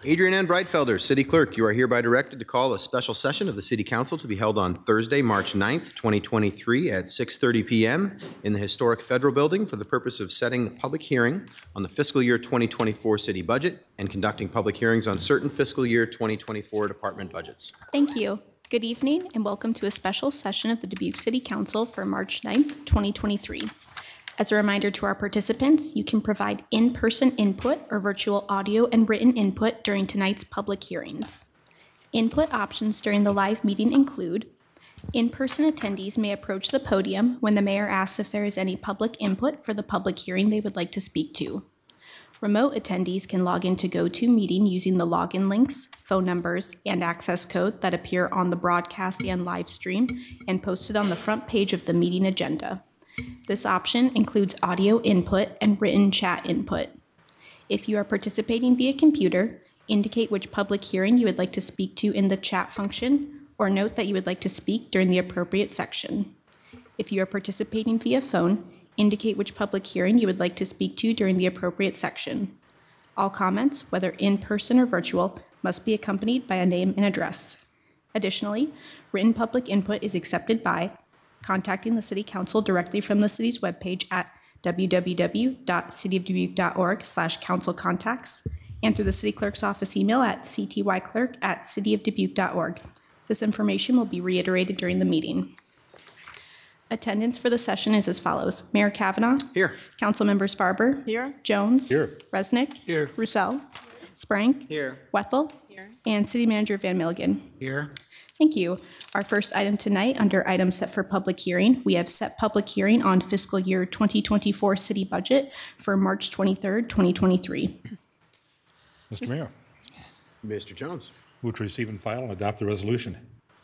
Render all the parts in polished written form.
Adrian N. Breitfelder, City Clerk, you are hereby directed to call a special session of the City Council to be held on Thursday, March 9th, 2023 at 6:30 p.m. in the historic Federal Building for the purpose of setting the public hearing on the fiscal year 2024 city budget and conducting public hearings on certain fiscal year 2024 department budgets. Thank you. Good evening and welcome to a special session of the Dubuque City Council for March 9th, 2023. As a reminder to our participants, you can provide in-person input or virtual audio and written input during tonight's public hearings. Input options during the live meeting include: in-person attendees may approach the podium when the mayor asks if there is any public input for the public hearing they would like to speak to. Remote attendees can log into GoToMeeting using the login links, phone numbers, and access code that appear on the broadcast and live stream and posted on the front page of the meeting agenda. This option includes audio input and written chat input. If you are participating via computer, indicate which public hearing you would like to speak to in the chat function, or note that you would like to speak during the appropriate section. If you are participating via phone, indicate which public hearing you would like to speak to during the appropriate section. All comments, whether in person or virtual, must be accompanied by a name and address. Additionally, written public input is accepted by contacting the City Council directly from the city's webpage at www.cityofdubuque.org/councilcontacts and through the City Clerk's office email at ctyclerk@cityofdubuque.org. This information will be reiterated during the meeting. Attendance for the session is as follows: Mayor Kavanaugh. Here. Council members Farber. Here. Jones. Here. Resnick. Here. Roussel. Sprank. Here. Wethel. Here. And City Manager Van Milligan. Here. Thank you. Our first item tonight, under items set for public hearing, we have set public hearing on fiscal year 2024 city budget for March 23rd, 2023. Mr. Mayor, Mr. Jones. move to receive and file and adopt the resolution.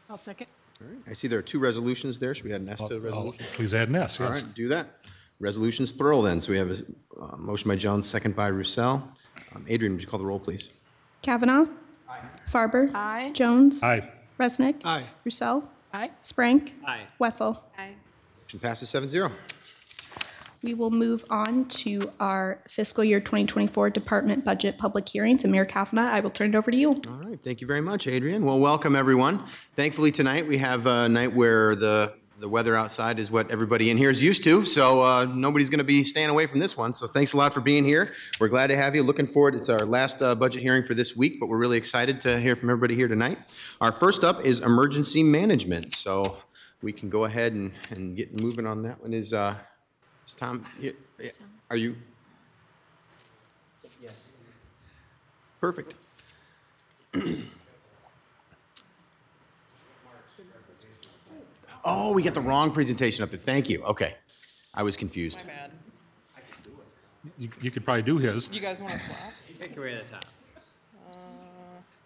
I'll second. All right. I see there are two resolutions there. Should we add an S to the resolution? Please add an S, All yes. right, do that. Resolutions plural then. So we have a motion by Jones, second by Roussel. Adrian, would you call the roll, please? Kavanaugh. Aye. Farber. Aye. Jones. Aye. Resnick. Aye. Roussel. Aye. Sprank. Aye. Wethel. Aye. Motion passes 7-0. We will move on to our fiscal year 2024 department budget public hearings. And Mayor Kavanaugh, I will turn it over to you. All right, thank you very much, Adrian. Well, welcome everyone. Thankfully tonight we have a night where the weather outside is what everybody in here is used to, so nobody's going to be staying away from this one. So thanks a lot for being here. We're glad to have you. Looking forward. It's our last budget hearing for this week, but we're really excited to hear from everybody here tonight. Our first up is emergency management. So we can go ahead and get moving on that one. Is Tom? Yeah, are you? Yeah. Perfect. Oh, we got the wrong presentation up there. Thank you. Okay. I was confused. My bad. You could probably do his. You guys want to swap? Pick your way to the top.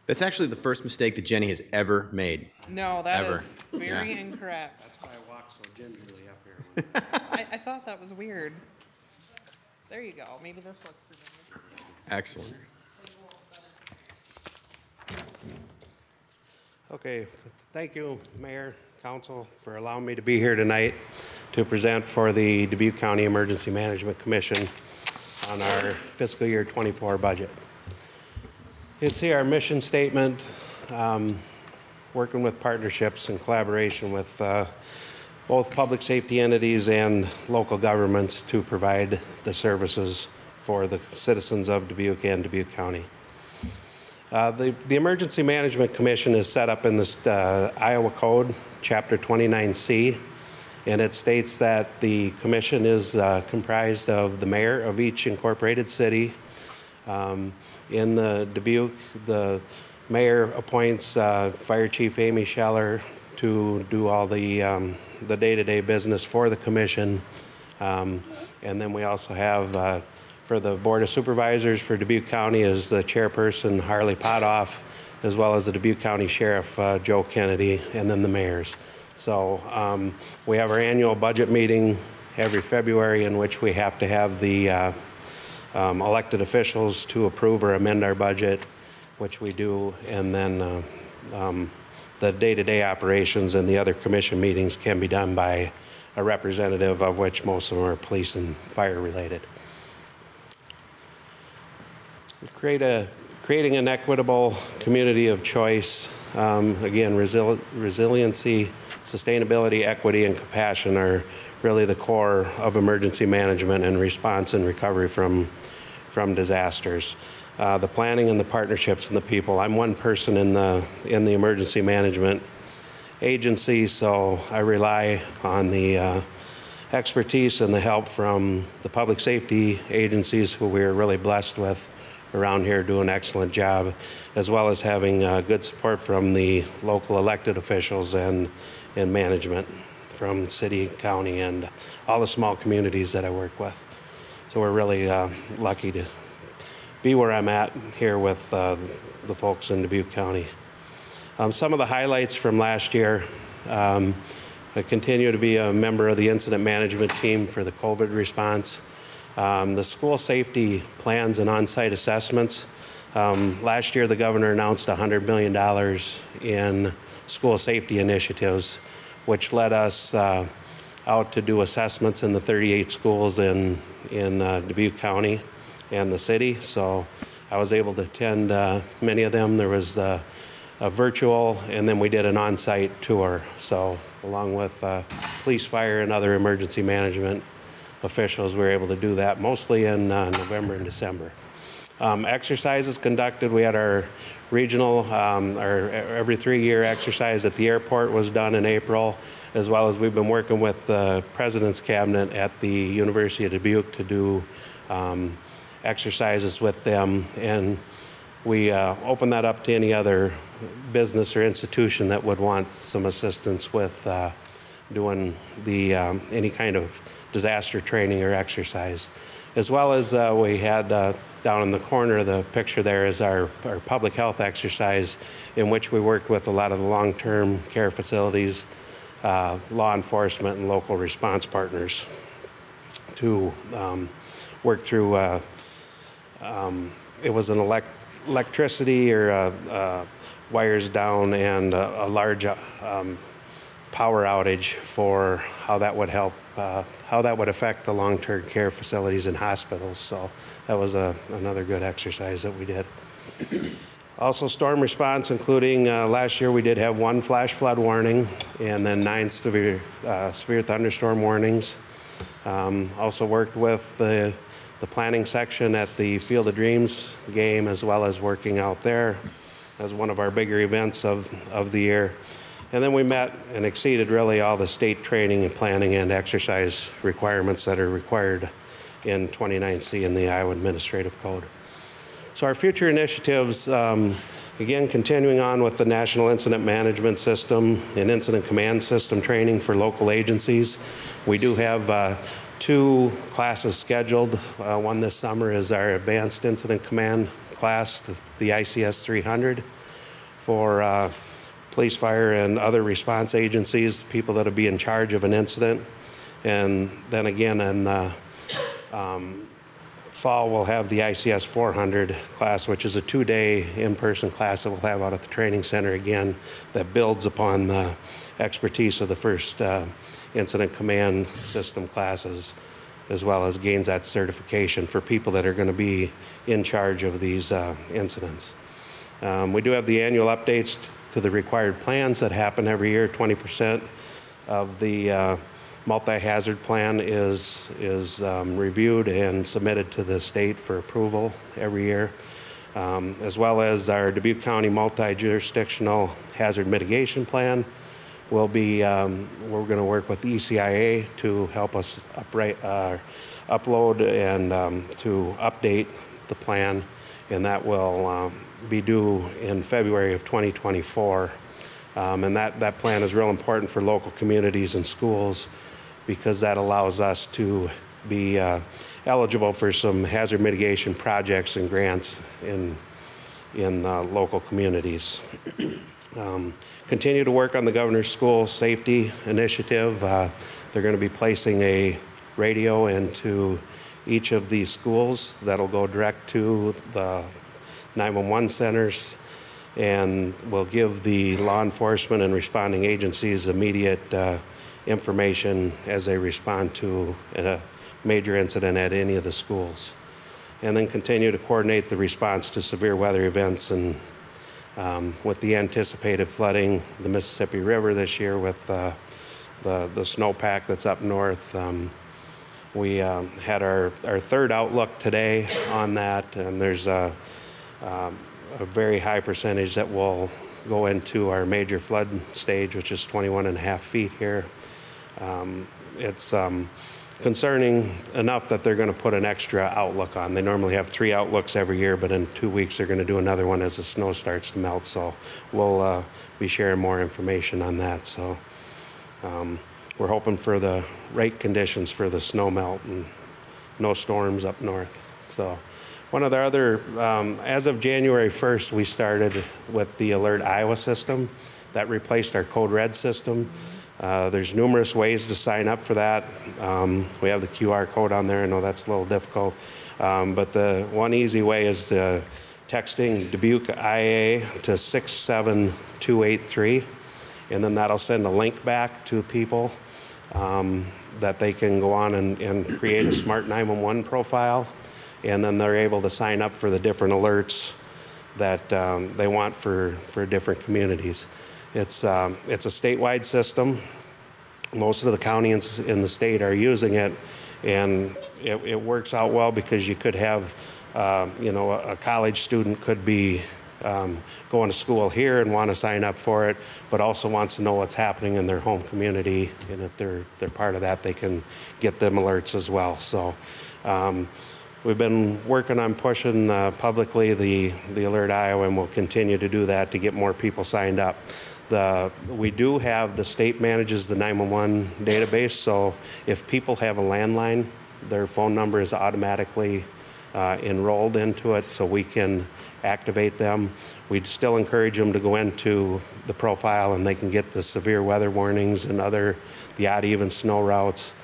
That's actually the first mistake that Jenny has ever made. No, that Ever. is very Yeah. incorrect. That's why I walk so gingerly up here. I thought that was weird. There you go. Maybe this looks presented. Excellent. Okay, thank you, Mayor, Council, for allowing me to be here tonight to present for the Dubuque County Emergency Management Commission on our fiscal year 24 budget. It's here, our mission statement, working with partnerships and collaboration with both public safety entities and local governments to provide the services for the citizens of Dubuque and Dubuque County. The Emergency Management Commission is set up in this Iowa Code, Chapter 29C, and it states that the commission is comprised of the mayor of each incorporated city. In the Dubuque, the mayor appoints Fire Chief Amy Scheller to do all the day-to-day business for the commission. And then we also have for the Board of Supervisors for Dubuque County is the chairperson, Harley Potoff, as well as the Dubuque County Sheriff, Joe Kennedy, and then the mayors. So we have our annual budget meeting every February in which we have to have the elected officials to approve or amend our budget, which we do, and then the day-to-day operations and the other commission meetings can be done by a representative, of which most of them are police and fire related. Create a creating an equitable community of choice. Again, resiliency, sustainability, equity, and compassion are really the core of emergency management and response and recovery from disasters. The planning and the partnerships and the people. I'm one person in the emergency management agency, so I rely on the expertise and the help from the public safety agencies who we're really blessed with around here, do an excellent job, as well as having good support from the local elected officials and management from city, county, and all the small communities that I work with. So we're really lucky to be where I'm at here with the folks in Dubuque County. Some of the highlights from last year, I continue to be a member of the incident management team for the COVID response. The school safety plans and on-site assessments. Last year, the governor announced $100 million in school safety initiatives, which led us out to do assessments in the 38 schools in Dubuque County and the city. So I was able to attend many of them. There was a virtual, and then we did an on-site tour. So along with police, fire, and other emergency management officials, we were able to do that mostly in November and December. Exercises conducted. We had our regional, our every 3-year exercise at the airport was done in April, as well as we've been working with the President's Cabinet at the University of Dubuque to do exercises with them. And we open that up to any other business or institution that would want some assistance with doing the any kind of disaster training or exercise. As well as we had down in the corner, the picture there is our public health exercise, in which we worked with a lot of the long-term care facilities, law enforcement, and local response partners to work through, it was an electricity or wires down and a large power outage for how that would help, how that would affect the long-term care facilities and hospitals. So that was another good exercise that we did. Also storm response, including last year we did have 1 flash flood warning and then 9 severe thunderstorm warnings. Also worked with the planning section at the Field of Dreams game, as well as working out there as one of our bigger events of the year. And then we met and exceeded really all the state training and planning and exercise requirements that are required in 29C in the Iowa Administrative Code. So our future initiatives, again, continuing on with the National Incident Management System and Incident Command System training for local agencies. We do have 2 classes scheduled. One this summer is our Advanced Incident Command class, the ICS 300, for police, fire, and other response agencies, people that will be in charge of an incident. And then again in the fall, we'll have the ICS 400 class, which is a 2-day in-person class that we'll have out at the training center again, that builds upon the expertise of the first incident command system classes, as well as gains that certification for people that are going to be in charge of these incidents. We do have the annual updates to the required plans that happen every year. 20% of the multi-hazard plan is reviewed and submitted to the state for approval every year, as well as our Dubuque County multi-jurisdictional hazard mitigation plan. We'll be, we're going to work with ECIA to help us upload and to update the plan, and that will be due in February of 2024. And that plan is real important for local communities and schools, because that allows us to be eligible for some hazard mitigation projects and grants in local communities. Continue to work on the Governor's School Safety Initiative. They're going to be placing a radio into each of these schools that'll go direct to the 911 centers, and will give the law enforcement and responding agencies immediate information as they respond to a major incident at any of the schools. and then continue to coordinate the response to severe weather events. And with the anticipated flooding, the Mississippi River this year with the snowpack that's up north, we had our third outlook today on that, and there's a very high percentage that will go into our major flood stage, which is 21.5 feet here. It's concerning enough that they're going to put an extra outlook on. They normally have 3 outlooks every year, but in 2 weeks they're going to do another one as the snow starts to melt. So we'll be sharing more information on that. So we're hoping for the right conditions for the snow melt and no storms up north. So one of the other, as of January 1st, we started with the Alert Iowa system that replaced our Code Red system. There's numerous ways to sign up for that. We have the QR code on there. I know that's a little difficult. But the one easy way is texting Dubuque IA to 67283. And then that'll send a link back to people that they can go on and create a smart 911 profile. And then they're able to sign up for the different alerts that they want for different communities. It's a statewide system. Most of the counties in the state are using it, and it works out well because you could have, a college student could be going to school here and want to sign up for it, but also wants to know what's happening in their home community, and if they're part of that, they can get them alerts as well. So we've been working on pushing publicly the Alert Iowa, and we'll continue to do that to get more people signed up. We do have, the state manages the 911 database, so if people have a landline, their phone number is automatically enrolled into it, so we can activate them. We'd still encourage them to go into the profile, and they can get the severe weather warnings and the odd even snow routes.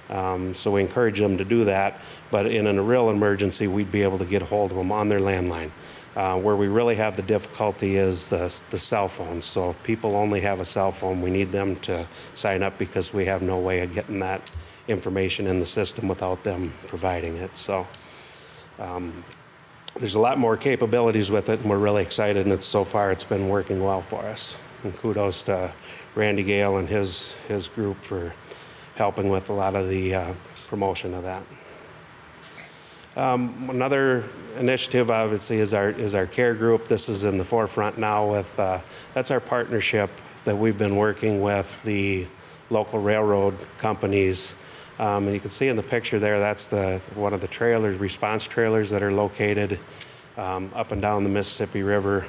So we encourage them to do that, but in a real emergency, we'd be able to get a hold of them on their landline. Where we really have the difficulty is the cell phones. So if people only have a cell phone, we need them to sign up because we have no way of getting that information in the system without them providing it. So there's a lot more capabilities with it, and we're really excited, and so far it's been working well for us. And kudos to Randy Gale and his group for helping with a lot of the promotion of that. Another initiative, obviously, is our care group. This is in the forefront now with, that's our partnership that we've been working with the local railroad companies. And you can see in the picture there, that's one of the trailers, response trailers that are located up and down the Mississippi River.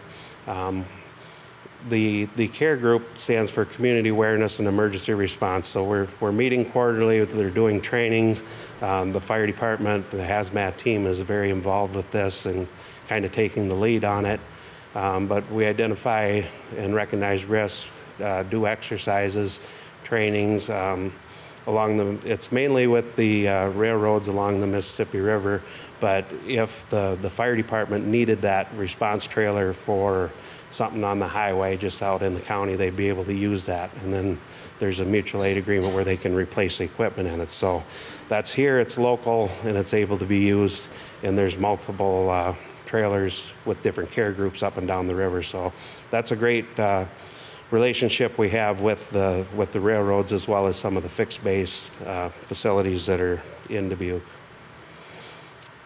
The CARE group stands for Community Awareness and Emergency Response. So we're meeting quarterly. They're doing trainings. The fire department, the hazmat team is very involved with this and kind of taking the lead on it. But we identify and recognize risks, do exercises, trainings it's mainly with the railroads along the Mississippi River. But if the fire department needed that response trailer for something on the highway just out in the county, they'd be able to use that. And then there's a mutual aid agreement where they can replace the equipment in it. So that's here, it's local, and it's able to be used. And there's multiple trailers with different care groups up and down the river. So that's a great relationship we have with the railroads, as well as some of the fixed-base facilities that are in Dubuque.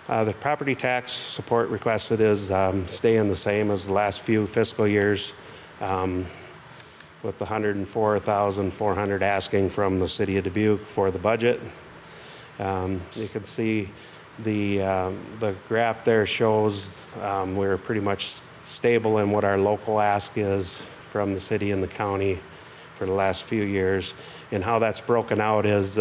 The property tax support requested is staying the same as the last few fiscal years, with the $104,400 asking from the city of Dubuque for the budget. You can see the graph there shows we're pretty much stable in what our local ask is from the city and the county for the last few years. And how that's broken out is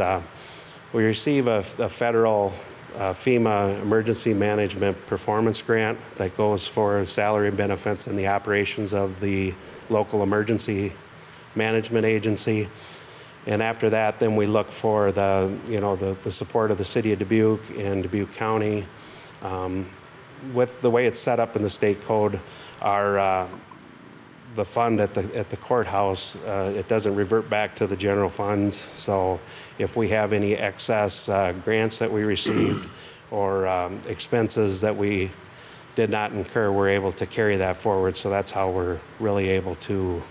we receive a federal FEMA Emergency Management Performance Grant that goes for salary and benefits and the operations of the local emergency management agency. And after that, then we look for the support of the city of Dubuque and Dubuque County. With the way it's set up in the state code, the fund at the courthouse, it doesn't revert back to the general funds. So if we have any excess grants that we received, expenses that we did not incur, we're able to carry that forward. So that's how we're really able to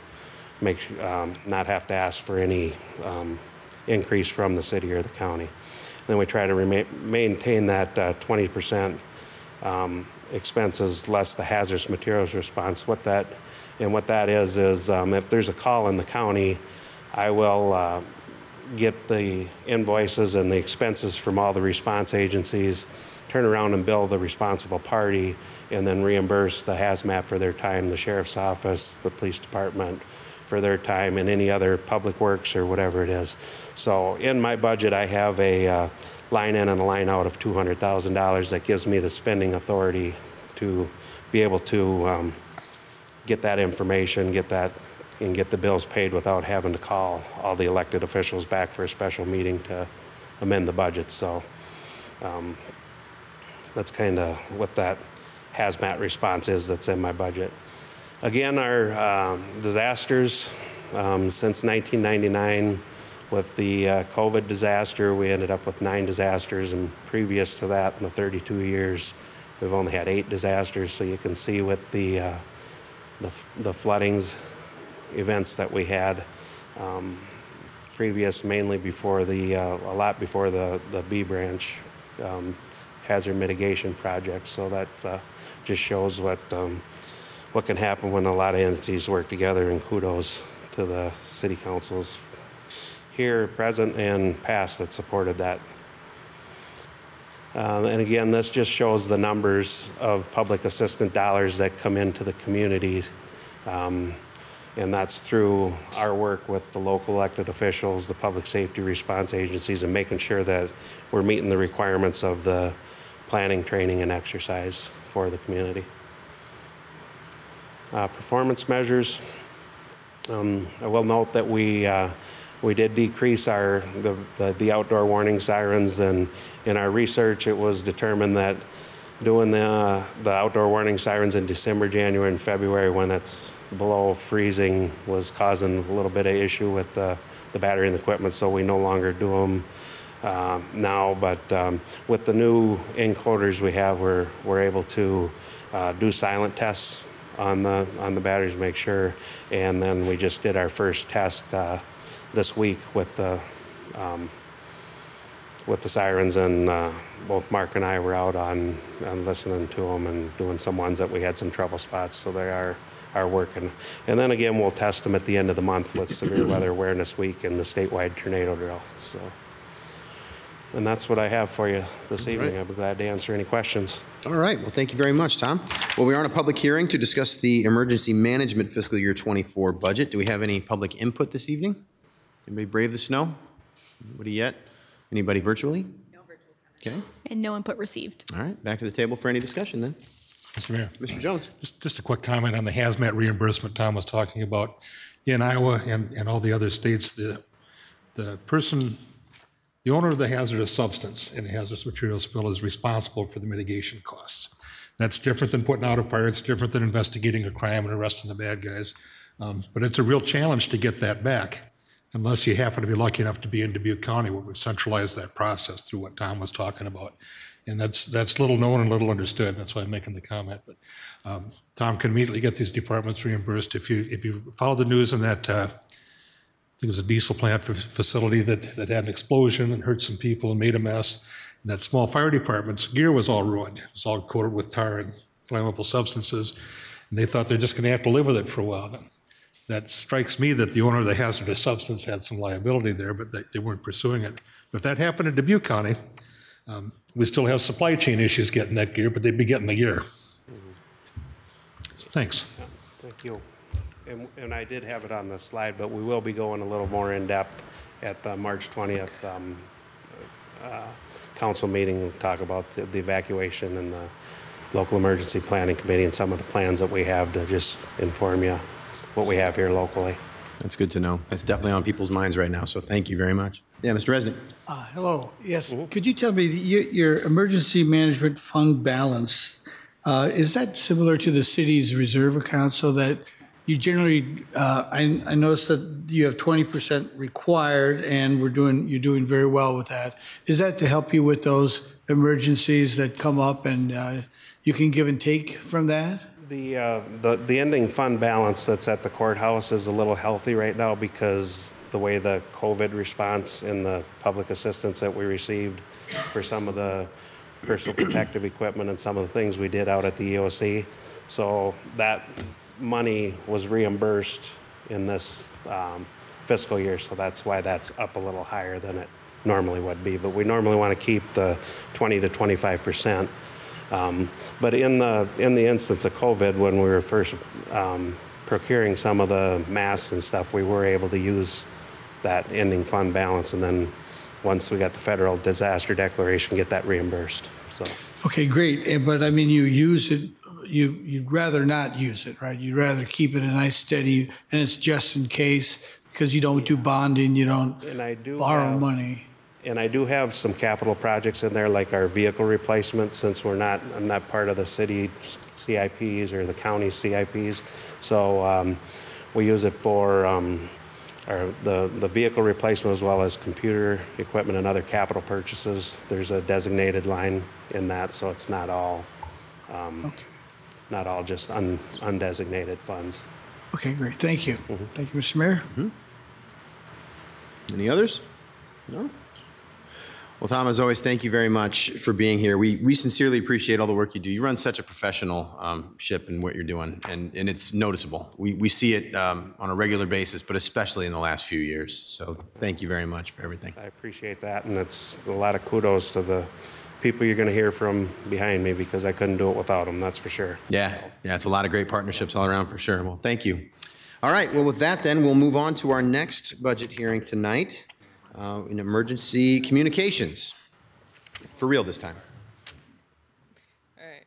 make not have to ask for any increase from the city or the county. Then we try to maintain that 20% expenses less the hazardous materials response. What that is if there's a call in the county, I will get the invoices and the expenses from all the response agencies, turn around and bill the responsible party, and then reimburse the hazmat for their time, the sheriff's office, the police department for their time, and any other public works or whatever it is. So in my budget, I have a line in and a line out of $200,000 that gives me the spending authority to be able to get that information, get the bills paid without having to call all the elected officials back for a special meeting to amend the budget. So that's kind of what that hazmat response is that's in my budget. Again, our disasters, since 1999, with the COVID disaster, we ended up with 9 disasters, and previous to that, in the 32 years, we've only had 8 disasters. So you can see with the floodings events that we had previous, mainly before a lot before the B branch hazard mitigation project. So that just shows what can happen when a lot of entities work together, and kudos to the city councils here, present and past, that supported that. And again, this just shows the numbers of public assistance dollars that come into the communities. And that's through our work with the local elected officials, the public safety response agencies, and making sure that we're meeting the requirements of the planning, training, and exercise for the community. Performance measures. I will note that we did decrease the outdoor warning sirens, and in our research it was determined that doing the outdoor warning sirens in December, January, and February when it's below freezing was causing a little bit of issue with the battery and the equipment, so we no longer do them now. But with the new encoders we have, we're able to do silent tests on the batteries, make sure. And then we just did our first test this week with the sirens, and both Mark and I were out on listening to them and doing some ones that we had some trouble spots, so they are working. And then again, we'll test them at the end of the month with Severe Weather Awareness Week and the statewide tornado drill. So, and that's what I have for you this evening. I'd be glad to answer any questions. All right. Well, thank you very much, Tom. Well, we are in a public hearing to discuss the Emergency Management Fiscal Year 24 budget. Do we have any public input this evening? Anybody brave the snow? Anybody yet? Anybody virtually? No virtual comment. Okay. And no input received. All right. Back to the table for any discussion then. Mr. Mayor. Mr. Jones. Just a quick comment on the hazmat reimbursement Tom was talking about. In Iowa and all the other states, the owner of the hazardous substance and the hazardous material spill is responsible for the mitigation costs. That's different than putting out a fire. It's different than investigating a crime and arresting the bad guys. But it's a real challenge to get that back, unless you happen to be lucky enough to be in Dubuque County, where we've centralized that process through what Tom was talking about. And that's little known and little understood. That's why I'm making the comment. But Tom can immediately get these departments reimbursed. If you follow the news on that, I think it was a diesel plant facility that had an explosion and hurt some people and made a mess. And that small fire department's gear was all ruined. It was all coated with tar and flammable substances. And they thought they're just going to have to live with it for a while. That strikes me that the owner of the hazardous substance had some liability there, but they weren't pursuing it. But if that happened in Dubuque County, we still have supply chain issues getting that gear, but they'd be getting the gear. So, thanks. Yeah, thank you. And I did have it on the slide, but we will be going a little more in depth at the March 20th council meeting. We'll talk about the evacuation and the local emergency planning committee and some of the plans that we have to just inform you what we have here locally. That's good to know. That's definitely on people's minds right now, so thank you very much. Yeah, Mr. Resnick. Hello. Yes. Could you tell me your emergency management fund balance, is that similar to the city's reserve account, so that you generally, I noticed that you have 20% required, and you're doing very well with that. Is that to help you with those emergencies that come up, and you can give and take from that? The ending fund balance that's at the courthouse is a little healthy right now because the way the COVID response and the public assistance that we received for some of the personal protective equipment and some of the things we did out at the EOC. So that money was reimbursed in this fiscal year, so that's why that's up a little higher than it normally would be. But we normally want to keep the 20 to 25%. But in the instance of COVID, when we were first procuring some of the masks and stuff, we were able to use that ending fund balance, and then once we got the federal disaster declaration, get that reimbursed. So. Okay, great. But I mean, you use it. You'd rather not use it, right? You'd rather keep it a nice steady, and it's just in case, because you don't do bonding, you don't borrow money. And I do have some capital projects in there, like our vehicle replacements, since I'm not part of the city CIPs or the county CIPs. So we use it for the vehicle replacement as well as computer equipment and other capital purchases. There's a designated line in that, so it's not all not all just undesignated funds. Okay, great. Thank you. Thank you, Mr. Mayor. Any others? No? Well, Tom, as always, thank you very much for being here. We sincerely appreciate all the work you do. You run such a professional ship in what you're doing, and it's noticeable. We see it on a regular basis, but especially in the last few years. So thank you very much for everything. I appreciate that, and it's a lot of kudos to the people you're going to hear from behind me, because I couldn't do it without them, that's for sure. Yeah, it's a lot of great partnerships all around for sure. Well, thank you. All right, well, with that then, we'll move on to our next budget hearing tonight. In emergency communications, for real this time. All right.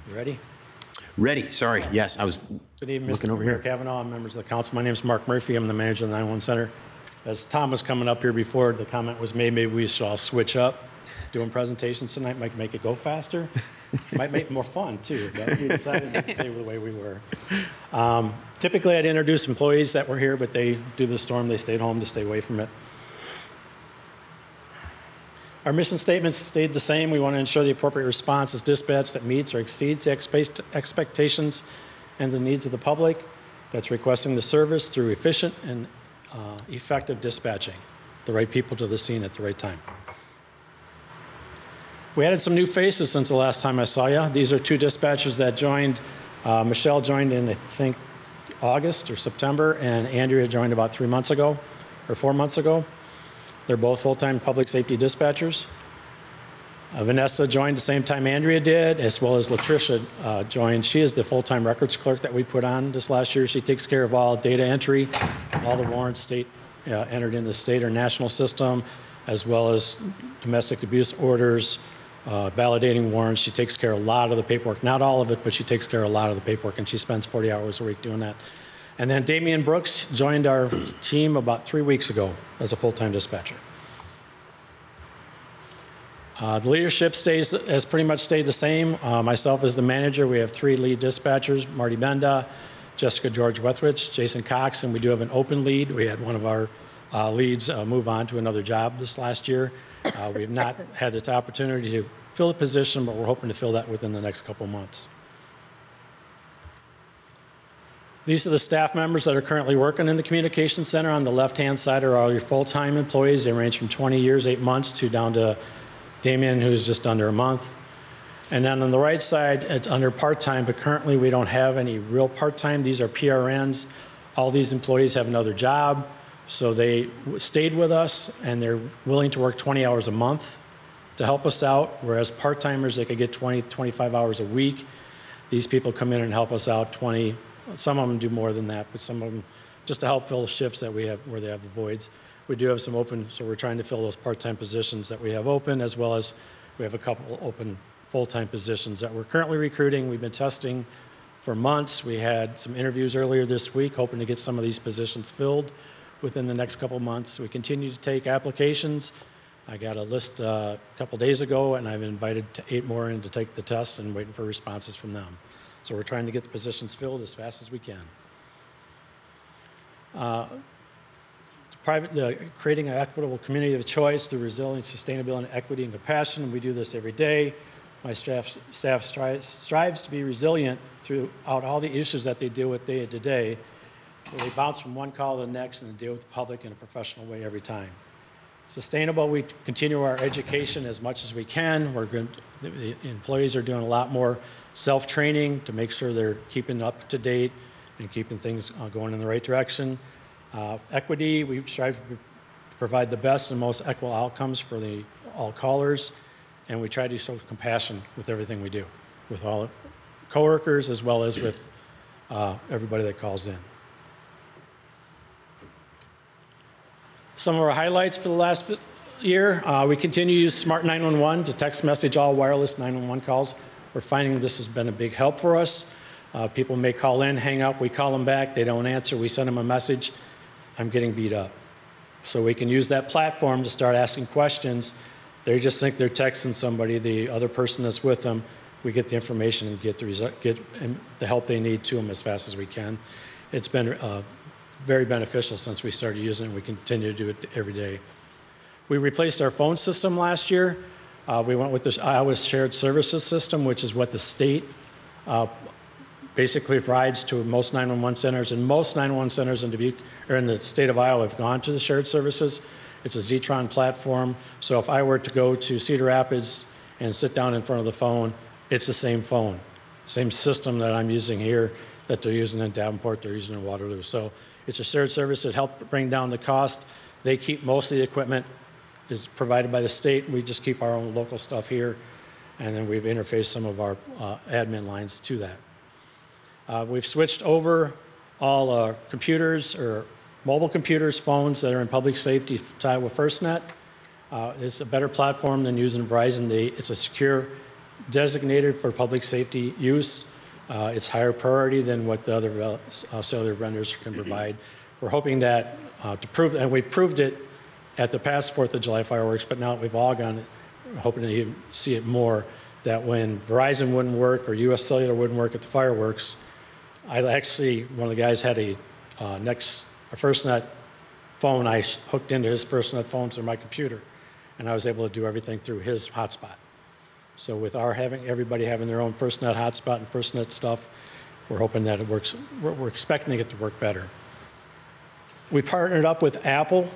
You ready? Ready, sorry, yes, I was Good evening, looking Mr. over Mayor here. Kavanaugh, members of the council. My name is Mark Murphy. I'm the manager of the 911 Center. As Tom was coming up here before, the comment was made, maybe we should all switch up. Doing presentations tonight might make it go faster. Might make it more fun, too. But we decided to stay the way we were. Typically, I'd introduce employees that were here, but due to the storm, they stayed home to stay away from it. Our mission statements stayed the same. We want to ensure the appropriate response is dispatched that meets or exceeds the expectations and the needs of the public. That's requesting the service through efficient and effective dispatching, the right people to the scene at the right time. We added some new faces since the last time I saw you. These are two dispatchers that joined. Michelle joined in, I think, August or September, and Andrea joined about 3 months ago, or 4 months ago. They're both full-time public safety dispatchers. Vanessa joined the same time Andrea did, as well as Latricia joined. She is the full-time records clerk that we put on this last year. She takes care of all data entry, all the warrants state entered in the state or national system, as well as domestic abuse orders, validating warrants. She takes care of a lot of the paperwork, not all of it, but she takes care of a lot of the paperwork, and she spends 40 hours a week doing that. And then Damian Brooks joined our team about 3 weeks ago as a full-time dispatcher. The leadership has pretty much stayed the same. Myself as the manager, we have 3 lead dispatchers, Marty Benda, Jessica George Wethwich, Jason Cox, and we do have an open lead. We had one of our leads move on to another job this last year. We have not had the opportunity to fill a position, but we're hoping to fill that within the next couple months. These are the staff members that are currently working in the communications center. On the left-hand side are all your full-time employees. They range from 20 years, 8 months, to down to Damien, who's just under a month. And then on the right side, it's under part-time, but currently we don't have any real part-time. These are PRNs. All these employees have another job, so they stayed with us, and they're willing to work 20 hours a month to help us out, whereas part-timers, they could get 20, 25 hours a week. These people come in and help us out 20. Some of them do more than that, but some of them just to help fill the shifts that we have where they have the voids. we do have some open, so we're trying to fill those part-time positions that we have open, as well as we have a couple open full-time positions that we're currently recruiting. We've been testing for months. We had some interviews earlier this week, hoping to get some of these positions filled within the next couple months. We continue to take applications. I got a list a couple days ago, and I've invited 8 more in to take the test and waiting for responses from them. So we're trying to get the positions filled as fast as we can. Creating an equitable community of choice through resilience, sustainability, equity, and compassion. We do this every day. My staff strives to be resilient throughout all the issues that they deal with day to day, where they bounce from one call to the next and deal with the public in a professional way every time. Sustainable, we continue our education as much as we can. The employees are doing a lot more self-training to make sure they're keeping up to date and keeping things going in the right direction. Equity, we strive to provide the best and most equitable outcomes for all callers, and we try to show compassion with everything we do, with all coworkers as well as with everybody that calls in. Some of our highlights for the last year, we continue to use Smart 911 to text message all wireless 911 calls. We're finding this has been a big help for us. People may call in, hang up, we call them back, they don't answer, we send them a message, I'm getting beat up. So we can use that platform to start asking questions. They just think they're texting somebody, the other person that's with them. We get the information and get the help they need to them as fast as we can. It's been very beneficial since we started using it, and we continue to do it every day. We replaced our phone system last year. We went with this Iowa Shared Services System, which is what the state basically provides to most 911 centers, and most 911 centers in Dubuque, or in the state of Iowa, have gone to the shared services. It's a Zetron platform, so if I were to go to Cedar Rapids and sit down in front of the phone, it's the same phone, same system that I'm using here that they're using in Davenport, they're using in Waterloo. So it's a shared service that helped bring down the cost. They keep most of the equipment is provided by the state. We just keep our own local stuff here, and then we've interfaced some of our admin lines to that. We've switched over all computers, or mobile computers, phones that are in public safety to Iowa FirstNet. It's a better platform than using Verizon. It's a secure, designated for public safety use. It's higher priority than what the other cellular vendors can provide. We're hoping that to prove, and we've proved it at the past 4th of July fireworks, but now that we've all gone, we're hoping to see it more, that when Verizon wouldn't work or US Cellular wouldn't work at the fireworks, one of the guys had a FirstNet phone. I hooked into his FirstNet phone through my computer, and I was able to do everything through his hotspot. So with everybody having their own FirstNet hotspot and FirstNet stuff, we're hoping that it works. We're expecting it to work better. We partnered up with Apple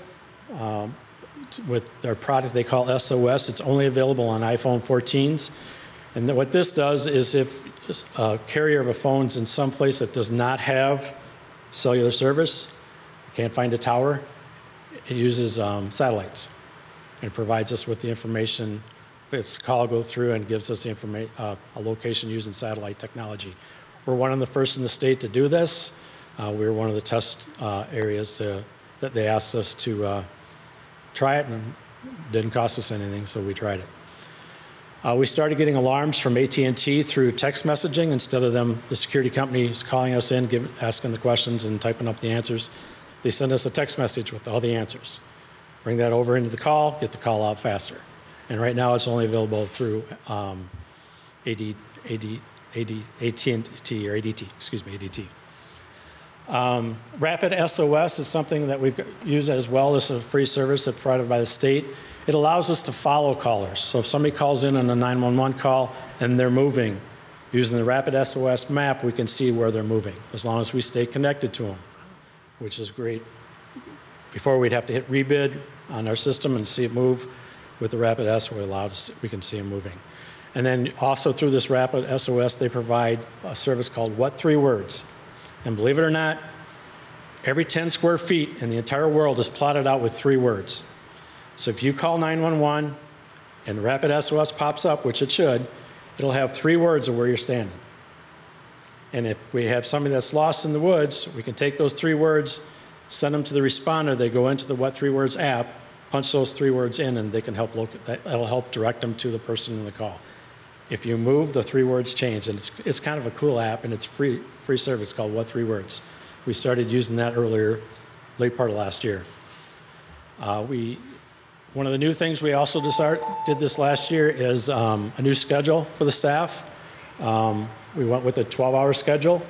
with their product they call SOS. It's only available on iPhone 14s. And what this does is if a carrier of a phone's in some place that does not have cellular service, can't find a tower, it uses satellites. And it provides us with the information. Its call go through and gives us the a location using satellite technology. We're one of the first in the state to do this. We were one of the test areas that they asked us to try it, and it didn't cost us anything, so we tried it. We started getting alarms from AT&T through text messaging instead of the security companies calling us in, asking the questions and typing up the answers. They send us a text message with all the answers. Bring that over into the call, get the call out faster. And right now it's only available through AT&T, or ADT, excuse me, ADT. Rapid SOS is something that we've used as well as a free service that's provided by the state. It allows us to follow callers. So if somebody calls in on a 911 call and they're moving, using the Rapid SOS map, we can see where they're moving, as long as we stay connected to them, which is great. Before we'd have to hit rebid on our system and see it move. With the Rapid SOS, we can see them moving. And then also through this Rapid SOS, they provide a service called What 3 Words. And believe it or not, every 10 square feet in the entire world is plotted out with 3 words. So if you call 911 and Rapid SOS pops up, which it should, it'll have 3 words of where you're standing. And if we have somebody that's lost in the woods, we can take those 3 words send them to the responder. They go into the What 3 Words app, punch those 3 words in, and they can help that'll help direct them to the person in the call. If you move, the 3 words change, and it's kind of a cool app, and it's free service called What 3 Words. We started using that earlier, late part of last year. One of the new things we also did this last year is a new schedule for the staff. We went with a 12-hour schedule.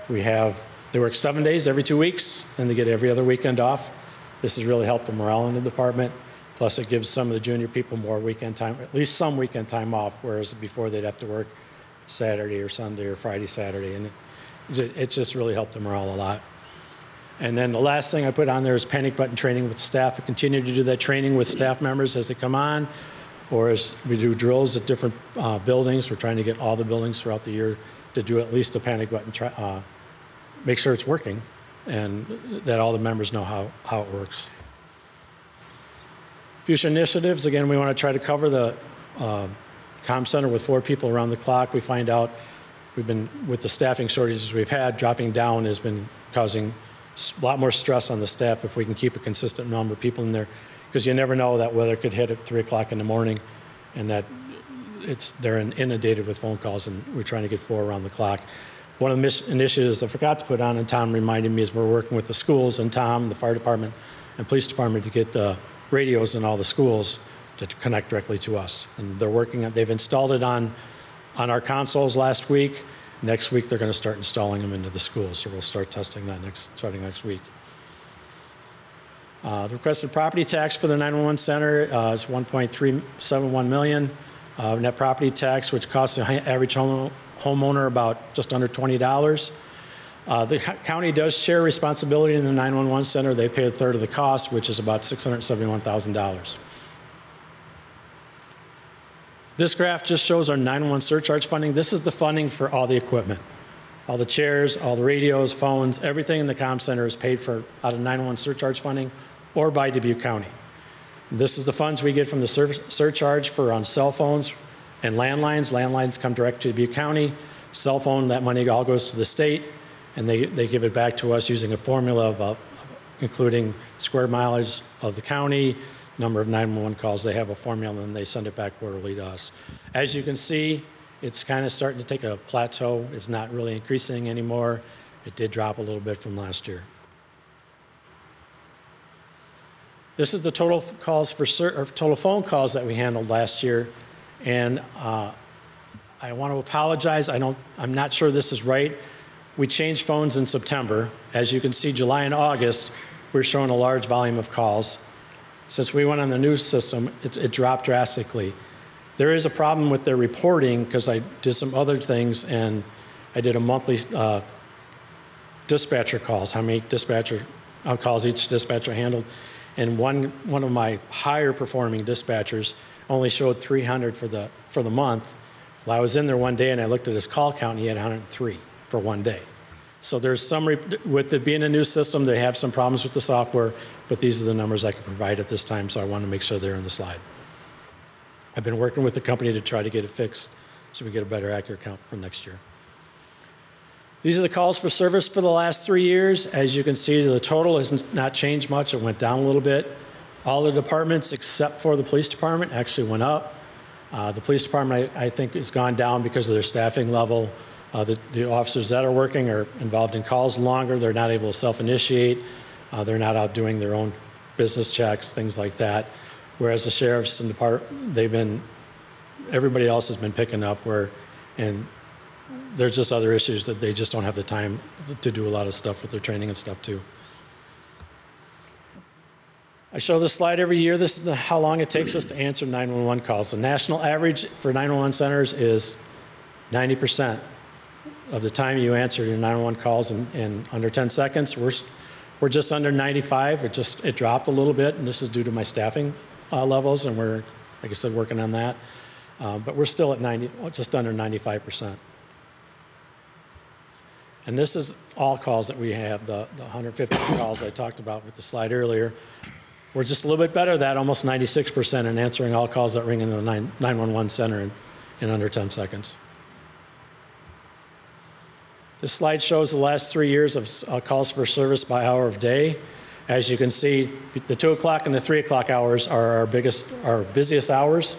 They work 7 days every 2 weeks, and they get every other weekend off. This has really helped the morale in the department. Plus, it gives some of the junior people more weekend time, at least some weekend time off, whereas before they'd have to work Saturday or Sunday or Friday, Saturday. And it just really helped the morale a lot. And then the last thing I put on there is panic button training with staff. We continue to do that training with staff members as they come on, or as we do drills at different buildings. We're trying to get all the buildings throughout the year to do at least a panic button, make sure it's working, and that all the members know how it works. Future initiatives, again, we want to try to cover the comm center with 4 people around the clock. We find out with the staffing shortages we've had, dropping down has been causing a lot more stress on the staff if we can keep a consistent number of people in there, because you never know that weather could hit at 3 o'clock in the morning, and that they're inundated with phone calls, and we're trying to get 4 around the clock. One of the initiatives I forgot to put on, and Tom reminded me, is we're working with the schools and Tom, the fire department, and police department to get the radios in all the schools to connect directly to us. And they've installed it on our consoles last week. Next week, they're going to start installing them into the schools, so we'll start testing that starting next week. The requested property tax for the 911 center is $1.371 million. Net property tax, which costs the average homeowner about just under $20. The county does share responsibility in the 911 center. They pay a third of the cost, which is about $671,000. This graph just shows our 911 surcharge funding. This is the funding for all the equipment. All the chairs, all the radios, phones, everything in the comm center is paid for out of 911 surcharge funding or by Dubuque County. This is the funds we get from the surcharge for on cell phones and landlines. Landlines come direct to Dubuque County. Cell phone, that money all goes to the state, and they give it back to us using a formula including square mileage of the county, number of 911 calls. They have a formula, and they send it back quarterly to us. As you can see, it's kind of starting to take a plateau. It's not really increasing anymore. It did drop a little bit from last year. This is the total total phone calls that we handled last year, and I want to apologize. I'm not sure this is right. We changed phones in September. As you can see, July and August, we're showing a large volume of calls. Since we went on the new system, it dropped drastically. There is a problem with their reporting, because I did some other things, and I did a monthly dispatcher calls, how many dispatcher calls each dispatcher handled. And one of my higher performing dispatchers only showed 300 for the month. Well, I was in there one day and I looked at his call count, and he had 103 for one day. So there's some, with it being a new system, they have some problems with the software, but these are the numbers I can provide at this time, so I want to make sure they're in the slide. I've been working with the company to try to get it fixed so we get a better accurate count for next year. These are the calls for service for the last 3 years. As you can see, the total has not changed much. It went down a little bit. All the departments except for the police department actually went up. The police department, I think, has gone down because of their staffing level. The officers that are working are involved in calls longer. They're not able to self-initiate. They're not out doing their own business checks, things like that. Whereas the sheriffs and everybody else has been picking up and there's just other issues that they just don't have the time to do a lot of stuff with their training and stuff too. I show this slide every year. This is how long it takes us to answer 911 calls. The national average for 911 centers is 90% of the time you answer your 911 calls in under 10 seconds. We're just under 95. It dropped a little bit, and this is due to my staffing levels, and we're, like I said, working on that. But we're still at just under 95%. And this is all calls that we have, the 150 calls I talked about with the slide earlier. We're just a little bit better at that, almost 96% in answering all calls that ring into the 911 center in under 10 seconds. This slide shows the last 3 years of calls for service by hour of day. As you can see, the 2 o'clock and the 3 o'clock hours are our busiest hours,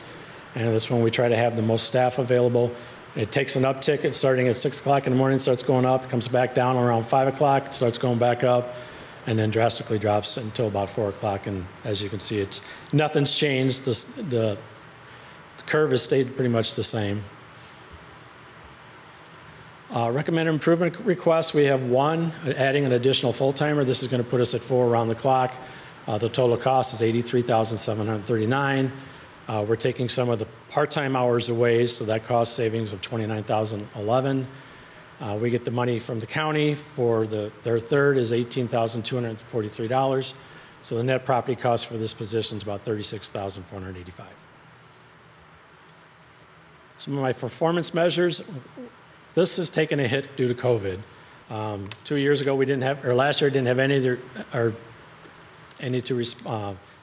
and that's when we try to have the most staff available. It takes an uptick starting at 6 o'clock in the morning, starts going up, it comes back down around 5 o'clock, starts going back up, and then drastically drops until about 4 o'clock. And as you can see, nothing's changed. The curve has stayed pretty much the same. Recommended improvement requests, we have one, adding an additional full-timer. This is going to put us at 4 around the clock. The total cost is $83,739. We're taking some of the part-time hours away, so that cost savings of $29,011. We get the money from the county for their third is $18,243. So the net property cost for this position is about $36,485. Some of my performance measures. This has taken a hit due to COVID. 2 years ago, last year didn't have any to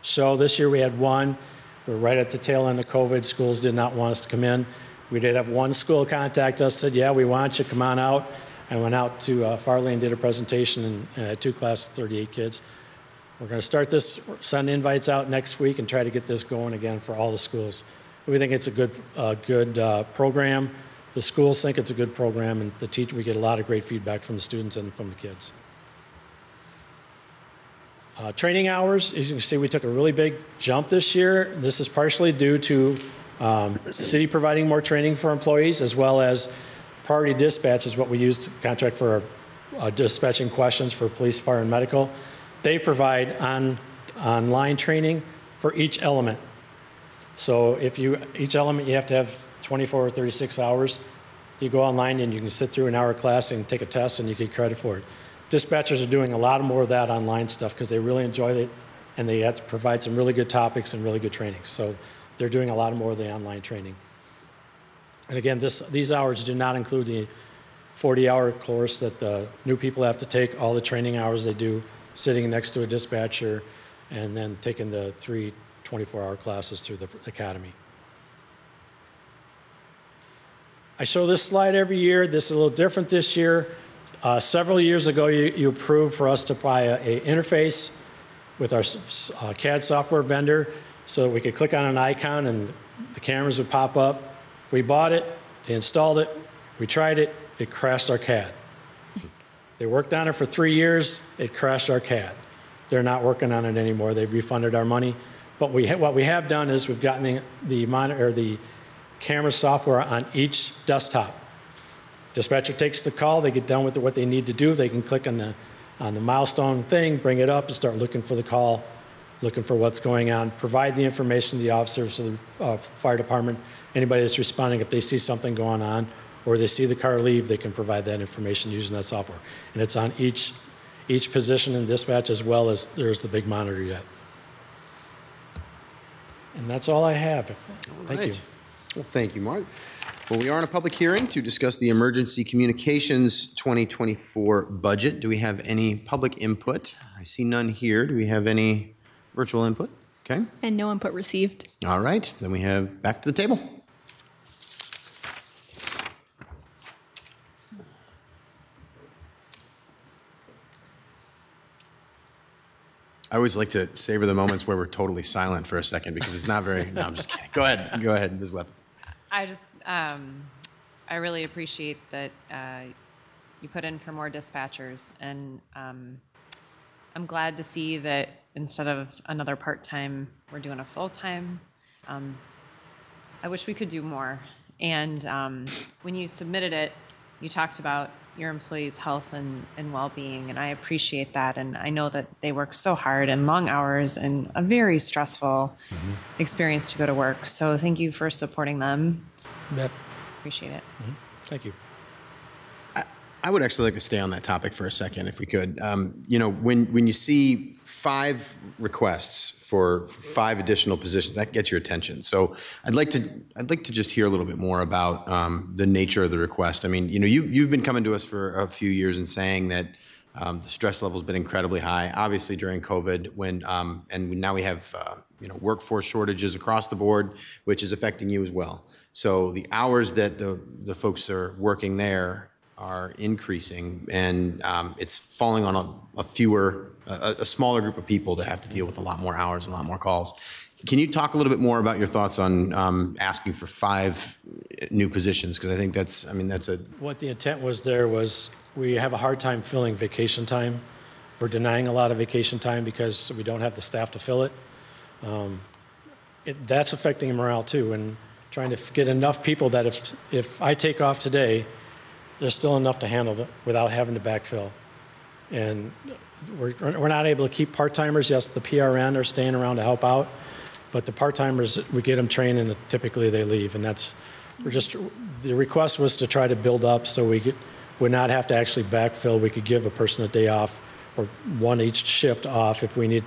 show. This year we had one. We're right at the tail end of COVID. Schools did not want us to come in. We did have one school contact us, said, yeah, we want you, come on out. I went out to Farley and did a presentation and had 2 classes, 38 kids. We're going to start this, send invites out next week and try to get this going again for all the schools. We think it's a good program. The schools think it's a good program, and we get a lot of great feedback from the students and from the kids. Training hours, as you can see, we took a really big jump this year. This is partially due to city providing more training for employees, as well as priority dispatch is what we use to contract for dispatching questions for police, fire, and medical. They provide online training for each element. So each element you have to have 24 or 36 hours. You go online and you can sit through an hour class and take a test and you get credit for it. Dispatchers are doing a lot more of that online stuff because they really enjoy it and they have to provide some really good topics and really good training. So they're doing a lot more of the online training. And again, these hours do not include the 40-hour course that the new people have to take, all the training hours they do sitting next to a dispatcher and then taking the 3 24-hour classes through the academy. I show this slide every year. This is a little different this year. Several years ago, you approved for us to buy an interface with our CAD software vendor so that we could click on an icon and the cameras would pop up. We bought it, installed it, we tried it, it crashed our CAD. They worked on it for 3 years, it crashed our CAD. They're not working on it anymore. They've refunded our money. But what we have done is we've gotten the camera software on each desktop. Dispatcher takes the call, they get done with what they need to do, they can click on the milestone thing, bring it up and start looking for the call, looking for what's going on, provide the information to the officers of the fire department, anybody that's responding. If they see something going on or they see the car leave, they can provide that information using that software. And it's on each position in dispatch as well as there's the big monitor yet. And that's all I have. Thank you. Well, thank you, Mark. Well, we are in a public hearing to discuss the Emergency Communications 2024 budget. Do we have any public input? I see none here. Do we have any virtual input? Okay. And no input received. All right. Then we have back to the table. I always like to savor the moments where we're totally silent for a second because it's not very, no, I'm just kidding. Go ahead, Ms. Webb. I really appreciate that you put in for more dispatchers, and I'm glad to see that instead of another part-time, we're doing a full-time. I wish we could do more. And when you submitted it, you talked about your employees' health and well-being, and I appreciate that. And I know that they work so hard and long hours and a very stressful experience to go to work. So thank you for supporting them. Yep. Appreciate it. Thank you. I would actually like to stay on that topic for a second, if we could. You know, when you see 5 requests for 5 additional positions, that gets your attention. So I'd like to just hear a little bit more about the nature of the request. I mean, you know, you've been coming to us for a few years and saying that the stress level's been incredibly high. Obviously during COVID, and now we have you know, workforce shortages across the board, which is affecting you as well. So the hours that the folks are working there are increasing, and it's falling on a smaller group of people that have to deal with a lot more hours, a lot more calls. Can you talk a little bit more about your thoughts on asking for 5 new positions? Because I think that's What the intent was there was we have a hard time filling vacation time. We're denying a lot of vacation time because we don't have the staff to fill it. That's affecting morale too, and trying to get enough people that if I take off today, there's still enough to handle without having to backfill. And we're not able to keep part-timers. Yes, the PRN are staying around to help out, but the part-timers, we get them trained and typically they leave. And the request was to try to build up so we would not have to actually backfill. We could give a person a day off or one each shift off if we need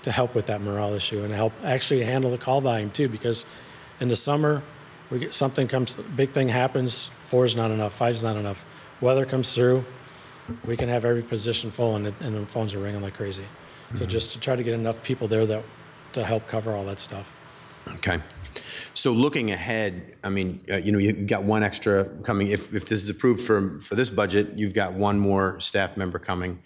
to help with that morale issue and help actually handle the call volume too, because in the summer, big thing happens, 4 is not enough, 5 is not enough. Weather comes through, we can have every position full and the phones are ringing like crazy. So just to try to get enough people there to help cover all that stuff. Okay. So looking ahead, I mean, you've got 1 extra coming. If this is approved for this budget, you've got 1 more staff member coming.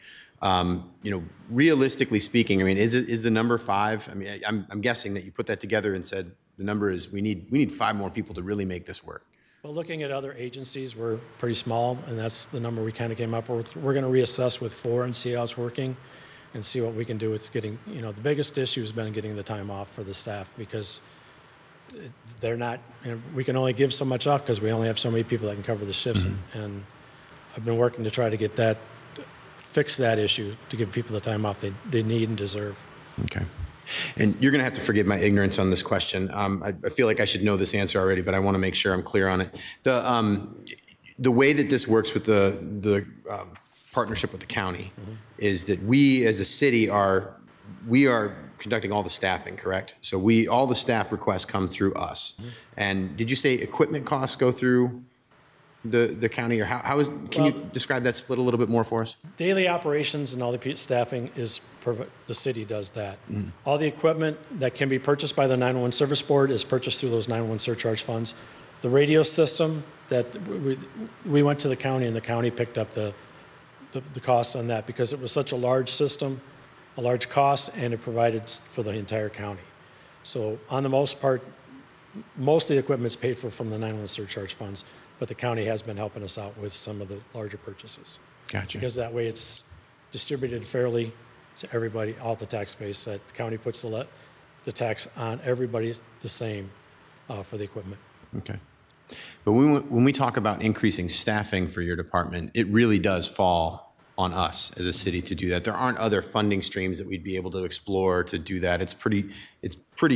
Realistically speaking, I mean, is the number 5? I mean, I'm guessing that you put that together and said the number is we need 5 more people to really make this work. Well, looking at other agencies, we're pretty small, and that's the number we kind of came up with. We're going to reassess with 4 and see how it's working and see what we can do with getting, the biggest issue has been getting the time off for the staff because they're not, we can only give so much off because we only have so many people that can cover the shifts. And I've been working to try to fix that issue, to give people the time off they need and deserve. Okay. And you're going to have to forgive my ignorance on this question. I feel like I should know this answer already, but I want to make sure I'm clear on it. The way that this works with the partnership with the county is that we, as a city, are conducting all the staffing, correct? So all the staff requests come through us. And did you say equipment costs go through the county, or can you describe that split a little bit more for us? Daily operations and all the staffing the city does that. All the equipment that can be purchased by the 911 Service Board is purchased through those 911 surcharge funds. The radio system that we went to the county, and the county picked up the cost on that because it was such a large system, a large cost, and it provided for the entire county. So on the most part, most of the equipment is paid for from the 911 surcharge funds, but the county has been helping us out with some of the larger purchases. Gotcha. Because that way it's distributed fairly to everybody, all the tax base, that the county puts the tax on everybody the same for the equipment. Okay. But when we talk about increasing staffing for your department, it really does fall on us as a city to do that. There aren't other funding streams that we'd be able to explore to do that. It's pretty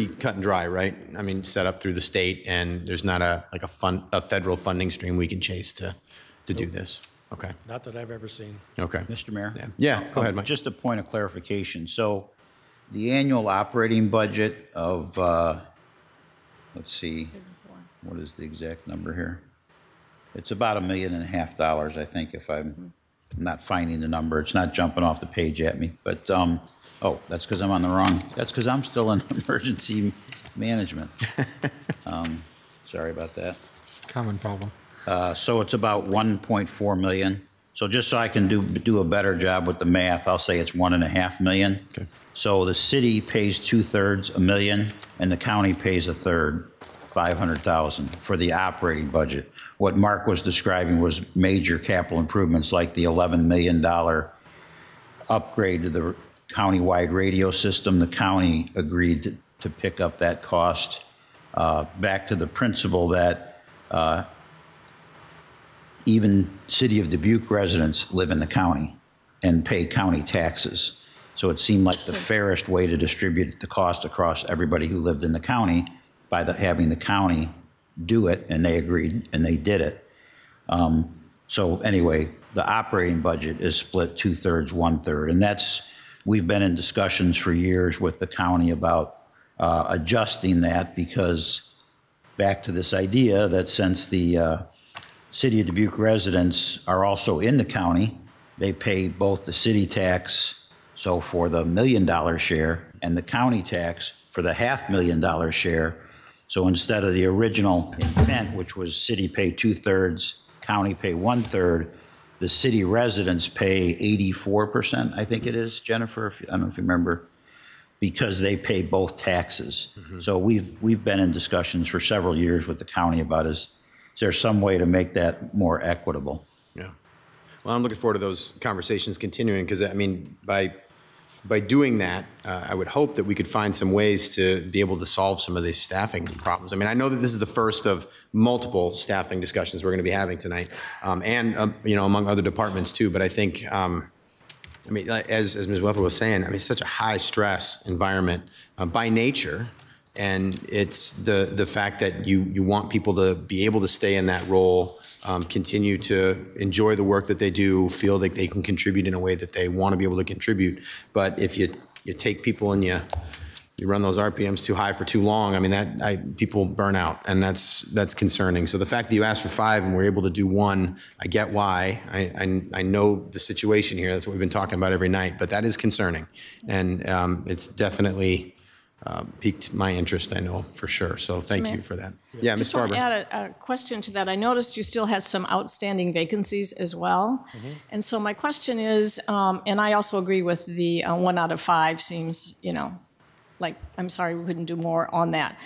cut and dry, right? I mean, set up through the state, and there's not a federal funding stream we can chase to do this. Okay. Not that I've ever seen. Okay. Mr. Mayor? Yeah, go ahead, Mike. Just a point of clarification. So the annual operating budget of, let's see, what is the exact number here? It's about $1.5 million, I think, if I'm not finding the number. It's not jumping off the page at me. But, oh, that's because I'm on the wrong. That's because I'm still in emergency management. Sorry about that. Common problem. So it's about 1.4 million. So just so I can do a better job with the math, I'll say it's 1.5 million. Okay. So the city pays 2/3, $1 million, and the county pays 1/3, 500,000 for the operating budget. What Mark was describing was major capital improvements like the $11 million upgrade to the countywide radio system. The county agreed to pick up that cost. Back to the principle that even City of Dubuque residents live in the county and pay county taxes. So it seemed like the fairest way to distribute the cost across everybody who lived in the county by having the county do it, and they agreed, and they did it. So anyway, the operating budget is split 2/3, 1/3, and we've been in discussions for years with the county about adjusting that, because back to this idea that since the City of Dubuque residents are also in the county, they pay both the city tax, so for the $1 million share, and the county tax for the $500,000 share. So instead of the original intent, which was city pay 2/3, county pay 1/3, the city residents pay 84%, I think it is, Jennifer, I don't know if you remember, because they pay both taxes. So we've been in discussions for several years with the county about is there some way to make that more equitable? Yeah. Well, I'm looking forward to those conversations continuing because, I mean, by doing that, I would hope that we could find some ways to be able to solve some of these staffing problems. I mean, I know that this is the first of multiple staffing discussions we're going to be having tonight, and you know, among other departments too. But I think, I mean, as Ms. Wethel was saying, I mean, it's such a high stress environment by nature, and it's the fact that you want people to be able to stay in that role. Continue to enjoy the work that they do, feel like they can contribute in a way that they want to be able to contribute. But if you take people and you run those RPMs too high for too long, I mean, people burn out, and that's concerning. So the fact that you asked for 5 and we're able to do 1, I get why. I know the situation here. That's what we've been talking about every night, but that is concerning. And it's definitely piqued my interest, I know, for sure. So thank you for that. Yeah, Ms. Just want Farber. to add a question to that. I noticed you still had some outstanding vacancies as well. And so my question is, and I also agree with the 1 out of 5 seems, you know, like, I'm sorry we couldn't do more on that.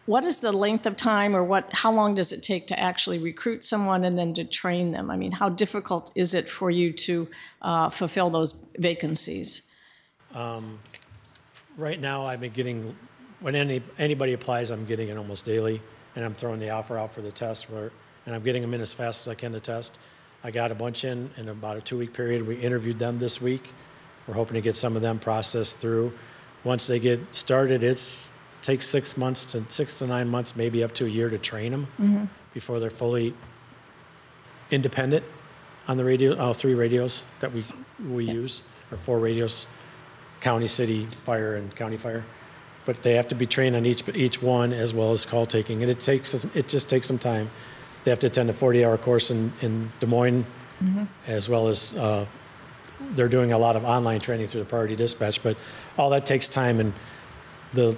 What is the length of time, or how long does it take to actually recruit someone and then to train them? I mean, how difficult is it for you to fulfill those vacancies? Right now, I've been getting, when anybody applies, I'm getting it almost daily, and I'm throwing the offer out for the test, and I'm getting them in as fast as I can to test. I got a bunch in about a 2-week period. We interviewed them this week. We're hoping to get some of them processed through. Once they get started, it takes 6 to 9 months, maybe up to a year to train them before they're fully independent on the radio, 3 radios that we use, or 4 radios. County, city, fire, and county fire, but they have to be trained on each one as well as call taking, and it just takes some time. They have to attend a 40-hour course in Des Moines, as well as they're doing a lot of online training through the priority dispatch. But all that takes time, and the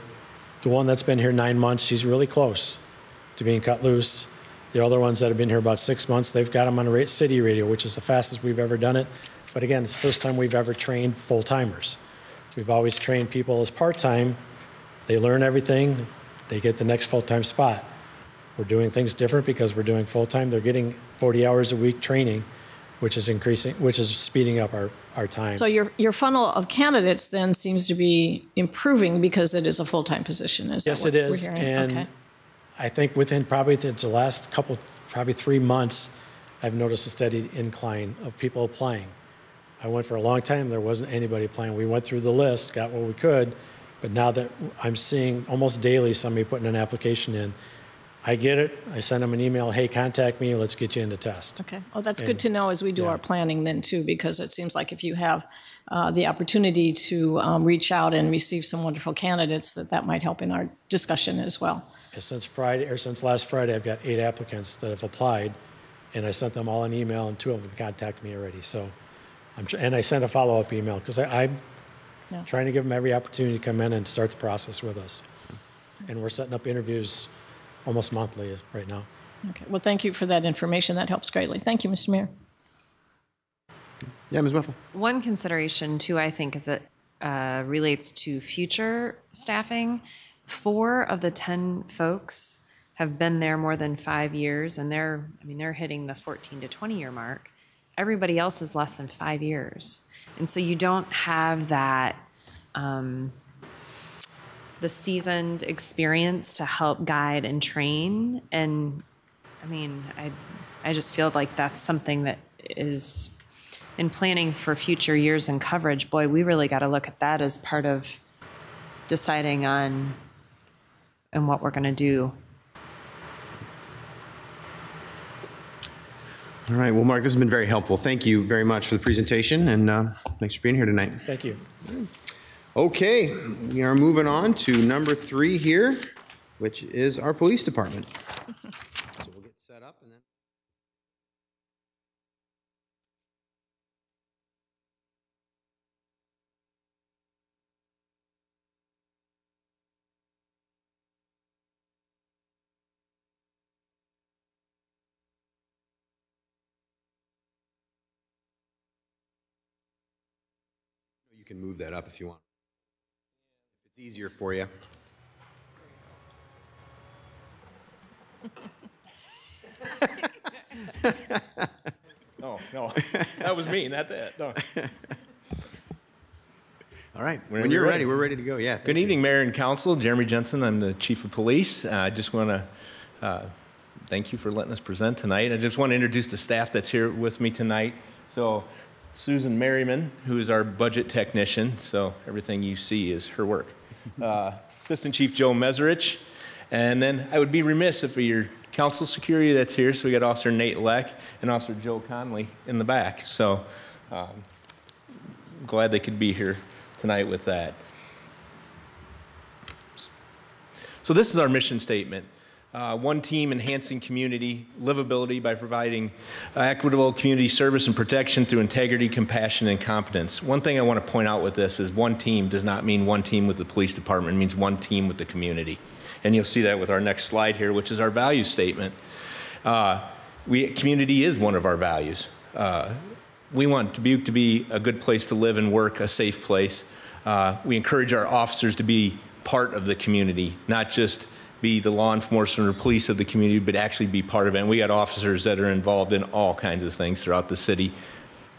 one that's been here 9 months, she's really close to being cut loose. The other ones that have been here about 6 months, they've got them on a city radio, which is the fastest we've ever done it. But again, it's the first time we've ever trained full-timers. We've always trained people as part-time. They learn everything. They get the next full-time spot. We're doing things different because we're doing full-time. They're getting 40 hours a week training, which is speeding up our time. So your funnel of candidates then seems to be improving because it is a full-time position. Yes, it is. And I think within probably the last probably 3 months, I've noticed a steady incline of people applying. I went for a long time, there wasn't anybody applying. We went through the list, got what we could, but now that I'm seeing almost daily somebody putting an application in, I get it, I send them an email, hey, contact me, let's get you in the test. Okay, well, that's good to know as we do our planning then too, because it seems like if you have the opportunity to reach out and receive some wonderful candidates, that might help in our discussion as well. Since last Friday, I've got 8 applicants that have applied, and I sent them all an email, and 2 of them contacted me already, so. And I sent a follow-up email because I'm trying to give them every opportunity to come in and start the process with us. And we're setting up interviews almost monthly right now. Okay. Well, thank you for that information. That helps greatly. Thank you, Mr. Mayor. Yeah, Ms. Wethel. One consideration, too, I think, is it relates to future staffing. 4 of the 10 folks have been there more than 5 years, and they're hitting the 14 to 20-year mark. Everybody else is less than 5 years. And so you don't have that, the seasoned experience to help guide and train. And I mean, I just feel like that's something that is, in planning for future years and coverage, boy, we really got to look at that as part of deciding on and what we're going to do. All right, well, Mark, this has been very helpful. Thank you very much for the presentation, and thanks for being here tonight. Thank you. Okay, we are moving on to number 3 here, which is our police department. So we'll get set up and then. You can move that up if you want. If it's easier for you. No, that was me, not that. No. All right, when you're ready, we're ready to go. Yeah. Good evening, Mayor and Council. Jeremy Jensen, I'm the Chief of Police. I just want to thank you for letting us present tonight. I just want to introduce the staff that's here with me tonight. So Susan Merriman, who is our budget technician, so everything you see is her work. Assistant Chief Joe Meserich, and then I would be remiss if your council security that's here, so we got Officer Nate Leck and Officer Joe Conley in the back. So glad they could be here tonight with that. So this is our mission statement. One team enhancing community livability by providing equitable community service and protection through integrity, compassion, and competence. One thing I want to point out with this is one team does not mean one team with the police department. It means one team with the community. And you'll see that with our next slide here, which is our value statement. Community is one of our values. We want Dubuque to be a good place to live and work, a safe place. We encourage our officers to be part of the community, not just be the law enforcement or police of the community, but actually be part of it. And we got officers that are involved in all kinds of things throughout the city,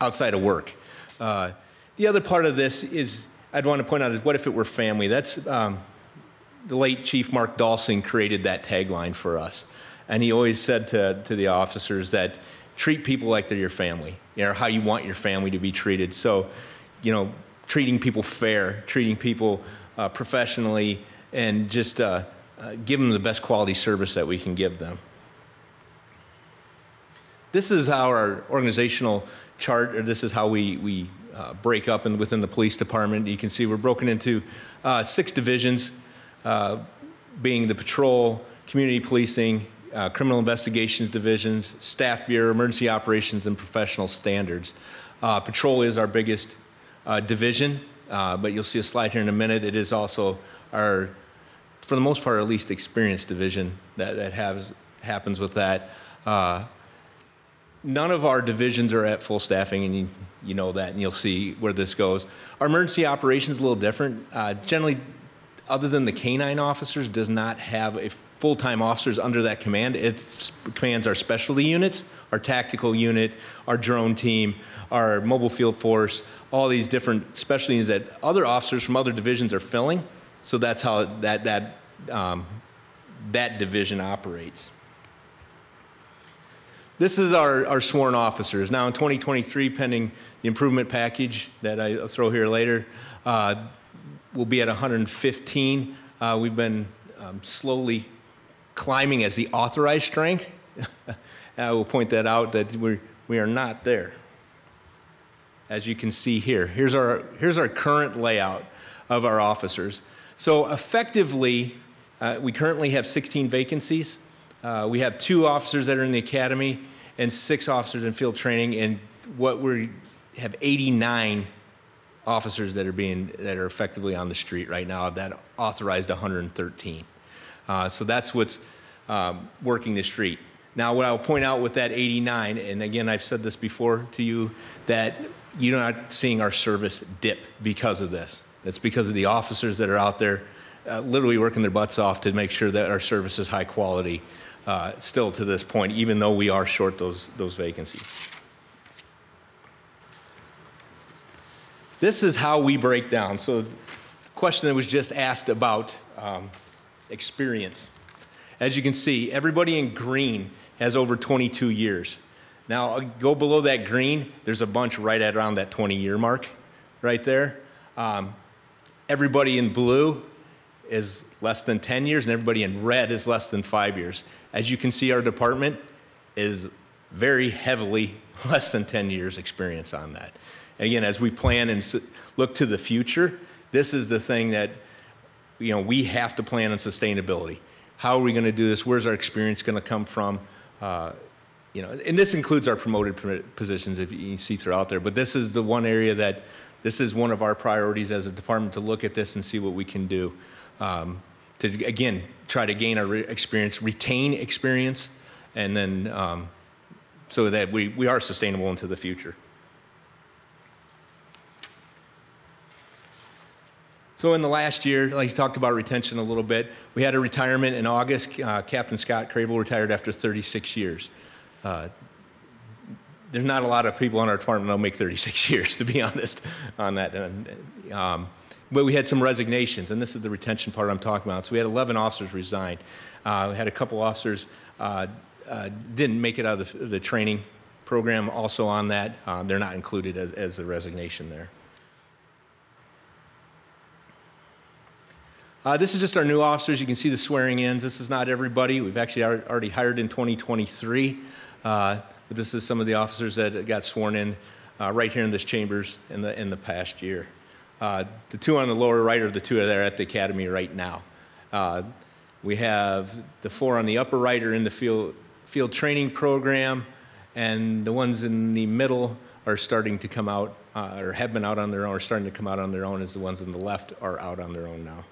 outside of work. The other part of this is, I'd want to point out, is what if it were family? That's the late Chief Mark Dawson created that tagline for us. And he always said to the officers that treat people like they're your family, or how you want your family to be treated. So, treating people fair, treating people professionally, and just give them the best quality service that we can give them. This is our organizational chart, or this is how we break up within the police department. You can see we're broken into 6 divisions, being the patrol, community policing, criminal investigations divisions, staff bureau, emergency operations, and professional standards. Patrol is our biggest division, but you'll see a slide here in a minute. It is also our, for the most part, our least experienced division that happens with that. None of our divisions are at full staffing, and you know that, and you'll see where this goes. Our emergency operations is a little different. Generally, other than the canine officers, does not have a full-time officers under that command. It commands our specialty units, our tactical unit, our drone team, our mobile field force, all these different specialty units that other officers from other divisions are filling. So that's how that division operates. This is our sworn officers. Now in 2023, pending the improvement package that I'll throw here later, we'll be at 115. We've been slowly climbing as the authorized strength. I will point that out that we are not there. As you can see here, here's our current layout of our officers. So effectively, we currently have 16 vacancies. We have 2 officers that are in the academy and 6 officers in field training, and we have 89 officers that are effectively on the street right now. That authorized 113. So that's what's working the street. Now, what I'll point out with that 89, and again, I've said this before to you, that you're not seeing our service dip because of this. It's because of the officers that are out there literally working their butts off to make sure that our service is high quality still to this point, even though we are short those vacancies. This is how we break down. So the question that was just asked about experience. As you can see, everybody in green has over 22 years. Now, go below that green, there's a bunch right at around that 20-year mark right there. Everybody in blue is less than 10 years, and everybody in red is less than 5 years. As you can see, our department is very heavily less than 10 years experience on that. And again, as we plan and look to the future, this is the thing that we have to plan on sustainability. How are we going to do this? Where's our experience going to come from? And this includes our promoted positions, if you see throughout there. But this is the one area that this is one of our priorities as a department, to look at this and see what we can do to, again, try to gain our experience, retain experience, and then so that we are sustainable into the future. So in the last year, like you talked about retention a little bit, we had a retirement in August. Captain Scott Crable retired after 36 years. There's not a lot of people on our department that'll make 36 years, to be honest, on that. But we had some resignations, and this is the retention part I'm talking about. So we had 11 officers resign. We had a couple officers didn't make it out of the training program also on that. They're not included as the resignation there. This is just our new officers. You can see the swearing-ins. This is not everybody. We've actually already hired in 2023. But this is some of the officers that got sworn in right here in this chambers in the past year. The two on the lower right are the two that are at the academy right now. We have the 4 on the upper right are in the field training program, and the ones in the middle are starting to come out, or have been out on their own, or starting to come out on their own, as the ones on the left are out on their own now.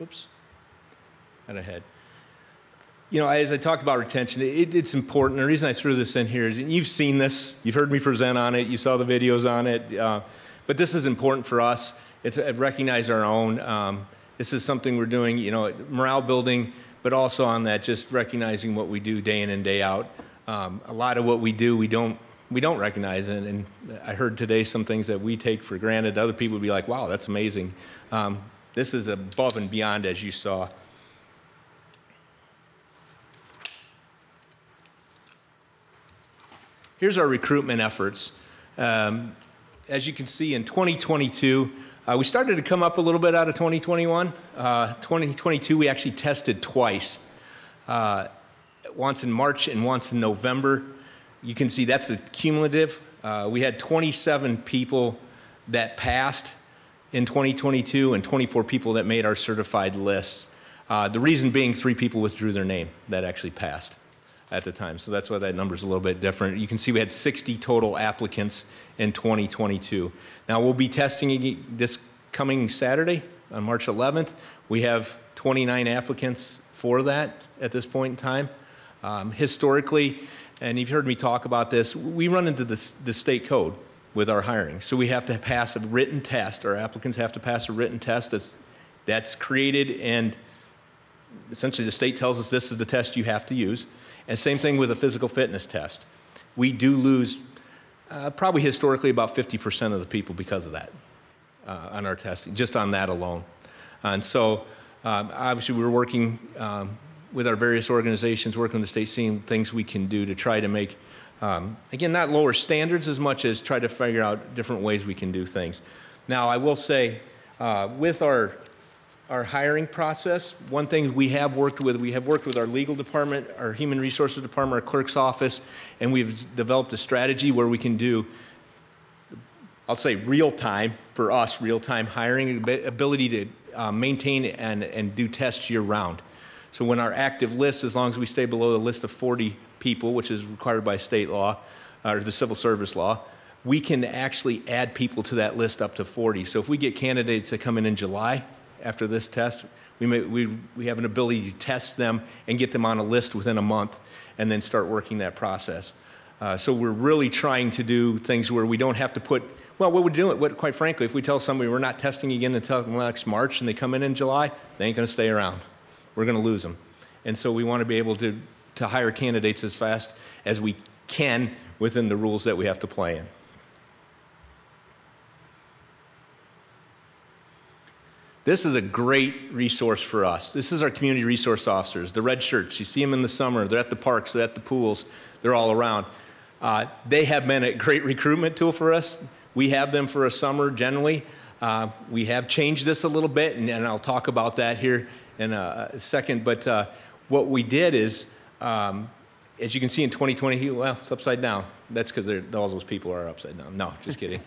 Oops, got ahead. You know, as I talked about retention, it's important. The reason I threw this in here is, you've seen this, you've heard me present on it, you saw the videos on it, but this is important for us. It's recognize our own. This is something we're doing, you know, morale building, but also on that, just recognizing what we do day in and day out. A lot of what we do, we don't recognize, and I heard today some things that we take for granted. Other people would be like, wow, that's amazing. This is above and beyond, as you saw. Here's our recruitment efforts. As you can see, in 2022, we started to come up a little bit out of 2021. 2022, we actually tested twice, once in March and once in November. You can see that's the cumulative. We had 27 people that passed in 2022 and 24 people that made our certified lists. The reason being 3 people withdrew their name that actually passed at the time. So that's why that number's a little bit different. You can see we had 60 total applicants in 2022. Now we'll be testing this coming Saturday on March 11th. We have 29 applicants for that at this point in time. Historically, and you've heard me talk about this, we run into the state code with our hiring. So we have to pass a written test. Our applicants have to pass a written test that's created, and essentially the state tells us this is the test you have to use. And same thing with a physical fitness test. We do lose probably historically about 50% of the people because of that on our testing, just on that alone. And so obviously we're working with our various organizations, working with the state, seeing things we can do to try to make, again, not lower standards as much as try to figure out different ways we can do things. Now, I will say, with our hiring process, one thing we have worked with our legal department, our human resources department, our clerk's office, and we've developed a strategy where we can do, I'll say real-time, for us, real-time hiring, ability to maintain and do tests year-round. So when our active list, as long as we stay below the list of 40 people, which is required by state law, or the civil service law, we can actually add people to that list up to 40. So if we get candidates that come in July, after this test, we have an ability to test them and get them on a list within a month and then start working that process. So we're really trying to do things where we don't have to put, well, what we're doing, quite frankly, if we tell somebody we're not testing again until next March and they come in July, they ain't gonna stay around. We're gonna lose them. And so we wanna be able to hire candidates as fast as we can within the rules that we have to play in. This is a great resource for us. This is our community resource officers, the red shirts. You see them in the summer. They're at the parks, they're at the pools, they're all around. They have been a great recruitment tool for us. We have them for a summer generally. We have changed this a little bit, and I'll talk about that here in a second. But what we did is, as you can see in 2020, well, it's upside down. That's because all those people are upside down. No, just kidding.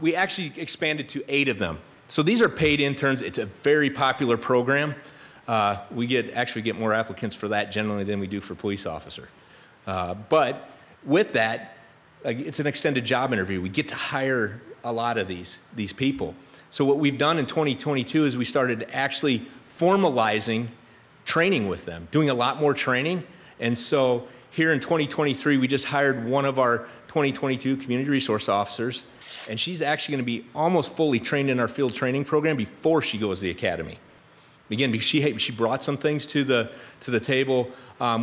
We actually expanded to 8 of them. So these are paid interns. It's a very popular program. We actually get more applicants for that generally than we do for police officer. But with that, it's an extended job interview. We get to hire a lot of these people. So what we've done in 2022 is we started actually formalizing training with them, doing a lot more training. And so Here in 2023, we just hired one of our 2022 community resource officers, and she's actually going to be almost fully trained in our field training program before she goes to the academy. Again, because she brought some things to the table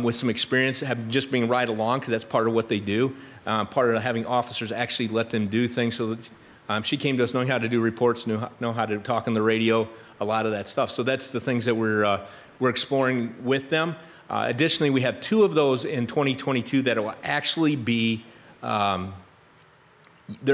with some experience, just being right along, because that's part of what they do. Part of having officers actually let them do things. So that, she came to us knowing how to do reports, know how to talk on the radio, a lot of that stuff. So that's the things that we're exploring with them. Additionally, we have 2 of those in 2022 that will actually be, they're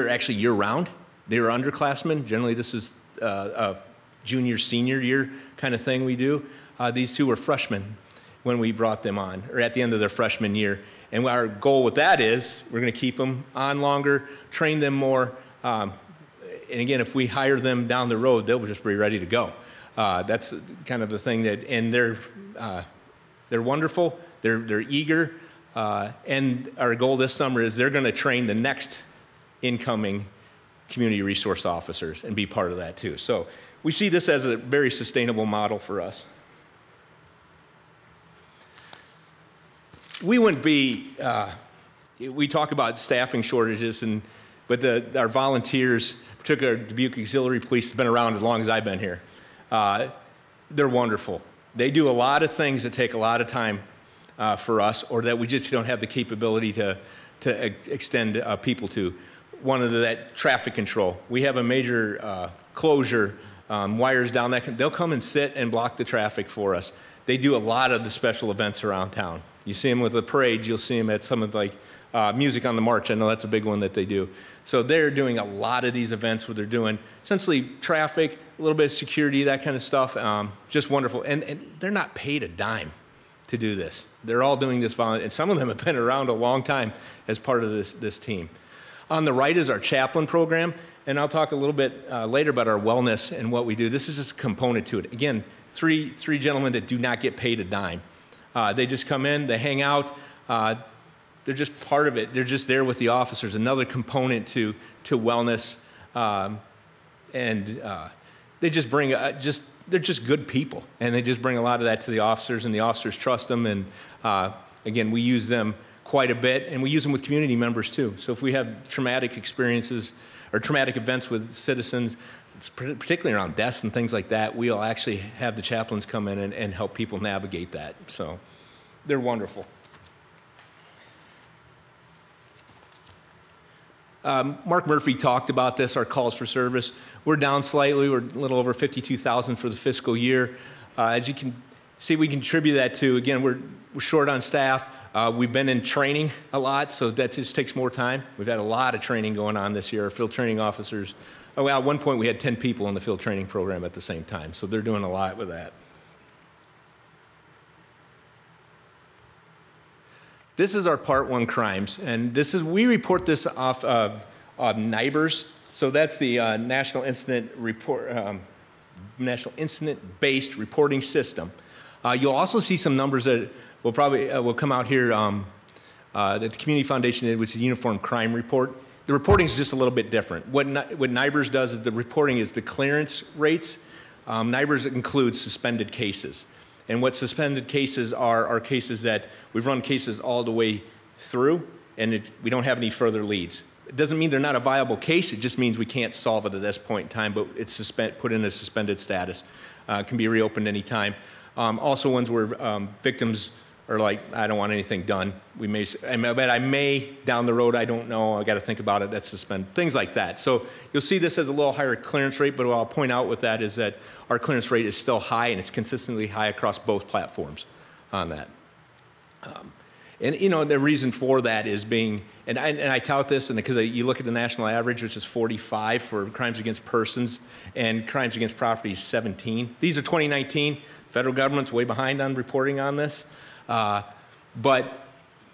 actually year-round. They are underclassmen. Generally, this is a junior, senior year kind of thing we do. These 2 were freshmen when we brought them on, or at the end of their freshman year. And our goal with that is we're going to keep them on longer, train them more. And again, if we hire them down the road, they'll just be ready to go. That's kind of the thing that, and they're wonderful, they're eager, and our goal this summer is they're going to train the next incoming community resource officers and be part of that too. So we see this as a very sustainable model for us. We wouldn't be, we talk about staffing shortages, but our volunteers, particularly our Dubuque Auxiliary Police, have been around as long as I've been here. They're wonderful. They do a lot of things that take a lot of time for us, or that we just don't have the capability to extend people to. One of that traffic control. We have a major closure, wires down that. They'll come and sit and block the traffic for us. They do a lot of the special events around town. You see them with the parades. You'll see them at some of like Music on the March. I know that's a big one that they do. So they're doing a lot of these events where they're doing essentially traffic, a little bit of security, that kind of stuff. Just wonderful. And they're not paid a dime to do this. They're all doing this volunteer, and some of them have been around a long time as part of this team. On the right is our chaplain program, and I'll talk a little bit later about our wellness and what we do. This is just a component to it. Again, three gentlemen that do not get paid a dime. They just come in, they hang out, they're just part of it. They're just there with the officers, another component to wellness, and they just bring, they're just good people, and they just bring a lot of that to the officers, and the officers trust them, and again, we use them quite a bit, and we use them with community members too. So if we have traumatic experiences or traumatic events with citizens, particularly around deaths and things like that, we'll actually have the chaplains come in and help people navigate that. So they're wonderful. Mark Murphy talked about this, our calls for service. We're down slightly. We're a little over 52,000 for the fiscal year. As you can see, we contribute that to, again, we're short on staff. We've been in training a lot, so that just takes more time. We've had a lot of training going on this year. Our field training officers, at one point we had 10 people in the field training program at the same time, so they're doing a lot with that. This is our Part 1 crimes, and we report this off of NIBRS. So that's the National Incident Based Reporting System. You'll also see some numbers that will come out here that the Community Foundation did, which is the Uniform Crime Report. The reporting is just a little bit different. What NIBRS does is the reporting is the clearance rates. NIBRS includes suspended cases. And what suspended cases are cases that we've run cases all the way through, and we don't have any further leads. It doesn't mean they're not a viable case. It just means we can't solve it at this point in time, but it's put in a suspended status. Can be reopened anytime. Also ones where victims are like, I don't want anything done. I may down the road, I don't know, I got to think about it, that's suspended, things like that. So you'll see this as a little higher clearance rate, but what I'll point out with that is that our clearance rate is still high, and it's consistently high across both platforms on that. And you know, the reason for that is being, and I tout this, and because you look at the national average, which is 45 for crimes against persons, and crimes against property is 17. These are 2019. Federal government's way behind on reporting on this. But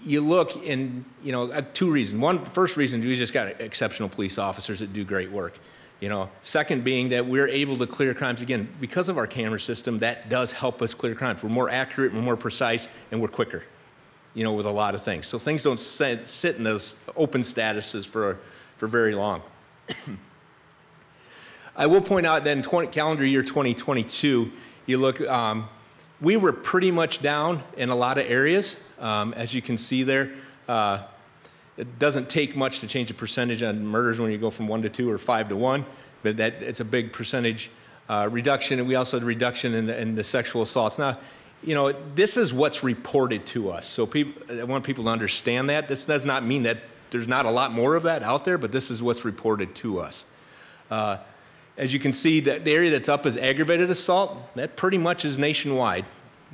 you look in, you know, 2 reasons. First reason, we just got exceptional police officers that do great work. You know, second being that we're able to clear crimes, again, because of our camera system, that does help us clear crimes. We're more accurate, we're more precise, and we're quicker, you know, with a lot of things. So things don't sit in those open statuses for very long. I will point out that in calendar year 2022, you look, we were pretty much down in a lot of areas. As you can see there, it doesn't take much to change the percentage on murders when you go from 1 to 2 or 5 to 1, but it's a big percentage reduction, and we also had a reduction in the sexual assaults. Now, you know, this is what's reported to us, so I want people to understand that. This does not mean that there's not a lot more of that out there, but this is what's reported to us. As you can see, the area that's up is aggravated assault. That pretty much is nationwide,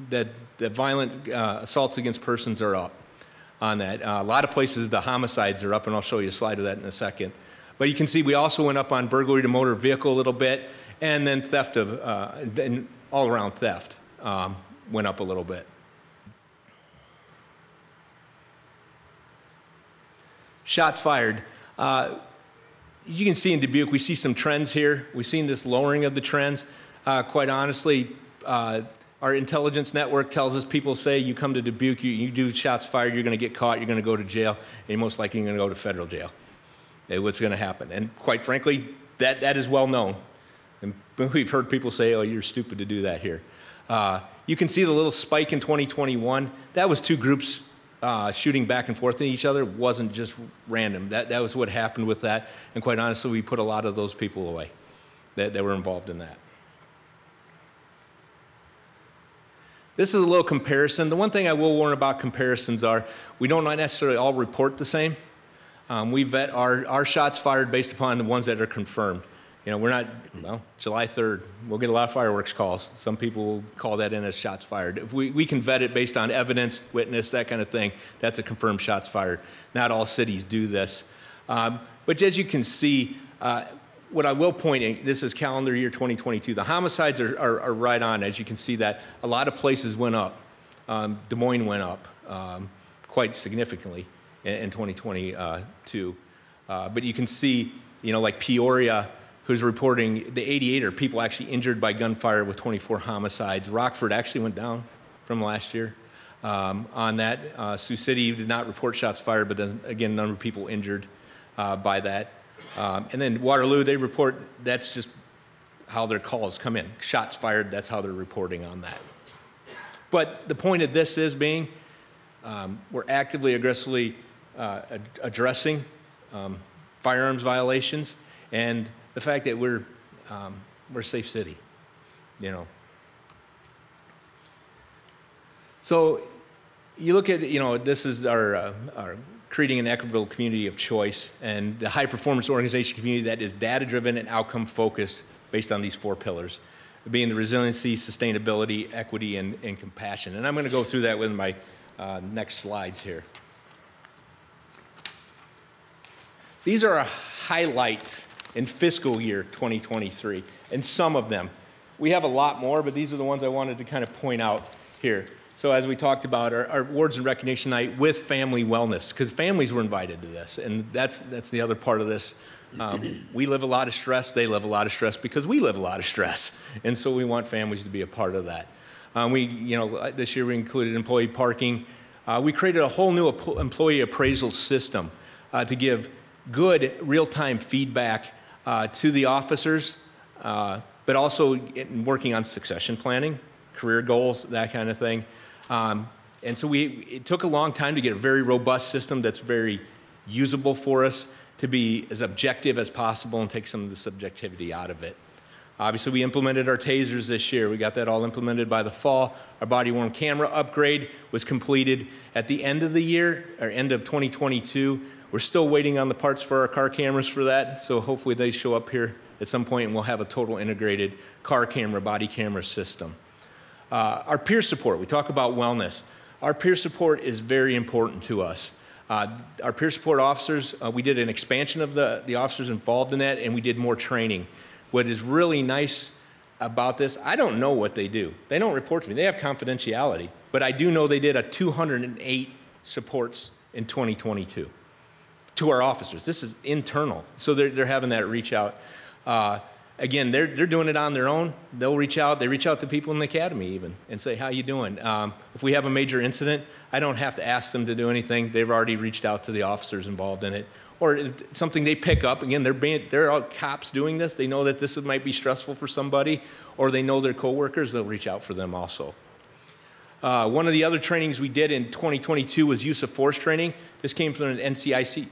that violent assaults against persons are up on that. A lot of places the homicides are up, and I'll show you a slide of that in a second. But you can see we also went up on burglary to motor vehicle a little bit, and then theft of, then all around theft went up a little bit. Shots fired. You can see in Dubuque, we see some trends here. We've seen this lowering of the trends. Quite honestly, our intelligence network tells us, people say you come to Dubuque, you do shots fired, you're going to get caught, you're going to go to jail, and you're most likely going to go to federal jail. That's what's going to happen. And quite frankly, that is well known. And we've heard people say, oh, you're stupid to do that here. You can see the little spike in 2021. That was two groups shooting back and forth at each other. It wasn't just random. That was what happened with that. And quite honestly, we put a lot of those people away that were involved in that. This is a little comparison. The one thing I will warn about comparisons are we don't necessarily all report the same. We vet our shots fired based upon the ones that are confirmed. You know, we're not, well, July 3rd, we'll get a lot of fireworks calls. Some people will call that in as shots fired. If we can vet it based on evidence, witness, that kind of thing. That's a confirmed shots fired. Not all cities do this. But as you can see, what I will point out, this is calendar year 2022. The homicides are right on, as you can see that. A lot of places went up. Des Moines went up quite significantly in 2022. But you can see, you know, like Peoria, who's reporting the 88 are people actually injured by gunfire with 24 homicides. Rockford actually went down from last year on that. Sioux City did not report shots fired, but then again, number of people injured by that. And then Waterloo, they report, that's just how their calls come in. Shots fired, that's how they're reporting on that. But the point of this is being, we're actively, aggressively addressing firearms violations and the fact that we're a safe city, you know. So you look at, you know, this is our creating an equitable community of choice and the high performance organization community that is data driven and outcome focused based on these 4 pillars, being the resiliency, sustainability, equity, and compassion. And I'm going to go through that with my next slides here. These are our highlights in fiscal year 2023, and some of them. We have a lot more, but these are the ones I wanted to kind of point out here. So as we talked about, our awards and recognition night with family wellness, because families were invited to this, and that's the other part of this. We live a lot of stress, they live a lot of stress because we live a lot of stress, and so we want families to be a part of that. You know, this year we included employee parking. We created a whole new employee appraisal system to give good real-time feedback to the officers, but also working on succession planning, career goals, that kind of thing. And so it took a long time to get a very robust system that's very usable for us to be as objective as possible and take some of the subjectivity out of it. Obviously, we implemented our tasers this year. We got that all implemented by the fall. Our body-worn camera upgrade was completed at the end of the year, or end of 2022. We're still waiting on the parts for our car cameras for that, so hopefully they show up here at some point and we'll have a total integrated car camera, body camera system. Our peer support, we talk about wellness. Our peer support is very important to us. Our peer support officers, we did an expansion of the officers involved in that, and we did more training. What is really nice about this, I don't know what they do. They don't report to me. They have confidentiality. But I do know they did a 208 supports in 2022 to our officers. This is internal. So they're having that reach out. Again, they're doing it on their own. They'll reach out. They reach out to people in the academy even and say, how you doing? If we have a major incident, I don't have to ask them to do anything. They've already reached out to the officers involved in it. Or something they pick up. Again, they're all cops doing this. They know that this might be stressful for somebody, or they know their coworkers. They'll reach out for them also. One of the other trainings we did in 2022 was use of force training. This came from an NICC,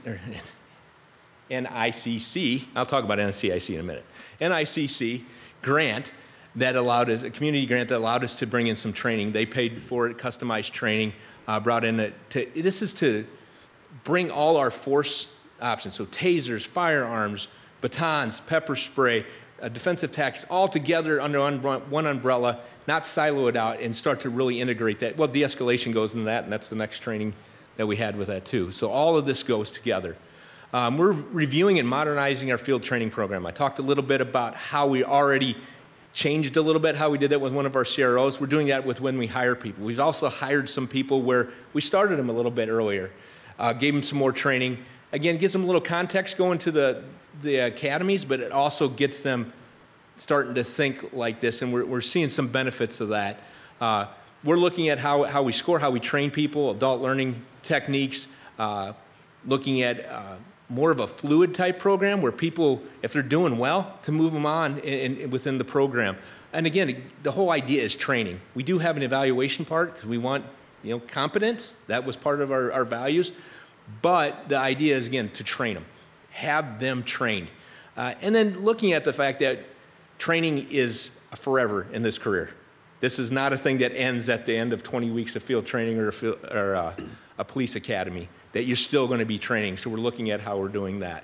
I'll talk about NCIC in a minute, NICC grant that allowed us, a community grant that allowed us to bring in some training. They paid for it, customized training, brought in, this is to bring all our force options, so tasers, firearms, batons, pepper spray, defensive tactics, all together under one umbrella, not silo it out, and start to really integrate that. Well, de-escalation goes into that, and that's the next training that we had with that too. So all of this goes together. We're reviewing and modernizing our field training program. I talked a little bit about how we already changed a little bit, how we did that with one of our CROs. We're doing that with when we hire people. We've also hired some people where we started them a little bit earlier, gave them some more training. Again, gives them a little context going to the academies, but it also gets them starting to think like this, and we're seeing some benefits of that. We're looking at how we score, how we train people, adult learning techniques, looking at more of a fluid type program where people, if they're doing well, to move them on within the program. And again, the whole idea is training. We do have an evaluation part because we want, competence. That was part of our values. But the idea is, again, to train them, have them trained. And then looking at the fact that training is forever in this career. This is not a thing that ends at the end of 20 weeks of field training or a police academy, that you're still going to be training. So we're looking at how we're doing that.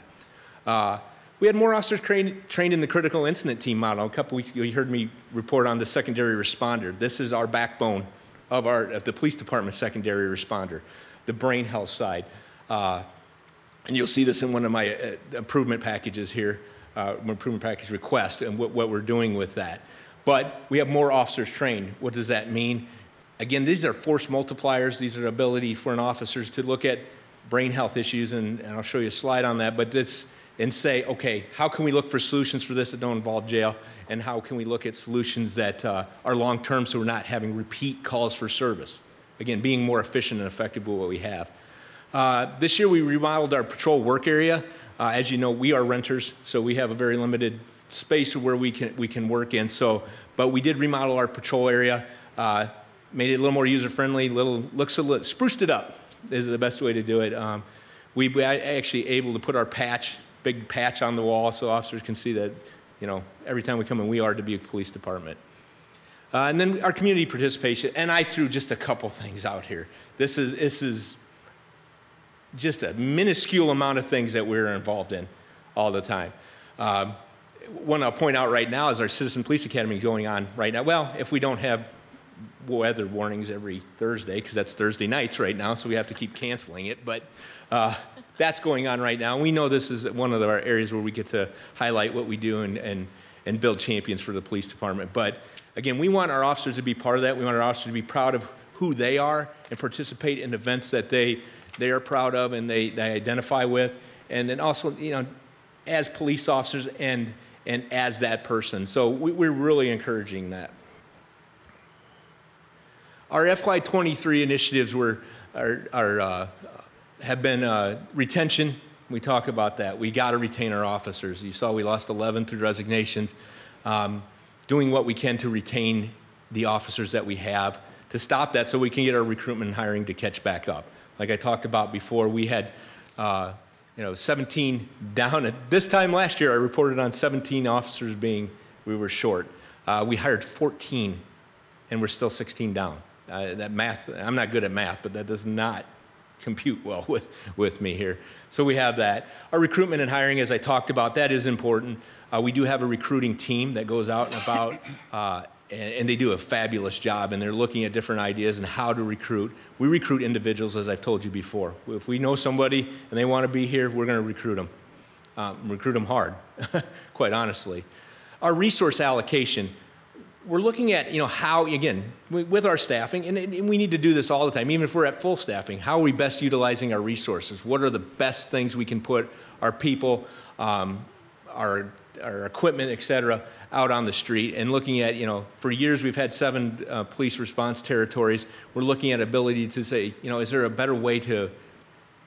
We had more officers trained in the critical incident team model. A couple weeks ago, you heard me report on the secondary responder. This is our backbone of the police department secondary responder, the brain health side. And you'll see this in one of my improvement packages here, improvement package request, and what we're doing with that. But we have more officers trained. What does that mean? Again, these are force multipliers. These are the ability for an officers to look at brain health issues, and I'll show you a slide on that, but and say, okay, how can we look for solutions for this that don't involve jail, and how can we look at solutions that are long-term so we're not having repeat calls for service? Again, being more efficient and effective with what we have. This year we remodeled our patrol work area. As you know, we are renters, so we have a very limited space where we can work in. But we did remodel our patrol area, made it a little more user-friendly, spruced it up is the best way to do it. We actually able to put our big patch on the wall so officers can see that, every time we come in, we are Dubuque Police Department. And then our community participation, and I threw just a couple things out here. This is just a minuscule amount of things that we're involved in all the time. One I'll point out right now is our Citizen Police Academy going on right now. Well, if we don't have weather warnings every Thursday, because that's Thursday nights right now, so we have to keep canceling it, but that's going on right now. We know this is one of our areas where we get to highlight what we do and build champions for the police department. But again, we want our officers to be part of that. We want our officers to be proud of who they are and participate in events that they are proud of and they identify with. And then also, as police officers and as that person. So we're really encouraging that. Our FY23 initiatives have been retention. We talk about that. We got to retain our officers. You saw we lost 11 through resignations. Doing what we can to retain the officers that we have, to stop that so we can get our recruitment and hiring to catch back up. Like I talked about before, we had 17 down. At this time last year, I reported on 17 officers we were short. We hired 14, and we're still 16 down. That math, I'm not good at math, but that does not compute well with me here. So we have that. Our recruitment and hiring, as I talked about, that is important. We do have a recruiting team that goes out and about, and they do a fabulous job, and they're looking at different ideas and how to recruit. We recruit individuals, as I've told you before. If we know somebody and they want to be here, we're going to recruit them hard, quite honestly. Our resource allocation, we're looking at, how, again, with our staffing, and we need to do this all the time, even if we're at full staffing, how are we best utilizing our resources? What are the best things we can put our people, our equipment, et cetera, out on the street, and looking at, for years we've had 7 police response territories. We're looking at ability to say, is there a better way to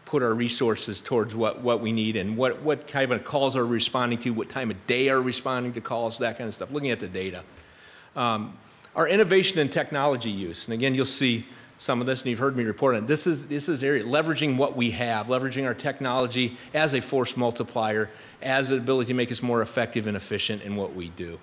put our resources towards what we need, and what kind of calls are we responding to, what time of day are we responding to calls, that kind of stuff, looking at the data. Our innovation and technology use, and again, you'll see some of this, and you've heard me report on it. This is area, leveraging what we have, leveraging our technology as a force multiplier, as an ability to make us more effective and efficient in what we do.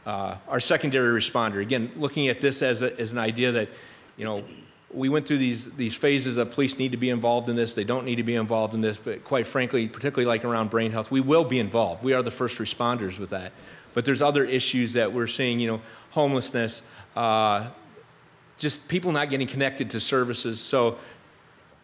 Our secondary responder, again, looking at this as an idea that, you know, we went through these phases that police need to be involved in this, they don't need to be involved in this, but quite frankly, particularly like around brain health, we will be involved. We are the first responders with that. But there's other issues that we're seeing, you know, homelessness, just people not getting connected to services. So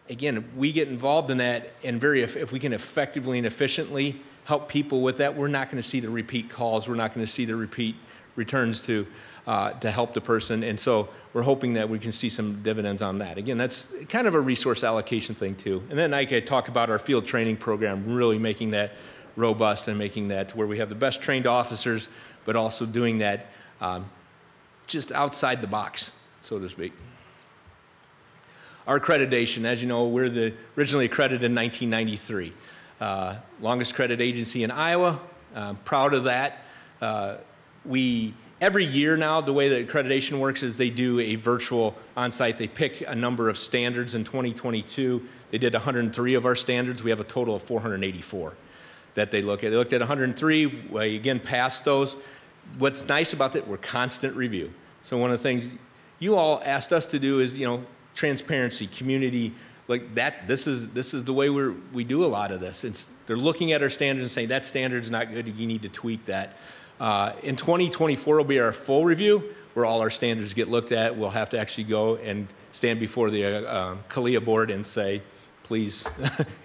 again, we get involved in that, and if we can effectively and efficiently help people with that, we're not going to see the repeat calls. We're not going to see the repeat returns to help the person. And so we're hoping that we can see some dividends on that. Again, that's kind of a resource allocation thing too. And then I could talk about our field training program, really making that robust and making that where we have the best trained officers, but also doing that just outside the box, so to speak. Our accreditation, as you know, we're originally accredited in 1993. Longest credit agency in Iowa. Proud of that. Every year now, the way that accreditation works is they do a virtual on-site. They pick a number of standards. In 2022, they did 103 of our standards. We have a total of 484 that they look at. They looked at 103. We, again, passed those. What's nice about that, we're constant review. So one of the things you all asked us to do is, you know, transparency, community, like that. This is the way we do a lot of this. They're looking at our standards and saying that standard's not good. You need to tweak that. In 2024 will be our full review, where all our standards get looked at. We'll have to actually go and stand before the CALIA board and say, please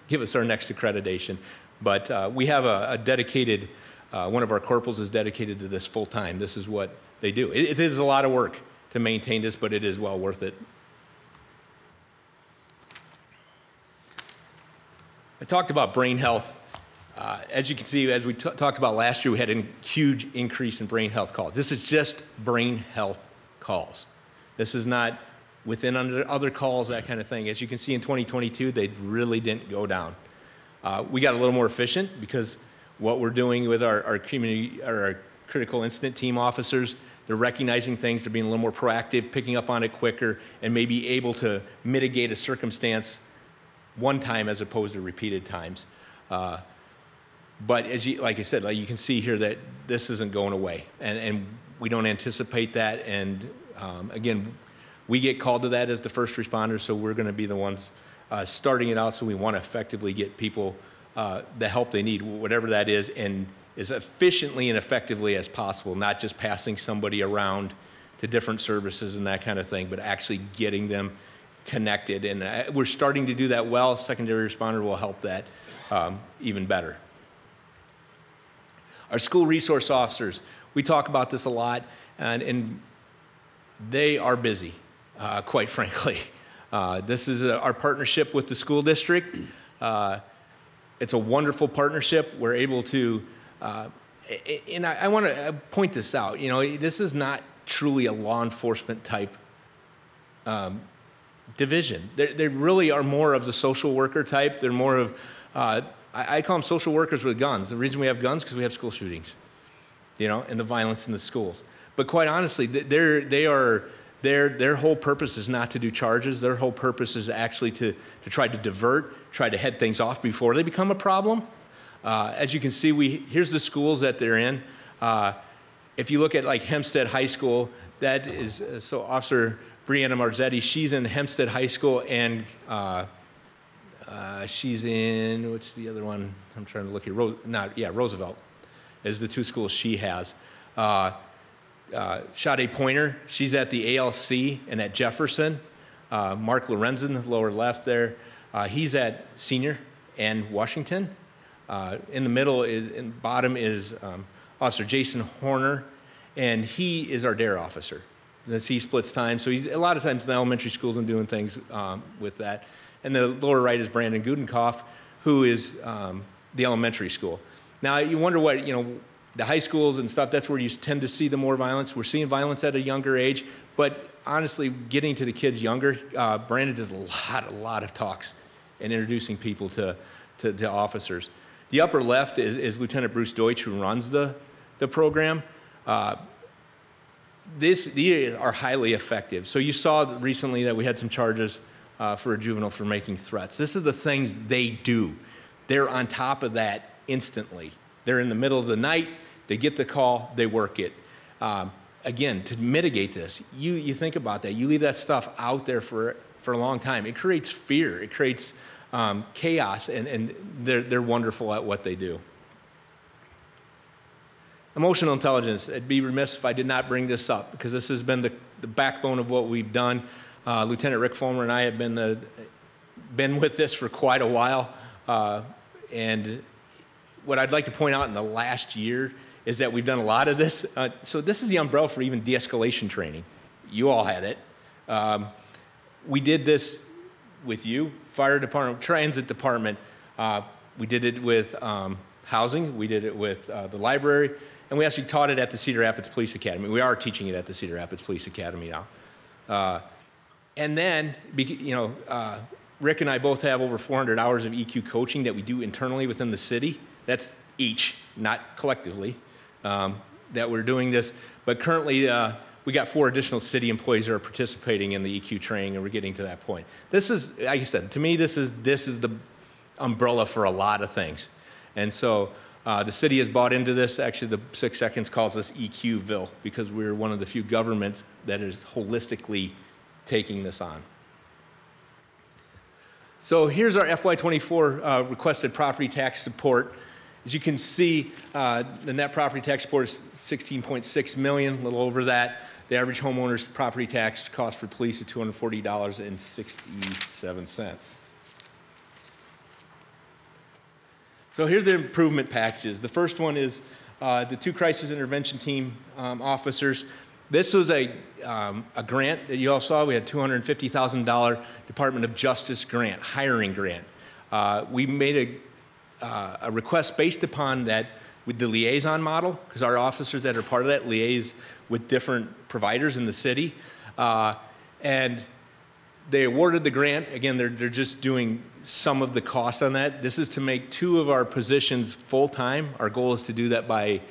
give us our next accreditation. But we have a dedicated, one of our corporals is dedicated to this full time. This is what they do. It is a lot of work to maintain this, but it is well worth it. I talked about brain health. As you can see, as we talked about last year, we had a huge increase in brain health calls. This is just brain health calls. This is not within other calls, that kind of thing. As you can see in 2022, they really didn't go down. We got a little more efficient because what we're doing with our community, our critical incident team officers, they're recognizing things, they're being a little more proactive, picking up on it quicker, and maybe able to mitigate a circumstance one time as opposed to repeated times. But like I said, like you can see here that this isn't going away, and we don't anticipate that. And again, we get called to that as the first responders, so we're going to be the ones starting it out. So we want to effectively get people the help they need, whatever that is, and as efficiently and effectively as possible, not just passing somebody around to different services and that kind of thing, but actually getting them connected. And we're starting to do that well. Secondary responder will help that even better. Our school resource officers, we talk about this a lot, and they are busy, quite frankly. This is our partnership with the school district. It's a wonderful partnership. We're able to, and I want to point this out. You know, this is not truly a law enforcement type division. They really are more of the social worker type. They're more of, I call them social workers with guns. The reason we have guns is because we have school shootings, you know, and the violence in the schools. But quite honestly, their whole purpose is not to do charges. Their whole purpose is actually to try to divert, try to head things off before they become a problem. As you can see, here's the schools that they're in. If you look at like Hempstead High School, that is, so Officer Brianna Marzetti, she's in Hempstead High School, and she's in, what's the other one? I'm trying to look here. Roosevelt is the two schools she has. Sade Pointer, she's at the ALC and at Jefferson. Mark Lorenzen, lower left there, he's at Senior and Washington. In the middle and bottom is Officer Jason Horner, and he is our DARE officer. He splits time, so he's a lot of times in the elementary schools and doing things with that. And the lower right is Brandon Gudenkoff, who is the elementary school. Now you wonder what, you know, the high schools and stuff, that's where you tend to see the more violence. We're seeing violence at a younger age, but honestly, getting to the kids younger, Brandon does a lot of talks and introducing people to officers. The upper left is Lieutenant Bruce Deutsch, who runs the program. these are highly effective. So you saw recently that we had some charges for a juvenile for making threats. This is the things they do. They're on top of that instantly. They're in the middle of the night, they get the call, they work it. Again, to mitigate this, you think about that. You leave that stuff out there for a long time. It creates fear. It creates chaos, and they're wonderful at what they do. Emotional intelligence. I'd be remiss if I did not bring this up because this has been the backbone of what we've done. Lieutenant Rick Fulmer and I have been with this for quite a while. And what I'd like to point out in the last year is that we've done a lot of this. So this is the umbrella for even de-escalation training. You all had it. We did this with you, fire department, transit department. We did it with housing. We did it with the library. And we actually taught it at the Cedar Rapids Police Academy. We are teaching it at the Cedar Rapids Police Academy now. And then, Rick and I both have over 400 hours of EQ coaching that we do internally within the city. That's each, not collectively, that we're doing this. But currently, we got 4 additional city employees that are participating in the EQ training, and we're getting to that point. This is, like I said, to me, this is the umbrella for a lot of things. And so the city has bought into this. Actually, the 6 Seconds calls us EQville because we're one of the few governments that is holistically taking this on. So here's our FY24 requested property tax support. As you can see, the net property tax support is $16.6 million, a little over that. The average homeowner's property tax cost for police is $240.67. So here's the improvement packages. The first one is the 2 crisis intervention team officers. This was a grant that you all saw. We had $250,000 Department of Justice grant, hiring grant. We made a request based upon that with the liaison model, because our officers that are part of that liaise with different providers in the city. And they awarded the grant. Again, they're just doing some of the cost on that. This is to make 2 of our positions full-time. Our goal is to do that by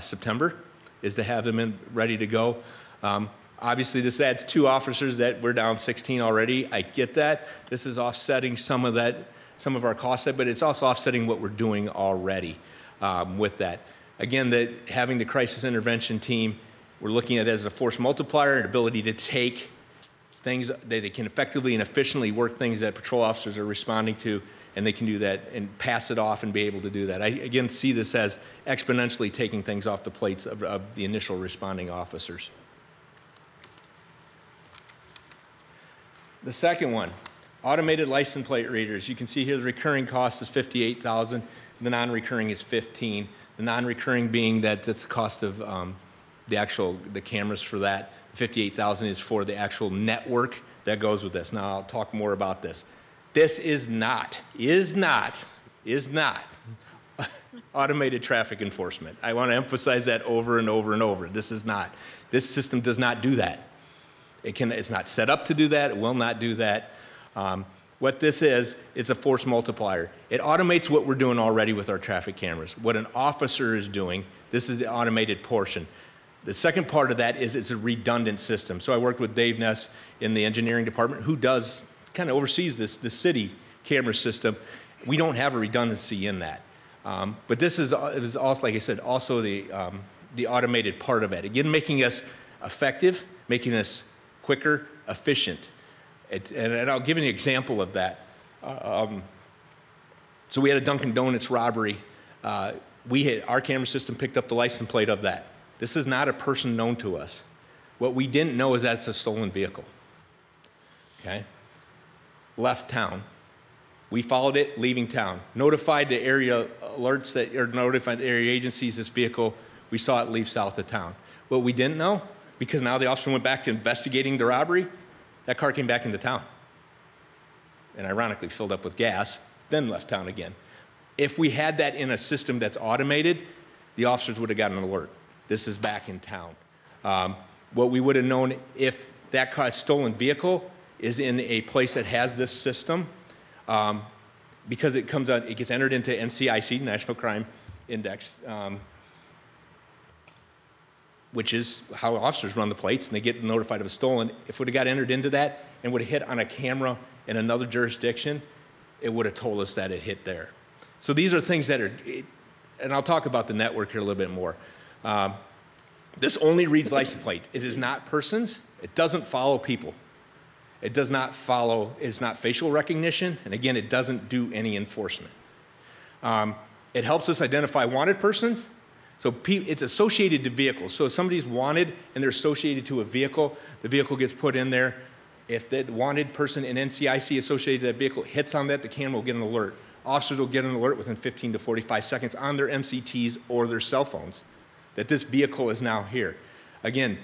September, is to have them ready to go. Obviously, this adds 2 officers that we're down 16 already. I get that. This is offsetting some of our costs, but it's also offsetting what we're doing already with that. Again, having the crisis intervention team, we're looking at it as a force multiplier, an ability to take things that they can effectively and efficiently work things that patrol officers are responding to, and they can do that and pass it off and be able to do that. I, again, see this as exponentially taking things off the plates of the initial responding officers. The second one, automated license plate readers. You can see here the recurring cost is $58,000. The non-recurring is $15,000. The non-recurring being that's the cost of the cameras for that. $58,000 is for the actual network that goes with this. Now I'll talk more about this. This is not automated traffic enforcement. I want to emphasize that over and over and over. This is not. This system does not do that. It's not set up to do that. It will not do that. What this is, it's a force multiplier. It automates what we're doing already with our traffic cameras. What an officer is doing, this is the automated portion. The second part of that is it's a redundant system. So I worked with Dave Ness in the engineering department, who kind of oversees the city camera system. We don't have a redundancy in that. But this is also, like I said, also the automated part of it. Again, making us effective, making us quicker, efficient. And I'll give you an example of that. So we had a Dunkin' Donuts robbery. Our camera system picked up the license plate of that. This is not a person known to us. What we didn't know is that it's a stolen vehicle. Okay? Left town. We followed it, leaving town. Notified the area alerts or notified the area agencies this vehicle. We saw it leave south of town. What we didn't know, because now the officer went back to investigating the robbery, that car came back into town. And ironically filled up with gas, then left town again. If we had that in a system that's automated, the officers would have gotten an alert. This is back in town. What we would have known if that stolen vehicle is in a place that has this system, because it gets entered into NCIC, National Crime Index. which is how officers run the plates, and they get notified of a stolen. If it would have got entered into that and would have hit on a camera in another jurisdiction, it would have told us that it hit there. So these are things that are, and I'll talk about the network here a little bit more. This only reads license plate. It is not persons. It doesn't follow people. It does not follow, it's not facial recognition, and again, it doesn't do any enforcement. It helps us identify wanted persons. So it's associated to vehicles. So if somebody's wanted and they're associated to a vehicle, the vehicle gets put in there. If the wanted person in NCIC associated to that vehicle hits on that, the camera will get an alert. Officers will get an alert within 15 to 45 seconds on their MCTs or their cell phones that this vehicle is now here. Again,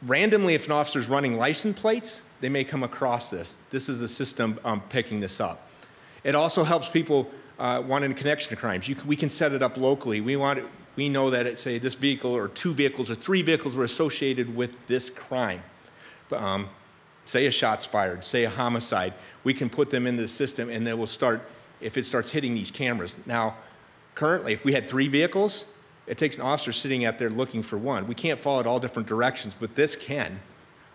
randomly, if an officer's running license plates, they may come across this. This is the system picking this up. It also helps people wanting connection to crimes. We can set it up locally. We know that, say, this vehicle or 2 vehicles or 3 vehicles were associated with this crime. Say a shot's fired, say a homicide. We can put them into the system, and then we'll start, if it starts hitting these cameras. Now, currently, if we had 3 vehicles, it takes an officer sitting out there looking for one. We can't follow it all different directions, but this can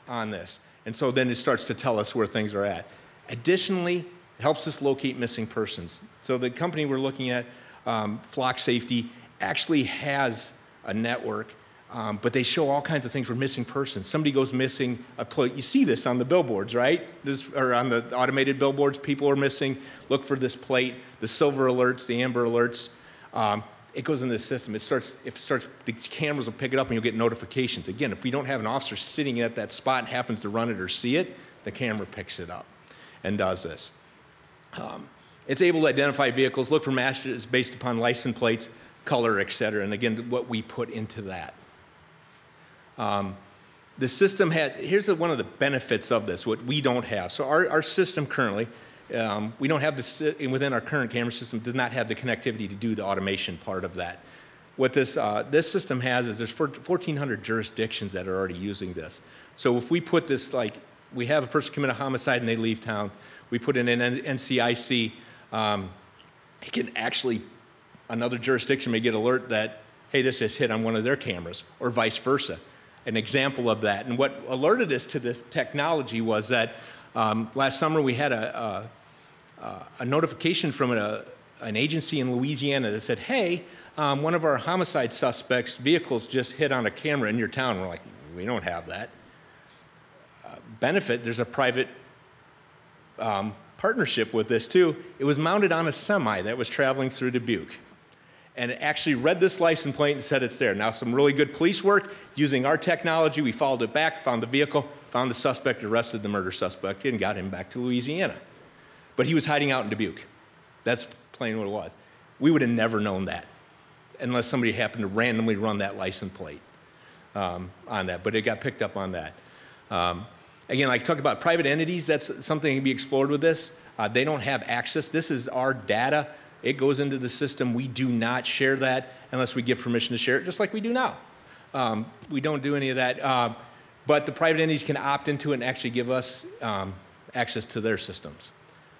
on this. And so then it starts to tell us where things are at. Additionally, it helps us locate missing persons. So the company we're looking at, Flock Safety, actually has a network, but they show all kinds of things for missing persons. Somebody goes missing, you see this on the billboards, right? Or on the automated billboards, people are missing, look for this plate, the silver alerts, the amber alerts. It goes into the system. The cameras will pick it up and you'll get notifications. Again, if we don't have an officer sitting at that spot and happens to run it or see it, the camera picks it up and does this. It's able to identify vehicles, look for matches based upon license plates, color, et cetera, and again, what we put into that. The system here's one of the benefits of this, what we don't have. So our system currently, we don't have this, within our current camera system, does not have the connectivity to do the automation part of that. What this system has is there's 1,400 jurisdictions that are already using this. So if we put this, like, we have a person commit a homicide and they leave town, we put in an NCIC, it can actually, another jurisdiction may get alert that, hey, this just hit on one of their cameras, or vice versa. An example of that. And what alerted us to this technology was that last summer we had a notification from an agency in Louisiana that said, hey, one of our homicide suspects' vehicles just hit on a camera in your town. We're like, we don't have that. Benefit, there's a private partnership with this too. It was mounted on a semi that was traveling through Dubuque. And it actually read this license plate and said it's there. Now, some really good police work using our technology. We followed it back, found the vehicle, found the suspect, arrested the murder suspect, and got him back to Louisiana. But he was hiding out in Dubuque. That's plain what it was. We would have never known that unless somebody happened to randomly run that license plate on that. But it got picked up on that. Again, like talk about private entities, that's something that can be explored with this. They don't have access. This is our data. It goes into the system. We do not share that unless we give permission to share it, just like we do now. We don't do any of that. But the private entities can opt into it and actually give us access to their systems.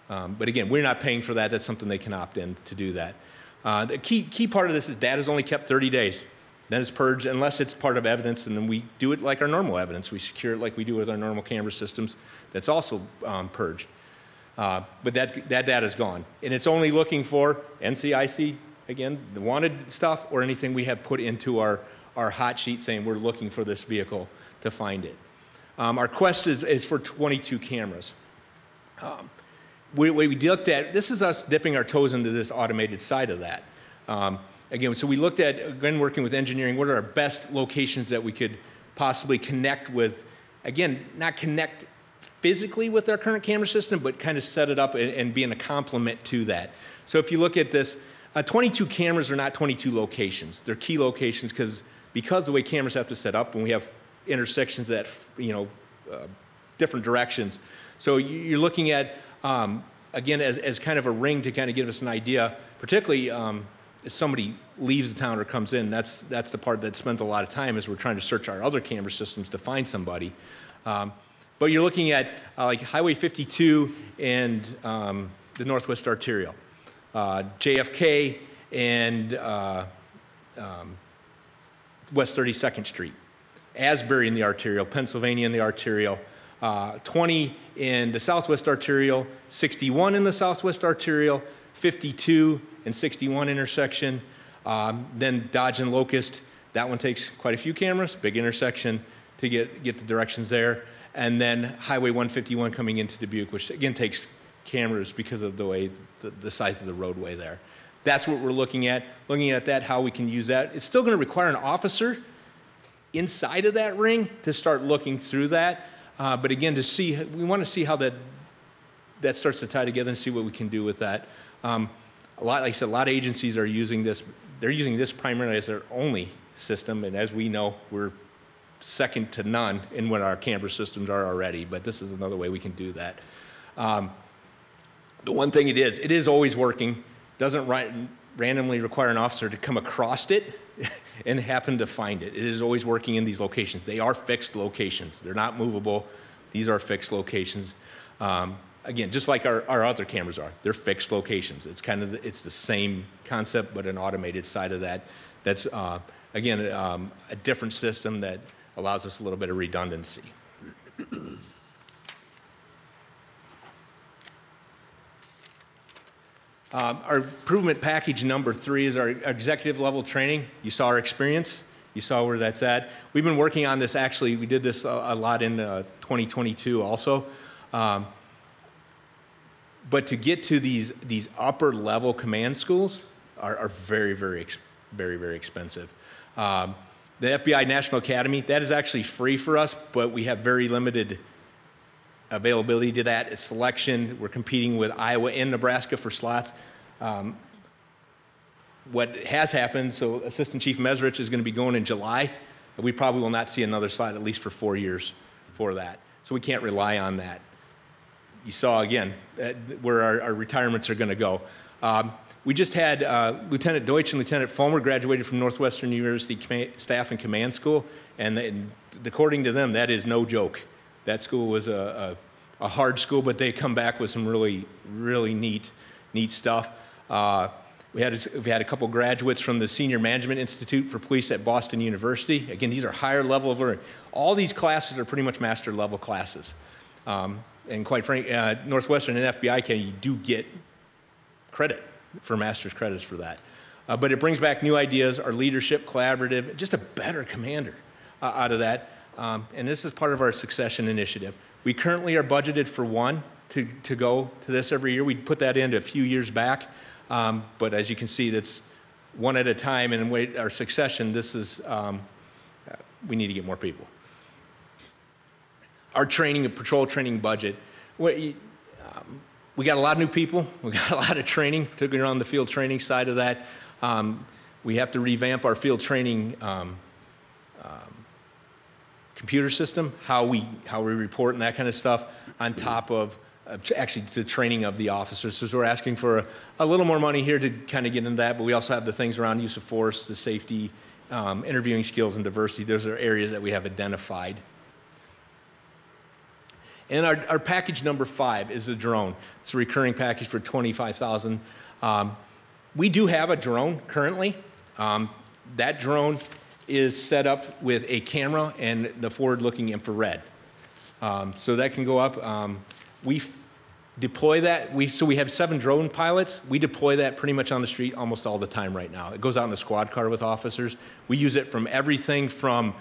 But again, we're not paying for that. That's something they can opt in to do that. The key part of this is data is only kept 30 days. Then it's purged unless it's part of evidence, and then we do it like our normal evidence. We secure it like we do with our normal camera systems. That's also purged. But that data is gone. And it's only looking for NCIC, again, the wanted stuff, or anything we have put into our hot sheet saying we're looking for this vehicle to find it. Our quest is for 22 cameras. We looked at, this is us dipping our toes into this automated side of that. Again, so we looked at, again, working with engineering, what are our best locations that we could possibly connect with, again, not connect physically with our current camera system, but kind of set it up and being a complement to that. So if you look at this, 22 cameras are not 22 locations. They're key locations because the way cameras have to set up, when we have intersections that, different directions. So you're looking at, again, as kind of a ring to kind of give us an idea, particularly if somebody leaves the town or comes in, that's the part that spends a lot of time as we're trying to search our other camera systems to find somebody. But you're looking at like Highway 52 and the Northwest Arterial, JFK and West 32nd Street. Asbury in the arterial, Pennsylvania in the arterial, 20 in the southwest arterial, 61 in the southwest arterial, 52 and 61 intersection. Then Dodge and Locust, that one takes quite a few cameras, big intersection to get the directions there. And then Highway 151 coming into Dubuque, which again takes cameras because of the way, the size of the roadway there. That's what we're looking at that, how we can use that. It's still going to require an officer inside of that ring to start looking through that. But again, we want to see how that starts to tie together and see what we can do with that. Like I said, a lot of agencies are using this. They're using this primarily as their only system, and as we know, we're second to none in what our camera systems are already, but this is another way we can do that. The one thing it is always working. Doesn't randomly require an officer to come across it and happen to find it. It is always working in these locations. They are fixed locations. They're not movable. These are fixed locations. Again, just like our other cameras are, they're fixed locations. It's it's the same concept, but an automated side of that. That's, again, a different system that allows us a little bit of redundancy. Our improvement package number 3 is our executive level training. You saw our experience. You saw where that's at. We've been working on this, actually, we did this a lot in 2022 also. But to get to these upper level command schools are very, very, very expensive. The FBI National Academy, that is actually free for us, but we have very limited availability to that. It's selection. We're competing with Iowa and Nebraska for slots. What has happened, so Assistant Chief Mesrich is going to be going in July. We probably will not see another slot at least for 4 years for that. So we can't rely on that. You saw, again, where our retirements are going to go. We just had Lieutenant Deutsch and Lieutenant Fulmer graduated from Northwestern University Staff and Command School, and according to them, that is no joke. That school was a hard school, but they come back with some really, really neat stuff. We had a couple graduates from the Senior Management Institute for Police at Boston University. Again, these are higher level of learning. All these classes are pretty much master level classes. And quite frankly, Northwestern and FBI you do get credit for master's credits for that. But it brings back new ideas, our leadership, collaborative, just a better commander out of that. And this is part of our succession initiative. We currently are budgeted for one to go to this every year. We put that in a few years back. But as you can see, that's one at a time. And our succession, this is, we need to get more people. Our training, patrol training budget, we got a lot of new people. We got a lot of training, particularly on the field training side of that. We have to revamp our field training computer system, how we report and that kind of stuff, on top of actually the training of the officers. So we're asking for a little more money here to kind of get into that, but we also have the things around use of force, the safety, interviewing skills, and diversity. Those are areas that we have identified. And our package number 5 is the drone. It's a recurring package for $25,000. We do have a drone currently. That drone is set up with a camera and the forward-looking infrared. So that can go up. We deploy that. So we have 7 drone pilots. We deploy that pretty much on the street almost all the time right now. It goes out in the squad car with officers. We use it from everything from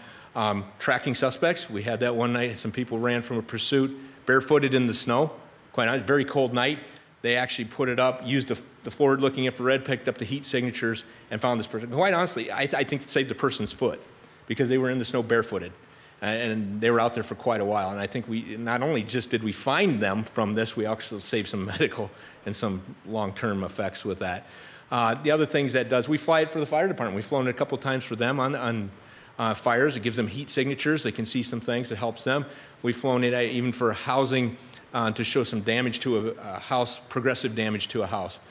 tracking suspects. We had that one night. Some people ran from a pursuit, barefooted in the snow. Quite honestly, very cold night. They actually put it up, used the forward-looking infrared, picked up the heat signatures, and found this person. Quite honestly, I think it saved the person's foot because they were in the snow barefooted. And they were out there for quite a while. And I think we not only just did we find them from this, we also saved some medical and some long-term effects with that. The other things that does, we fly it for the fire department. We've flown it a couple times for them on fires. It gives them heat signatures. They can see some things. It helps them. We've flown it even for housing to show some damage to a house, progressive damage to a house.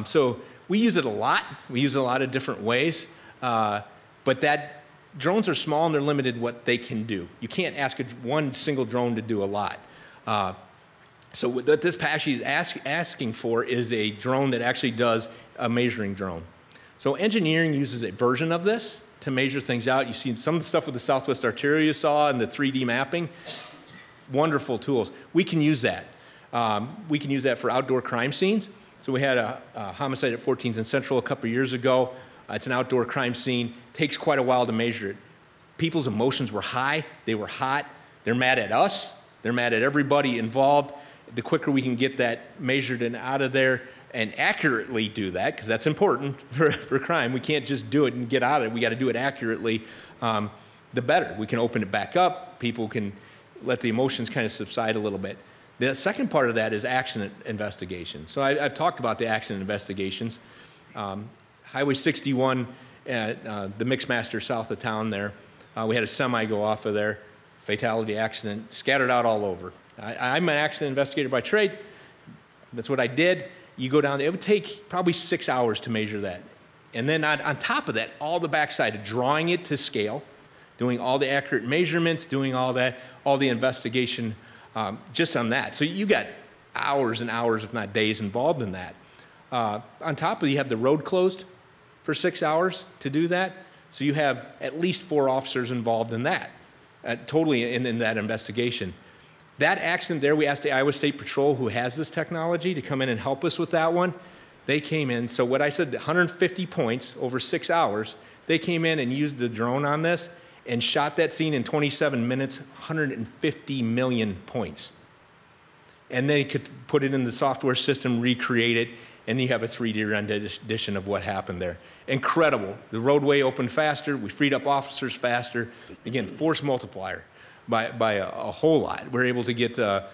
So we use it a lot. We use it a lot of different ways. But drones are small and they're limited what they can do. You can't ask one single drone to do a lot. So what this package is asking for is a drone that actually does a measuring drone. So engineering uses a version of this. to measure things out. You've seen some of the stuff with the Southwest Arterial you saw and the 3D mapping. Wonderful tools. We can use that. We can use that for outdoor crime scenes. So we had a homicide at 14th and Central a couple years ago. It's an outdoor crime scene. Takes quite a while to measure it. People's emotions were high. They were hot. They're mad at us. They're mad at everybody involved. The quicker we can get that measured and out of there and accurately do that, because that's important for crime. We can't just do it and get out of it. We got to do it accurately. The better. We can open it back up. People can let the emotions kind of subside a little bit. The second part of that is accident investigation. So I've talked about the accident investigations. Highway 61, at the Mixmaster south of town there, we had a semi go off of there, fatality accident, scattered out all over. I'm an accident investigator by trade. That's what I did. You go down there, it would take probably 6 hours to measure that. And then on top of that, all the backside of drawing it to scale, doing all the accurate measurements, doing all that, all the investigation just on that. So you got hours and hours, if not days, involved in that. On top of it, you have the road closed for 6 hours to do that. So you have at least 4 officers involved in that, totally in that investigation. That accident there, we asked the Iowa State Patrol, who has this technology, to come in and help us with that one. They came in, so what I said, 150 points over 6 hours, they came in and used the drone on this and shot that scene in 27 minutes, 150 million points. And they could put it in the software system, recreate it, and you have a 3D rendition of what happened there. Incredible. The roadway opened faster. We freed up officers faster. Again, force multiplier by a whole lot. We're able to get the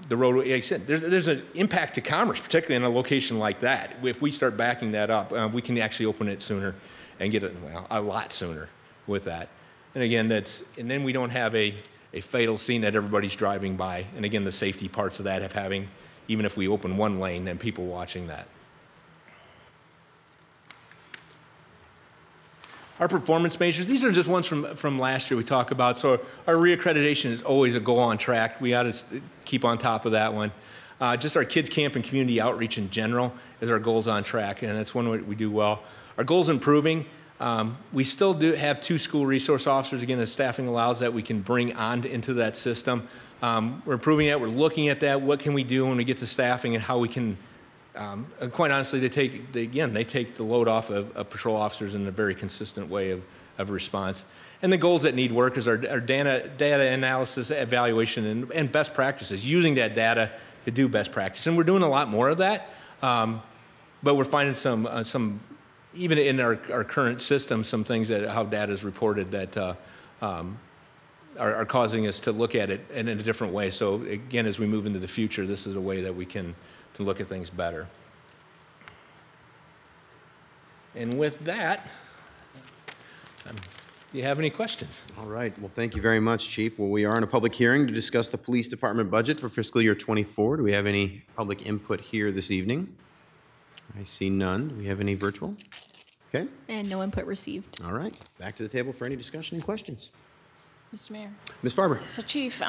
roadway. Like I said, there's an impact to commerce, particularly in a location like that. If we start backing that up, we can actually open it sooner and get it a lot sooner with that. And again, and then we don't have a fatal scene that everybody's driving by. And again, the safety parts of that of having, even if we open one lane, and people watching that. Our performance measures, these are just ones from last year we talk about. So our reaccreditation is always a goal on track. We got to keep on top of that one. Just our kids camp and community outreach in general is our goals on track, and that's one we do well. Our goals improving. We still do have 2 school resource officers. Again, as staffing allows that, we can bring on into that system. We're improving that. We're looking at that. What can we do when we get to staffing and how we can, quite honestly, they take the load off of patrol officers in a very consistent way of response. And the goals that need work is our data analysis, evaluation, and best practices, using that data to do best practice. And we're doing a lot more of that, but we're finding some even in our current system, some things that how data is reported that are causing us to look at it in a different way. So again, as we move into the future, this is a way that we can to look at things better. And with that, do you have any questions? All right. Well, thank you very much, Chief. Well, we are in a public hearing to discuss the police department budget for fiscal year 24. Do we have any public input here this evening? I see none. Do we have any virtual? Okay. And no input received. All right. Back to the table for any discussion and questions. Mr. Mayor. Ms. Farber. So, Chief,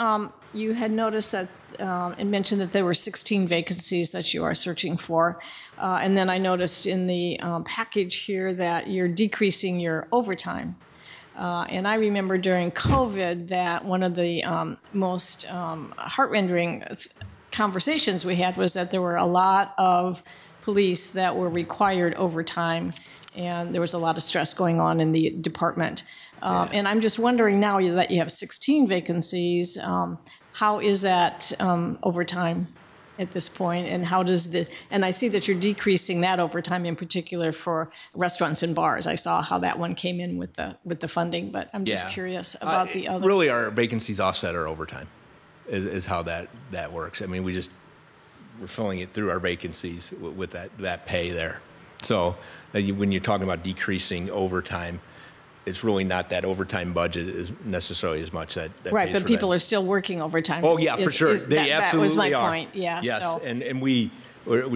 you had noticed that and mentioned that there were 16 vacancies that you are searching for. And then I noticed in the package here that you're decreasing your overtime. And I remember during COVID that one of the most heart-rending conversations we had was that there were a lot of police that were required overtime, and there was a lot of stress going on in the department. And I'm just wondering now that you have 16 vacancies, how is that overtime at this point, and how does and I see that you're decreasing that overtime in particular for restaurants and bars. I saw how that one came in with the funding, but I'm just curious about the other. Really, our vacancies offset our overtime is how that works. I mean, we're filling it through our vacancies with that pay there. So when you're talking about decreasing overtime, it's really not that overtime budget is necessarily as much that right, pays but for people that. are still working overtime. Oh yeah, for sure. They absolutely are. That was my point. Yeah. Yes, so. and we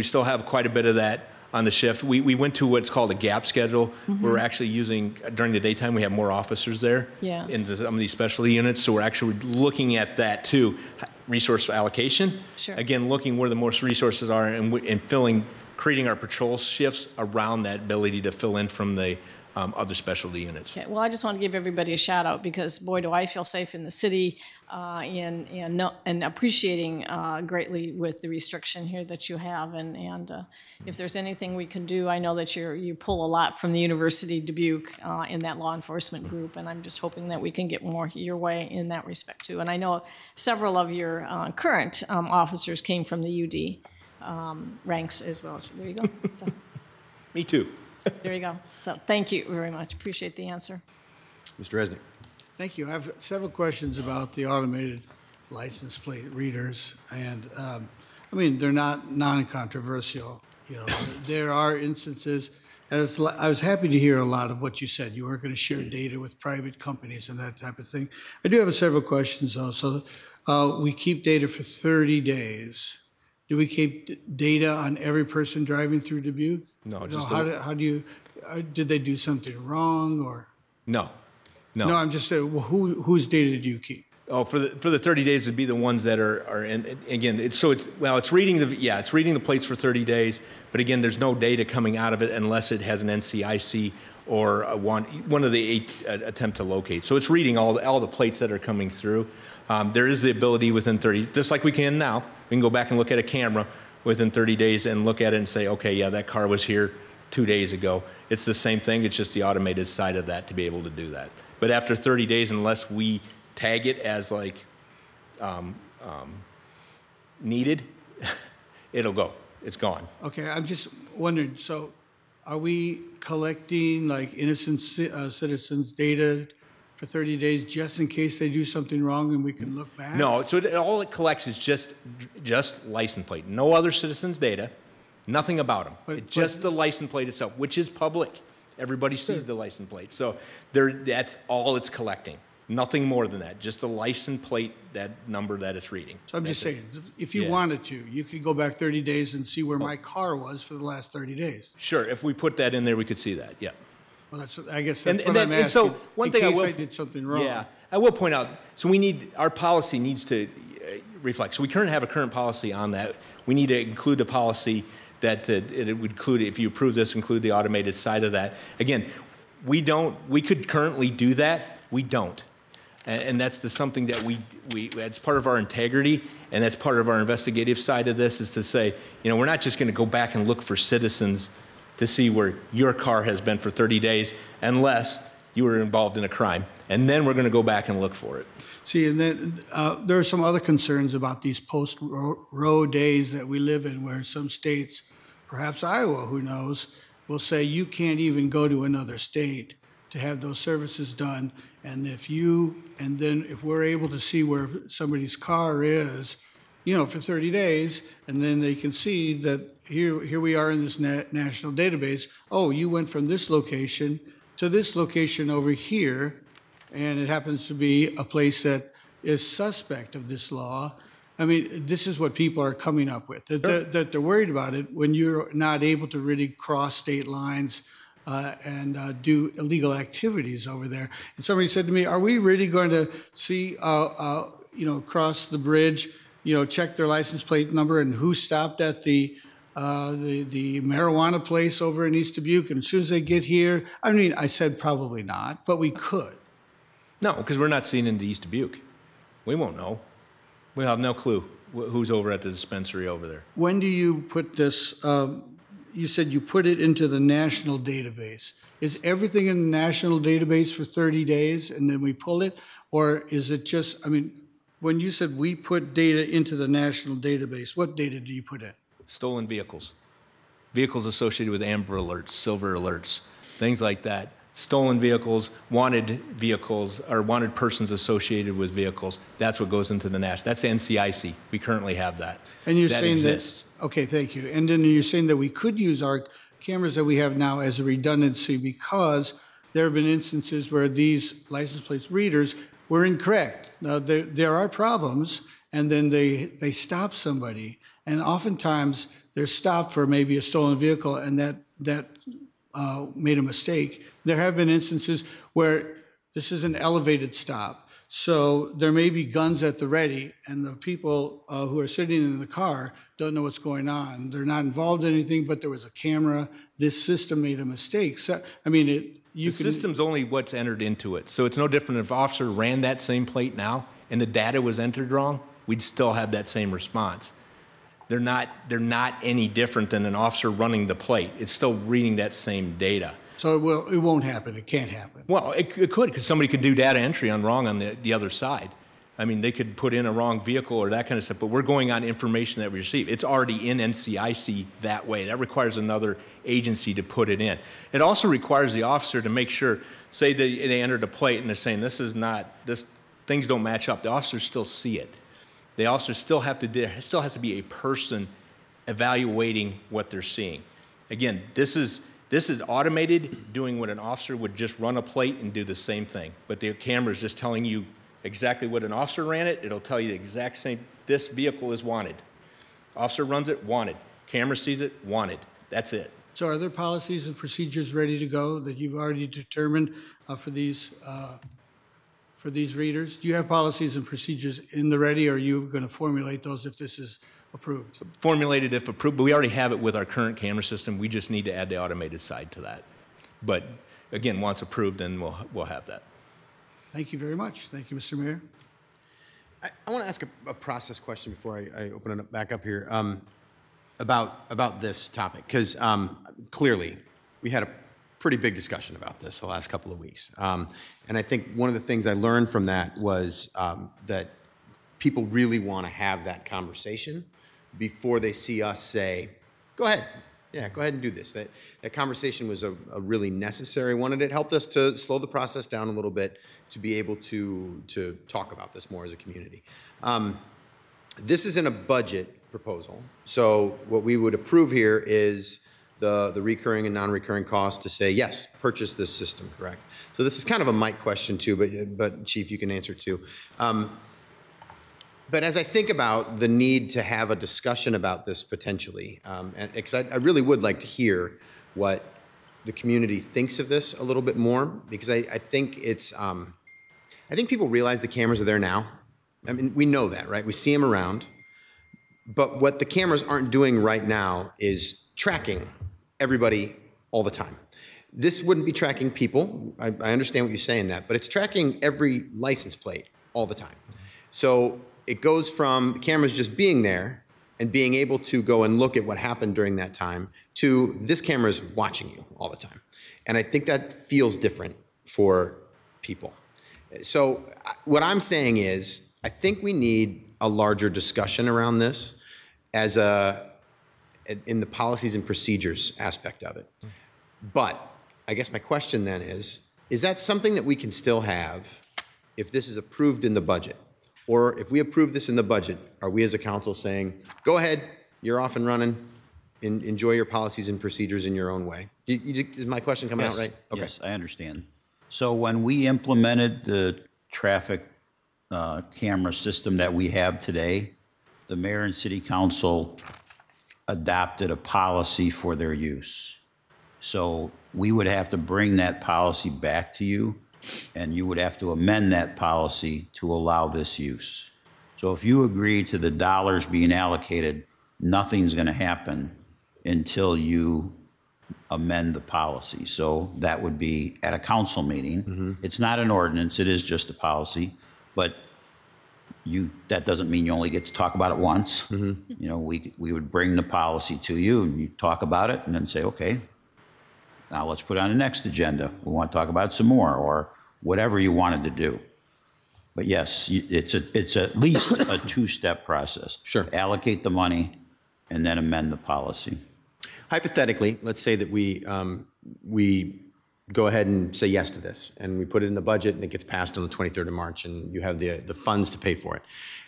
still have quite a bit of that on the shift. We went to what's called a gap schedule. Mm-hmm. We're actually using, during the daytime, we have more officers there in some of these specialty units. So we're actually looking at that too, resource allocation. Sure. Again, looking where the most resources are and filling creating our patrol shifts around that ability to fill in from the other specialty units. Okay, well, I just want to give everybody a shout out because boy, do I feel safe in the city and appreciating greatly with the restriction here that you have. And if there's anything we can do, I know that you pull a lot from the University of Dubuque in that law enforcement group, and I'm just hoping that we can get more your way in that respect too. And I know several of your current officers came from the UD ranks as well. There you go. So. Me too. There you go. So thank you very much. Appreciate the answer. Mr. Resnick. Thank you. I have several questions about the automated license plate readers. And I mean, they're not non-controversial. You know, there are instances, and I was happy to hear a lot of what you said. You weren't going to share data with private companies and that type of thing. I do have several questions though. So we keep data for 30 days. Do we keep data on every person driving through Dubuque? No, just how do you, did they do something wrong or? No. No, I'm just saying, well, whose data do you keep? Oh, for the 30 days would be the ones that are in, again, it's reading the plates for 30 days, but again, there's no data coming out of it unless it has an NCIC or one of the 8 attempt to locate. So it's reading all the plates that are coming through. There is the ability within 30, just like we can now, we can go back and look at a camera within 30 days and look at it and say, okay, yeah, that car was here 2 days ago. It's the same thing, it's just the automated side of that to be able to do that. But after 30 days, unless we tag it as like needed, it'll go, it's gone. Okay, I'm just wondering, so are we collecting like innocent citizens' data for 30 days just in case they do something wrong and we can look back? No, so all it collects is just license plate. No other citizens' data, nothing about them. Just the license plate itself, which is public. Everybody sees the license plate. So that's all it's collecting. Nothing more than that. Just the license plate, that number that it's reading. So I'm just saying, if you wanted to, you could go back 30 days and see where my car was for the last 30 days. Sure, if we put that in there, we could see that, yeah. Well, I guess that's what I'm asking. So one thing I did something wrong. Yeah, I will point out, so our policy needs to reflect. So we currently have a current policy on that. We need to include the policy that it would include, if you approve this, include the automated side of that. Again, we could currently do that, we don't. And that's something that that's part of our integrity, and that's part of our investigative side of this, is to say, we're not just gonna go back and look for citizens to see where your car has been for 30 days, unless you were involved in a crime. And then we're gonna go back and look for it. See, and then there are some other concerns about these post-row days that we live in, where some states, perhaps Iowa, who knows, will say you can't even go to another state to have those services done. And if we're able to see where somebody's car is, for 30 days, and then they can see that here we are in this national database. Oh, you went from this location to this location over here, and it happens to be a place that is suspect of this law. I mean, this is what people are coming up with, that they're worried about it when you're not able to really cross state lines and do illegal activities over there. And somebody said to me, are we really going to see, cross the bridge, check their license plate number and who stopped at the marijuana place over in East Dubuque, and as soon as they get here, I mean, I said probably not, but we could. No, because we're not seeing into East Dubuque. We won't know. We have no clue who's over at the dispensary over there. When do you put this, you said you put it into the national database. Is everything in the national database for 30 days and then we pull it? Or is it just, I mean, when you said we put data into the national database, what data do you put in? Stolen vehicles. Vehicles associated with amber alerts, silver alerts, things like that. Stolen vehicles, or wanted persons associated with vehicles. That's what goes into the national. That's NCIC. We currently have that. And you're that saying exists. that, okay, thank you. And then you're saying that we could use our cameras that we have now as a redundancy because there have been instances where these license plate readers were incorrect. Now, there are problems, and then they stop somebody, and oftentimes they're stopped for maybe a stolen vehicle, and that made a mistake. There have been instances where this is an elevated stop, so there may be guns at the ready, and the people who are sitting in the car don't know what's going on. They're not involved in anything, but there was a camera. This system made a mistake. So, I mean, The system's only what's entered into it. So it's no different if officer ran that same plate now and the data was entered wrong, we'd still have that same response. They're not any different than an officer running the plate. It's still reading that same data. So it won't happen. It can't happen. Well, it could, because somebody could do data entry on wrong on the other side. I mean, they could put in a wrong vehicle or that kind of stuff, but we're going on information that we receive. It's already in NCIC that way. That requires another agency to put it in. It also requires the officer to make sure, say they entered a plate and they're saying things don't match up. The officers still see it. The officers still there still has to be a person evaluating what they're seeing. Again, this is automated, doing what an officer would just run a plate and do the same thing. But the camera is just telling you exactly what an officer ran it. It'll tell you the exact same, this vehicle is wanted. Officer runs it, wanted. Camera sees it, wanted. That's it. So are there policies and procedures ready to go that you've already determined for these readers? Do you have policies and procedures in the ready, or are you going to formulate those if this is approved? Formulated if approved, but we already have it with our current camera system. We just need to add the automated side to that. But again, once approved, then we'll have that. Thank you very much. Thank you, Mr. Mayor. I want to ask a process question before I open it back up here about this topic, because clearly we had a pretty big discussion about this the last couple of weeks. And I think one of the things I learned from that was that people really want to have that conversation before they see us say, go ahead. Yeah, go ahead and do this. That conversation was a really necessary one, and it helped us to slow the process down a little bit to be able to talk about this more as a community. This isn't a budget proposal, so what we would approve here is the recurring and non-recurring costs to say, yes, purchase this system, correct? So this is kind of a Mike question too, but Chief, you can answer too. But as I think about the need to have a discussion about this potentially, and because I really would like to hear what the community thinks of this a little bit more, because I think it's, I think people realize the cameras are there now. I mean, we know that, right? We see them around. But what the cameras aren't doing right now is tracking everybody all the time. This wouldn't be tracking people. I understand what you're saying that, but it's tracking every license plate all the time. So it goes from cameras just being there and being able to go and look at what happened during that time to this camera is watching you all the time. And I think that feels different for people. So what I'm saying is, I think we need a larger discussion around this as in the policies and procedures aspect of it. But I guess my question then is that something that we can still have if this is approved in the budget? Or if we approve this in the budget, are we as a council saying, go ahead, you're off and running, enjoy your policies and procedures in your own way? Is my question coming out right? Okay. Yes, I understand. So when we implemented the traffic camera system that we have today, the mayor and city council adopted a policy for their use. So we would have to bring that policy back to you, and you would have to amend that policy to allow this use. So if you agree to the dollars being allocated, nothing's going to happen until you amend the policy. So that would be at a council meeting. Mm-hmm. It's not an ordinance, it is just a policy, but that doesn't mean you only get to talk about it once. Mm-hmm. You know, we would bring the policy to you and you talk about it and then say, okay, now let's put it on the next agenda. We want to talk about it some more, or whatever you wanted to do. But yes, it's at least a two-step process. Sure. Allocate the money and then amend the policy. Hypothetically, let's say that we go ahead and say yes to this, and we put it in the budget, and it gets passed on the 23rd of March, and you have the funds to pay for it.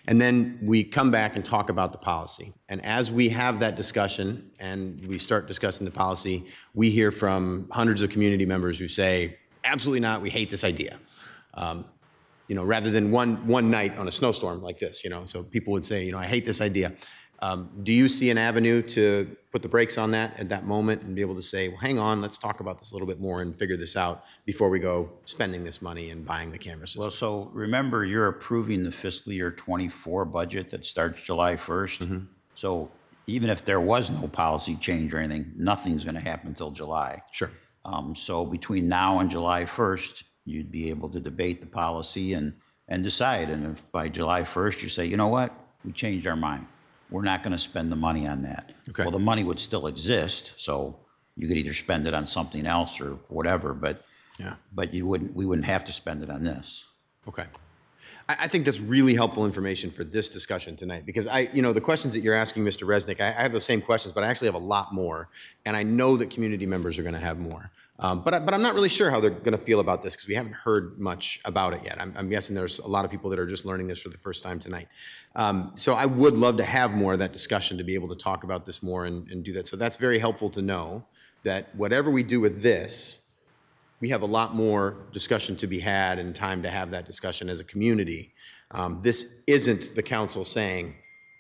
And then we come back and talk about the policy. And as we have that discussion, and we start discussing the policy, we hear from hundreds of community members who say, absolutely not, we hate this idea. You know, rather than one night on a snowstorm like this, you know, so people would say, you know, I hate this idea. Do you see an avenue to put the brakes on that at that moment and be able to say, well, hang on, let's talk about this a little bit more and figure this out before we go spending this money and buying the camera system? Well, so remember, you're approving the fiscal year 24 budget that starts July 1st. Mm-hmm. So even if there was no policy change or anything, nothing's going to happen until July. Sure. So between now and July 1st, you'd be able to debate the policy and decide. And if by July 1st you say, you know what, we changed our mind, we're not going to spend the money on that. Okay. Well, the money would still exist, so you could either spend it on something else or whatever, but we wouldn't have to spend it on this. Okay. I think that's really helpful information for this discussion tonight, because the questions that you're asking, Mr. Resnick, I have those same questions, but I actually have a lot more, and I know that community members are going to have more. But I'm not really sure how they're going to feel about this, because we haven't heard much about it yet. I'm guessing there's a lot of people that are just learning this for the first time tonight. So I would love to have more of that discussion, to be able to talk about this more and do that. So that's very helpful to know that whatever we do with this, we have a lot more discussion to be had and time to have that discussion as a community. This isn't the council saying,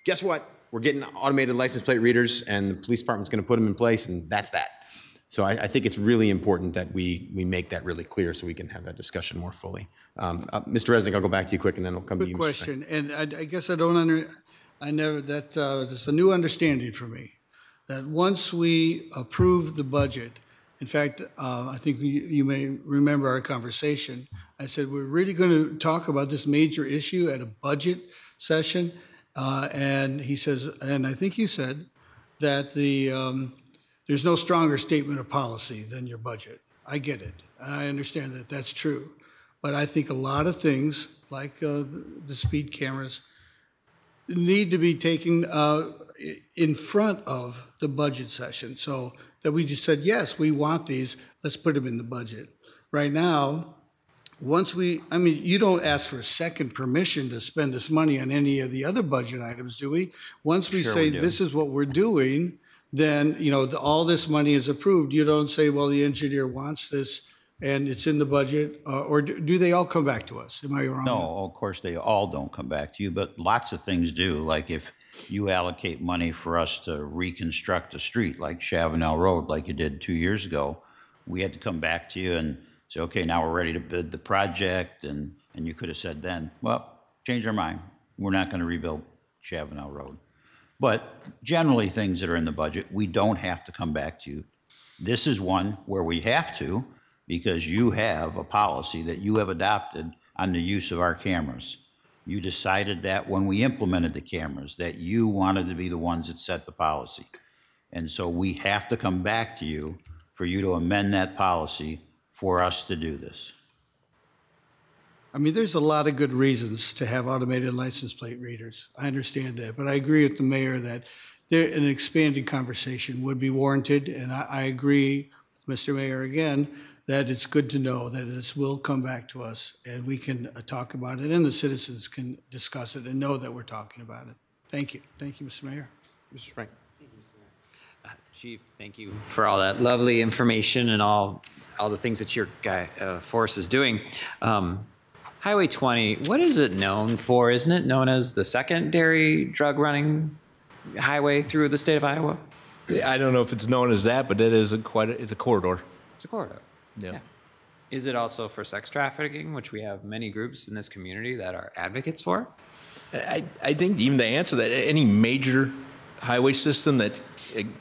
guess what? We're getting automated license plate readers and the police department's going to put them in place, and that's that. So I think it's really important that we make that really clear so we can have that discussion more fully. Mr. Resnick, I'll go back to you quick, and then we'll come to you. Quick question, and I guess it's a new understanding for me, that once we approve the budget, in fact, I think you may remember our conversation. I said, we're really going to talk about this major issue at a budget session. And he says, and I think you said that there's no stronger statement of policy than your budget. I get it. I understand that that's true. But I think a lot of things, like the speed cameras, need to be taken in front of the budget session. So that we just said, yes, we want these, let's put them in the budget. Right now, you don't ask for a second permission to spend this money on any of the other budget items, do we? Once we say this is what we're doing, then, all this money is approved. You don't say, well, the engineer wants this and it's in the budget, or do they all come back to us? Am I wrong? No, of course they all don't come back to you, but lots of things do. Like if you allocate money for us to reconstruct a street like Chavanel Road, like you did 2 years ago, we had to come back to you and say, okay, now we're ready to bid the project. And you could have said then, well, change our mind. We're not going to rebuild Chavanel Road. But generally things that are in the budget, we don't have to come back to you. This is one where we have to, because you have a policy that you have adopted on the use of our cameras. You decided that when we implemented the cameras, that you wanted to be the ones that set the policy. And so we have to come back to you for you to amend that policy for us to do this. I mean, there's a lot of good reasons to have automated license plate readers. I understand that, but I agree with the mayor that an expanded conversation would be warranted, and I agree with Mr. Mayor again that it's good to know that this will come back to us and we can talk about it and the citizens can discuss it and know that we're talking about it. Thank you. Thank you, Mr. Mayor. Mr. Frank. Chief, thank you for all that lovely information and all the things that your force is doing. Highway 20, what is it known for? Isn't it known as the secondary drug running highway through the state of Iowa? I don't know if it's known as that, but it is it's a corridor. It's a corridor. Yeah. Is it also for sex trafficking, which we have many groups in this community that are advocates for? I think even to answer that, any major highway system that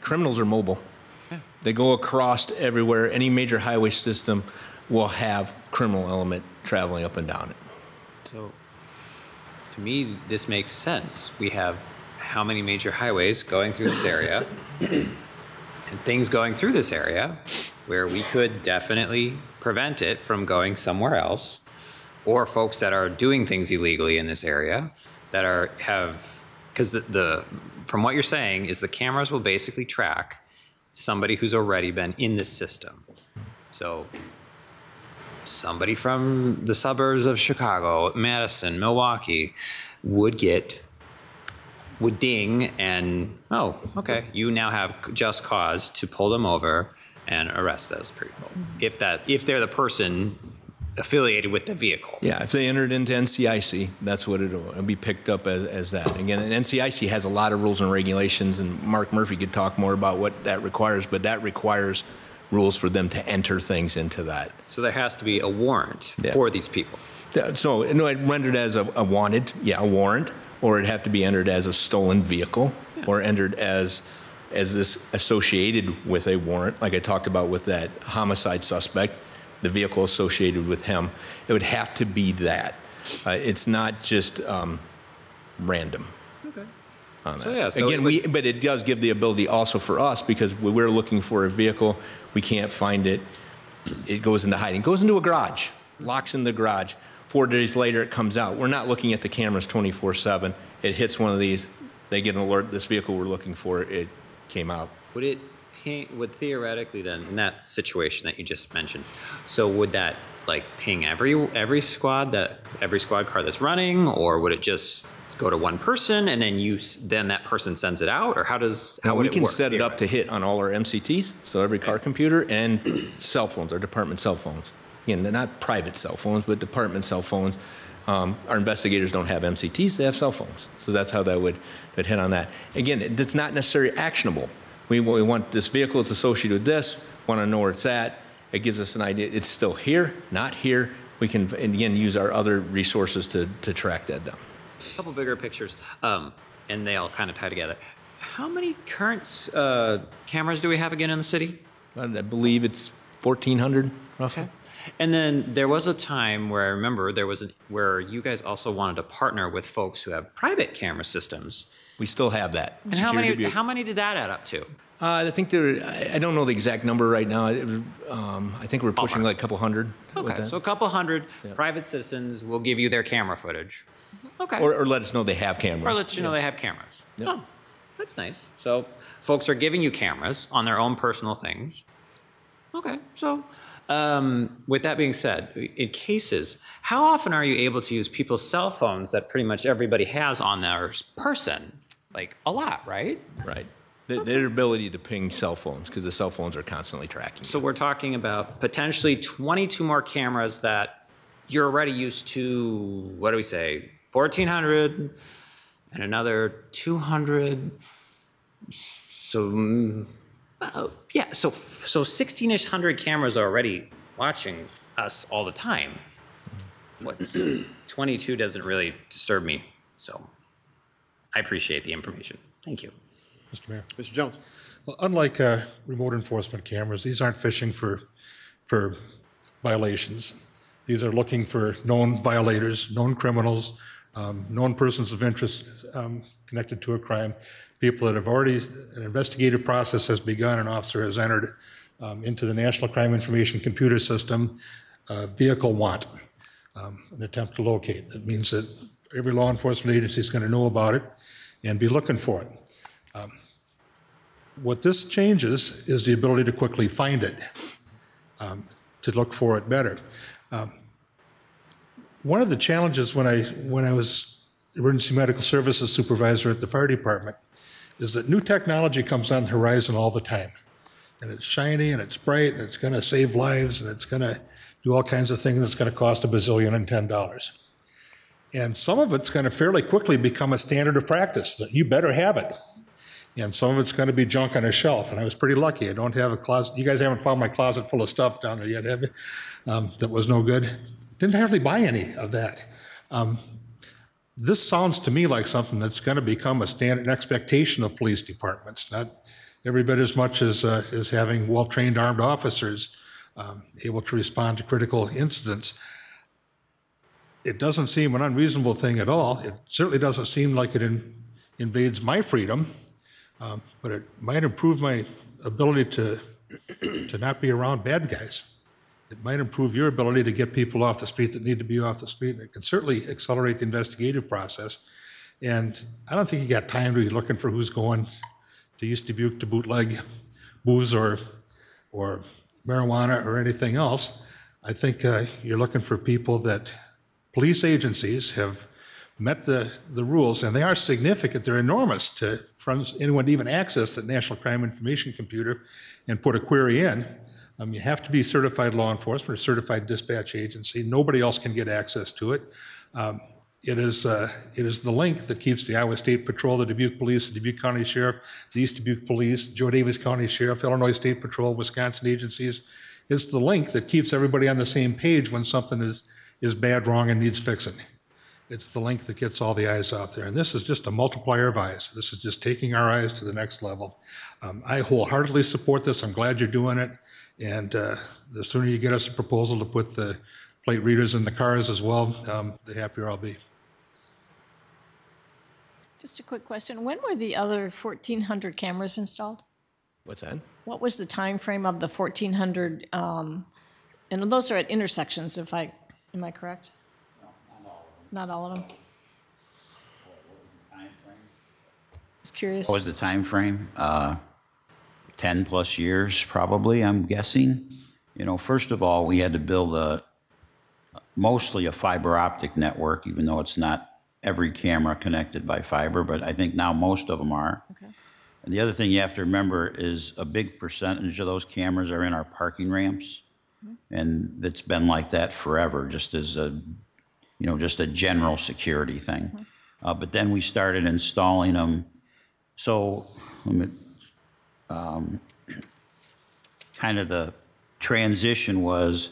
criminals are mobile. Yeah. They go across everywhere. Any major highway system will have criminal element traveling up and down it. So to me, this makes sense. We have how many major highways going through this area and things going through this area where we could definitely prevent it from going somewhere else, or folks that are doing things illegally in this area that because from what you're saying is the cameras will basically track somebody who's already been in this system. So somebody from the suburbs of Chicago, Madison, Milwaukee would ding and, oh, okay, you now have just cause to pull them over and arrest those people. If they're the person affiliated with the vehicle. Yeah, if they entered into NCIC, that's what it'll be picked up as that. Again, NCIC has a lot of rules and regulations, and Mark Murphy could talk more about what that requires, but that requires rules for them to enter things into that. So there has to be a warrant for these people. So no, it rendered as a wanted, a warrant, or it'd have to be entered as a stolen vehicle. Yeah. or entered as this associated with a warrant, like I talked about with that homicide suspect, the vehicle associated with him. It would have to be that. It's not just random. Okay. So yeah, so again, but it does give the ability also for us, because when we're looking for a vehicle, we can't find it. It goes into hiding, goes into a garage, locks in the garage. 4 days later, it comes out. We're not looking at the cameras 24/7. It hits one of these. They get an alert. This vehicle we're looking for, it came out. Would theoretically then, in that situation that you just mentioned, so would that like ping every squad car that's running, or would it just go to one person and then that person sends it out, or how would we it can work set it up to hit on all our MCTs, so every car computer, and cell phones, our department cell phones. Again, they're not private cell phones, but department cell phones. Our investigators don't have MCTs, they have cell phones. So that's how that would hit on that. Again, it's not necessarily actionable. We want this vehicle is associated with this, want to know where it's at. It gives us an idea. It's still here, not here. We can, again, use our other resources to track that down. A couple bigger pictures, and they all kind of tie together. How many current cameras do we have again in the city? I believe it's 1,400, roughly. Okay. And then there was a time where I remember where you guys also wanted to partner with folks who have private camera systems. We still have that. And how many did that add up to? I think I don't know the exact number right now. I think we're pushing like a couple hundred. Okay, so a couple hundred private citizens will give you their camera footage. Okay. Or let us know they have cameras. Or let you know they have cameras. Yep. Oh, that's nice. So folks are giving you cameras on their own personal things. Okay, so with that being said, in cases, how often are you able to use people's cell phones that pretty much everybody has on their person? Like a lot, right? Right. Their ability to ping cell phones, because the cell phones are constantly tracking. So we're talking about potentially 22 more cameras that you're already used to, what do we say, 1,400 and another 200. So, yeah, so 1,600-ish cameras are already watching us all the time. What's 22 doesn't really disturb me, so I appreciate the information. Thank you. Mr. Mayor. Mr. Jones. Well, unlike remote enforcement cameras, these aren't fishing for violations. These are looking for known violators, known criminals, known persons of interest connected to a crime, people that have already, an investigative process has begun, an officer has entered into the National Crime Information Computer System, vehicle want, an attempt to locate. That means that every law enforcement agency is going to know about it and be looking for it. What this changes is the ability to quickly find it, to look for it better. One of the challenges when I was emergency medical services supervisor at the fire department is that new technology comes on the horizon all the time. And it's shiny and it's bright and it's going to save lives and it's going to do all kinds of things that's going to cost $1 billion and $10. And some of it's going to fairly quickly become a standard of practice that you better have it. And some of it's going to be junk on a shelf. And I was pretty lucky. I don't have a closet. You guys haven't found my closet full of stuff down there yet, have you? That was no good. Didn't hardly buy any of that. This sounds to me like something that's going to become a standard expectation of police departments, not every bit as much as having well-trained armed officers able to respond to critical incidents. It doesn't seem an unreasonable thing at all. It certainly doesn't seem like it invades my freedom. But it might improve my ability to not be around bad guys. It might improve your ability to get people off the street that need to be off the street. It can certainly accelerate the investigative process. And I don't think you got time to be looking for who's going to East Dubuque to bootleg booze or marijuana or anything else. I think you're looking for people that police agencies have met the rules, and they are significant. They're enormous for anyone to even access the National Crime Information Computer and put a query in. You have to be certified law enforcement or certified dispatch agency. Nobody else can get access to it. It is the link that keeps the Iowa State Patrol, the Dubuque Police, the Dubuque County Sheriff, the East Dubuque Police, Joe Davis County Sheriff, Illinois State Patrol, Wisconsin agencies. It's the link that keeps everybody on the same page when something is bad, wrong, and needs fixing. It's the link that gets all the eyes out there. And this is just a multiplier of eyes. This is just taking our eyes to the next level. I wholeheartedly support this. I'm glad you're doing it. And the sooner you get us a proposal to put the plate readers in the cars as well, the happier I'll be. Just a quick question. When were the other 1,400 cameras installed? What's that? What was the time frame of the 1,400? And those are at intersections, am I correct? Not all of them. Just curious. What was the time frame? 10 plus years, probably, I'm guessing. You know, first of all, we had to build mostly a fiber optic network, even though it's not every camera connected by fiber, but I think now most of them are. Okay. And the other thing you have to remember is a big percentage of those cameras are in our parking ramps. And it's been like that forever, just as just a general security thing. But then we started installing them. So kind of the transition was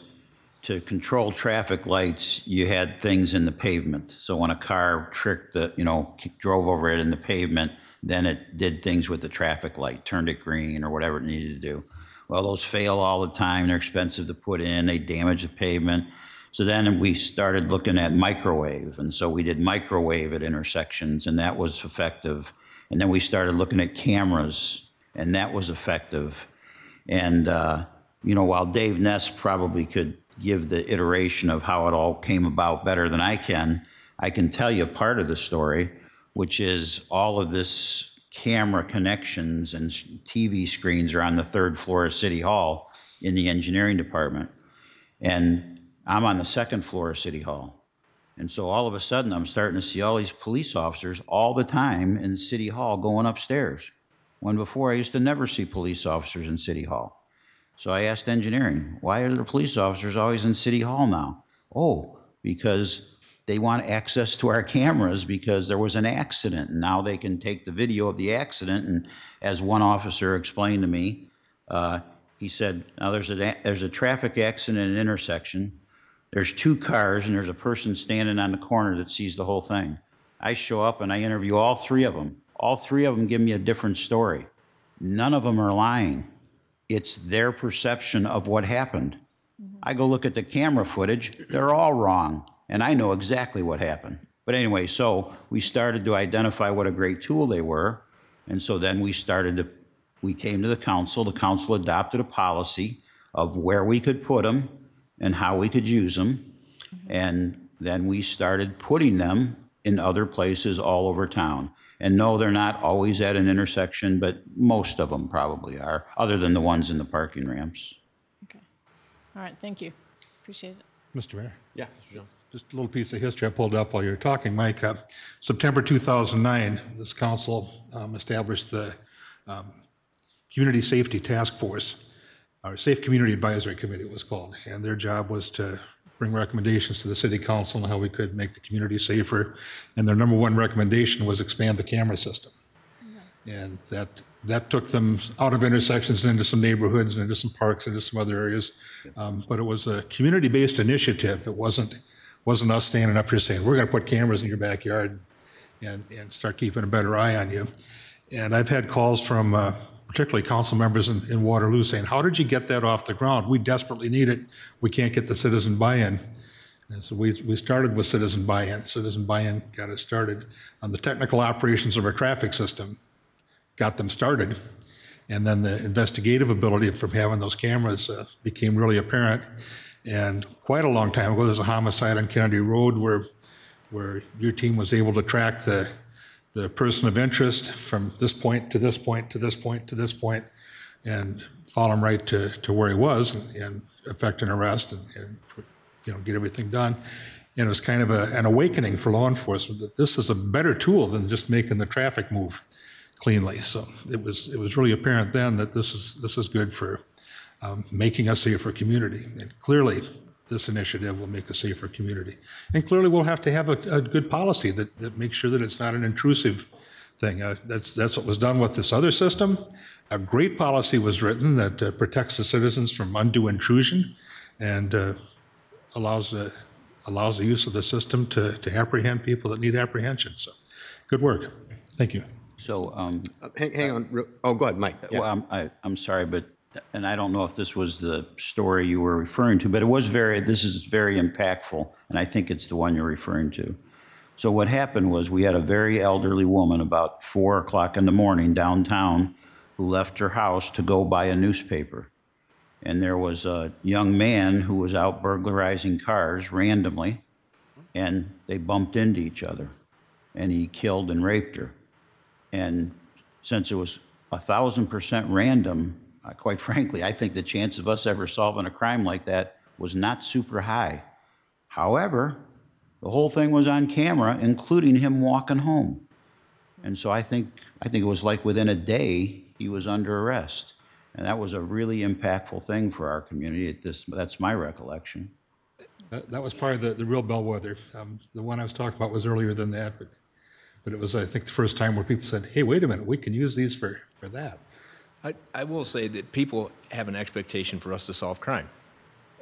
to control traffic lights, you had things in the pavement. So when a car drove over it in the pavement, then it did things with the traffic light, turned it green or whatever it needed to do. Well, those fail all the time. They're expensive to put in. They damage the pavement. So then we started looking at microwave. And so we did microwave at intersections, and that was effective. And then we started looking at cameras, and that was effective. And, while Dave Ness probably could give the iteration of how it all came about better than I can tell you part of the story, which is all of this camera connections and TV screens are on the 3rd floor of City Hall in the engineering department. And I'm on the 2nd floor of City Hall. And so all of a sudden I'm starting to see all these police officers all the time in City Hall going upstairs. When before I used to never see police officers in City Hall. So I asked engineering, why are the police officers always in City Hall now? Oh, because they want access to our cameras because there was an accident. And now they can take the video of the accident. And as one officer explained to me, he said, now there's a traffic accident at an intersection. There's 2 cars and there's a person standing on the corner that sees the whole thing. I show up and I interview all 3 of them. All 3 of them give me a different story. None of them are lying. It's their perception of what happened. I go look at the camera footage, they're all wrong, and I know exactly what happened. But anyway, so we started to identify what a great tool they were, and so then we came to the council adopted a policy of where we could put them and how we could use them, and then we started putting them in other places all over town. And no, they're not always at an intersection, but most of them probably are, other than the ones in the parking ramps. Okay. All right, thank you. Appreciate it. Mr. Mayor? Yeah, Mr. Jones. Just a little piece of history I pulled up while you were talking, Mike. September 2009, this council established the Community Safety Task Force, or Safe Community Advisory Committee it was called. And their job was to bring recommendations to the city council on how we could make the community safer. And their number 1 recommendation was expand the camera system. And that took them out of intersections and into some neighborhoods and into some parks and into some other areas. But it was a community-based initiative. It wasn't us standing up here saying, we're going to put cameras in your backyard and start keeping a better eye on you. And I've had calls from particularly council members in Waterloo saying, how did you get that off the ground? We desperately need it. We can't get the citizen buy-in. And so we started with citizen buy-in. Citizen buy-in got us started on the technical operations of our traffic system, got them started. And then the investigative ability from having those cameras became really apparent. And quite a long time ago, there's a homicide on Kennedy Road where your team was able to track the person of interest from this point to this point to this point to this point and follow him right to where he was and effect an arrest and get everything done. And it was kind of an awakening for law enforcement that this is a better tool than just making the traffic move cleanly. So it was really apparent then that this is good for making a safer community. And clearly, this initiative will make a safer community. And clearly, we'll have to have a good policy that makes sure that it's not an intrusive thing. That's what was done with this other system. A great policy was written that protects the citizens from undue intrusion and allows allows the use of the system to apprehend people that need apprehension. So, good work. Thank you. So, Hang on. Oh, go ahead, Mike. Yeah. well, I'm sorry, but, and I don't know if this was the story you were referring to, but this is very impactful, and I think it's the one you're referring to. So what happened was we had a very elderly woman about 4 o'clock in the morning downtown who left her house to go buy a newspaper. And there was a young man who was out burglarizing cars randomly, and they bumped into each other, and he killed and raped her. And since it was 1,000% random, quite frankly, I think the chance of us ever solving a crime like that was not super high. However, the whole thing was on camera, including him walking home. And so I think it was like within a day, he was under arrest. And that was a really impactful thing for our community. That's my recollection. That was probably the real bellwether. The one I was talking about was earlier than that, but it was, I think, the first time where people said, hey, wait a minute, we can use these for that. I will say that people have an expectation for us to solve crime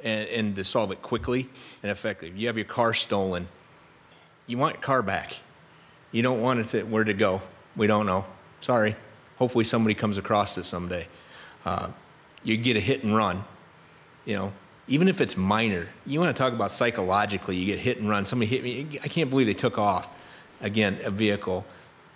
and to solve it quickly and effectively. You have your car stolen. You want your car back. You don't want it to, where to go. We don't know. Sorry. Hopefully somebody comes across it someday. You get a hit and run, you know, even if it's minor. You want to talk about psychologically, you get hit and run. Somebody hit me. I can't believe they took off. Again, a vehicle.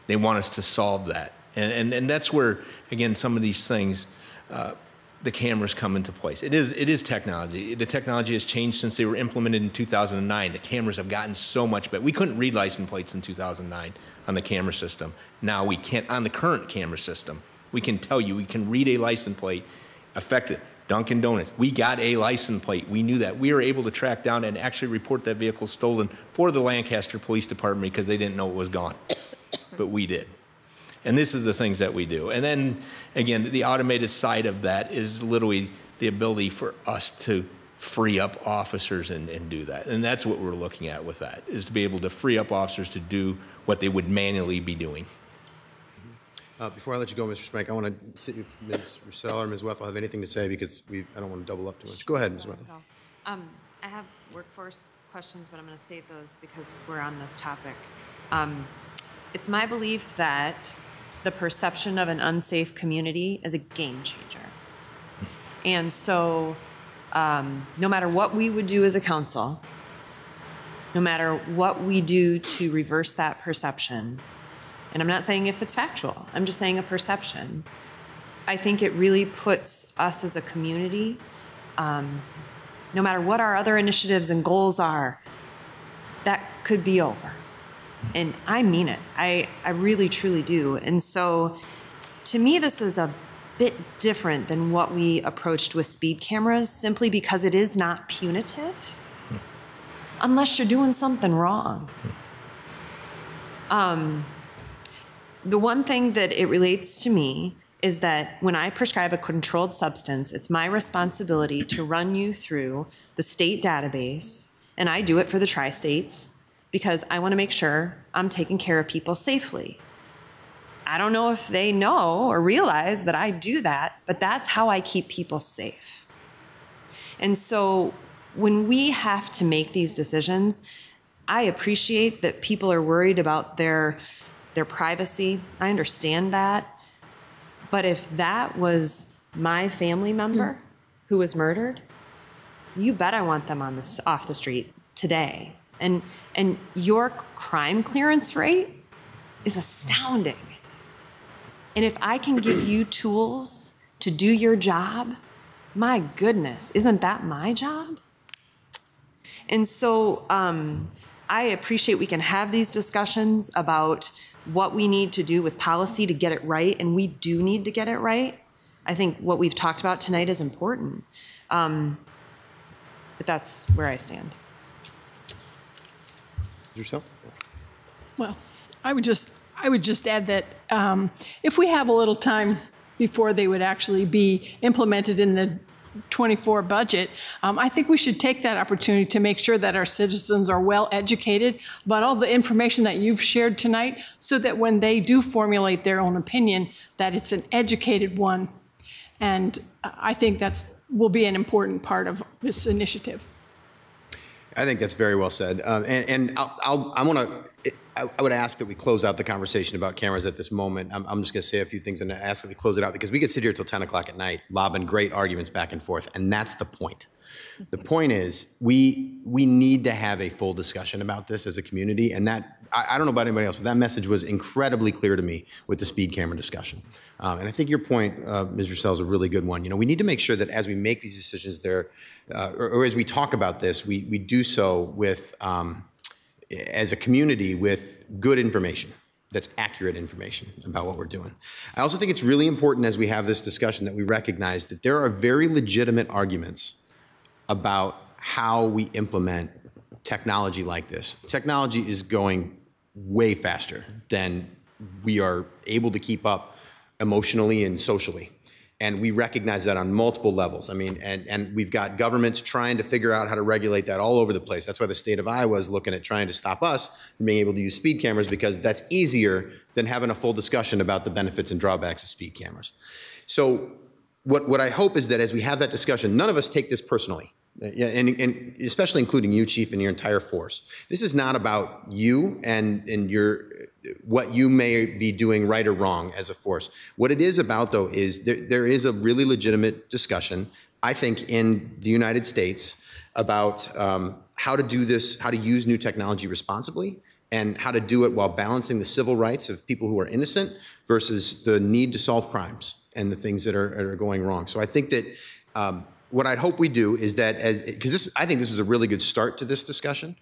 They want us to solve that. And that's where, again, some of these things, the cameras come into place. It is technology. The technology has changed since they were implemented in 2009. The cameras have gotten so much better. We couldn't read license plates in 2009 on the camera system. Now we can't on the current camera system. We can tell you, we can read a license plate, affected Dunkin' Donuts. We got a license plate. We knew that. We were able to track down and actually report that vehicle stolen for the Lancaster Police Department because they didn't know it was gone. But we did. And this is the things that we do. And then, again, the automated side of that is literally the ability for us to free up officers and do that. And that's what we're looking at with that, is to be able to free up officers to do what they would manually be doing. Before I let you go, Mr. Spank, I want to see if Ms. Russell or Ms. Wethel have anything to say because I don't want to double up too much. Go ahead, Ms. Wethel. I have workforce questions, but I'm going to save those because we're on this topic. It's my belief that the perception of an unsafe community is a game changer. And so no matter what we would do as a council, no matter what we do to reverse that perception, and I'm not saying if it's factual, I'm just saying a perception, I think it really puts us as a community, no matter what our other initiatives and goals are, that could be over. And I mean it. I really, truly do. And so to me, this is a bit different than what we approached with speed cameras, simply because it is not punitive unless you're doing something wrong. The one thing that it relates to me is that when I prescribe a controlled substance, it's my responsibility to run you through the state database, and I do it for the tri-states because I want to make sure I'm taking care of people safely. I don't know if they know or realize that I do that, but that's how I keep people safe. And so when we have to make these decisions, I appreciate that people are worried about their privacy. I understand that. But if that was my family member who was murdered, you bet I want them off the street today. And your crime clearance rate is astounding. And if I can give you tools to do your job, my goodness, isn't that my job? And so I appreciate we can have these discussions about what we need to do with policy to get it right, and we do need to get it right. I think what we've talked about tonight is important. But that's where I stand. Yourself? Well, I would just add that if we have a little time before they would actually be implemented in the 24 budget, I think we should take that opportunity to make sure that our citizens are well educated about all the information that you've shared tonight, so that when they do formulate their own opinion, that it's an educated one. And I think that will be an important part of this initiative. I think that's very well said. I would ask that we close out the conversation about cameras at this moment. I'm just going to say a few things and ask that we close it out because we could sit here till 10 o'clock at night, lobbing great arguments back and forth, and that's the point. The point is we need to have a full discussion about this as a community, and that I don't know about anybody else, but that message was incredibly clear to me with the speed camera discussion. And I think your point, Ms. Russell, is a really good one. You know, we need to make sure that as we make these decisions there, or as we talk about this, we do so with, as a community, with good information. That's accurate information about what we're doing. I also think it's really important as we have this discussion that we recognize that there are very legitimate arguments about how we implement technology like this. Technology is going way faster than we are able to keep up emotionally and socially. And we recognize that on multiple levels. I mean, and we've got governments trying to figure out how to regulate that all over the place. That's why the state of Iowa is looking at trying to stop us from being able to use speed cameras, because that's easier than having a full discussion about the benefits and drawbacks of speed cameras. So what I hope is that as we have that discussion, none of us take this personally. And especially including you, Chief, and your entire force. This is not about you and what you may be doing right or wrong as a force. What it is about, though, is there is a really legitimate discussion, I think, in the United States about how to do this, how to use new technology responsibly, and how to do it while balancing the civil rights of people who are innocent versus the need to solve crimes and the things that are going wrong. So I think that what I'd hope we do is that, because I think this was a really good start to this discussion.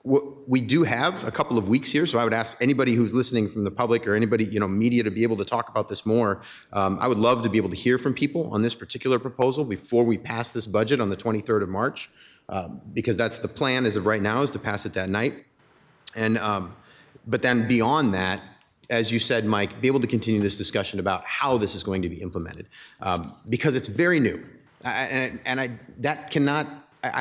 We do have a couple of weeks here, so I would ask anybody who's listening from the public or anybody, media, to be able to talk about this more. I would love to be able to hear from people on this particular proposal before we pass this budget on the 23rd of March, because that's the plan as of right now, is to pass it that night. And but then beyond that, as you said, Mike, be able to continue this discussion about how this is going to be implemented, because it's very new. I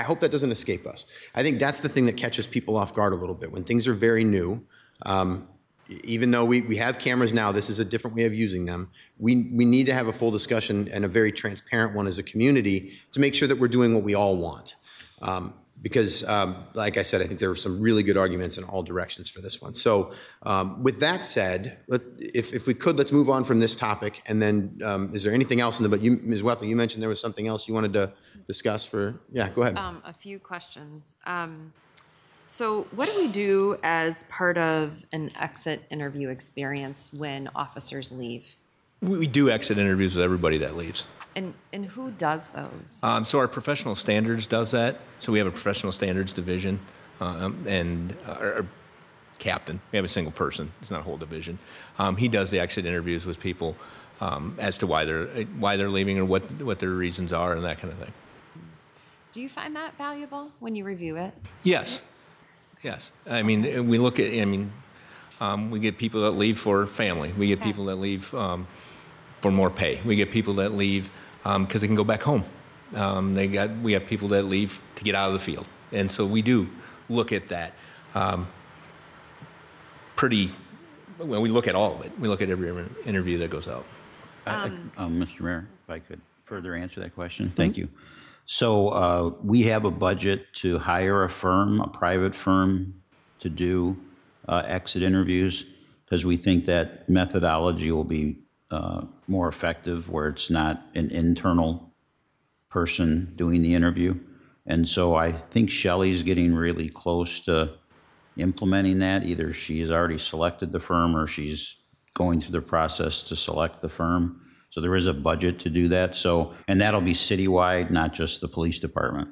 hope that doesn't escape us. I think that's the thing that catches people off guard a little bit. When things are very new, even though we have cameras now, this is a different way of using them. We need to have a full discussion and a very transparent one as a community to make sure that we're doing what we all want. Because, like I said, I think there were some really good arguments in all directions for this one. So with that said, if we could, let's move on from this topic. And then is there anything else in the budget? Ms. Wethel, you mentioned there was something else you wanted to discuss for, yeah, go ahead. A few questions. So what do we do as part of an exit interview experience when officers leave? We do exit interviews with everybody that leaves. And who does those? So our professional standards does that. So we have a professional standards division, and our captain. We have a single person. It's not a whole division. He does the exit interviews with people as to why they're leaving or what their reasons are and that kind of thing. Do you find that valuable when you review it? Yes. Yes. I mean, we look at. I mean, we get people that leave for family. We get people that leave for more pay. We get people that leave because they can go back home. We have people that leave to get out of the field, and so we do look at that well, we look at all of it. We look at every interview that goes out. Mr. Mayor, if I could further answer that question. Thank you. So we have a budget to hire a private firm, to do exit interviews, because we think that methodology will be more effective where it's not an internal person doing the interview. And so I think Shelley's getting really close to implementing that. Either she has already selected the firm or she's going through the process to select the firm. So there is a budget to do that. So, and that'll be citywide, not just the police department.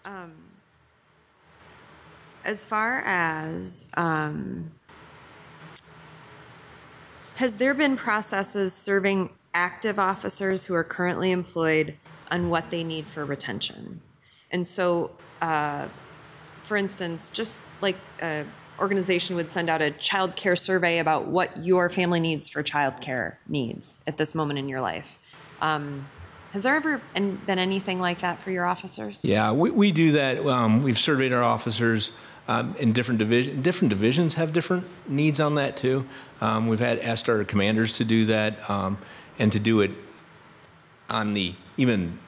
Super. As far as, has there been processes serving active officers who are currently employed on what they need for retention? And so, for instance, just like an organization would send out a child care survey about what your family needs for child care needs at this moment in your life. Has there ever been anything like that for your officers? Yeah, we do that. We've surveyed our officers in different divisions. Different divisions have different needs on that too. We've asked our commanders to do that and to do it on the even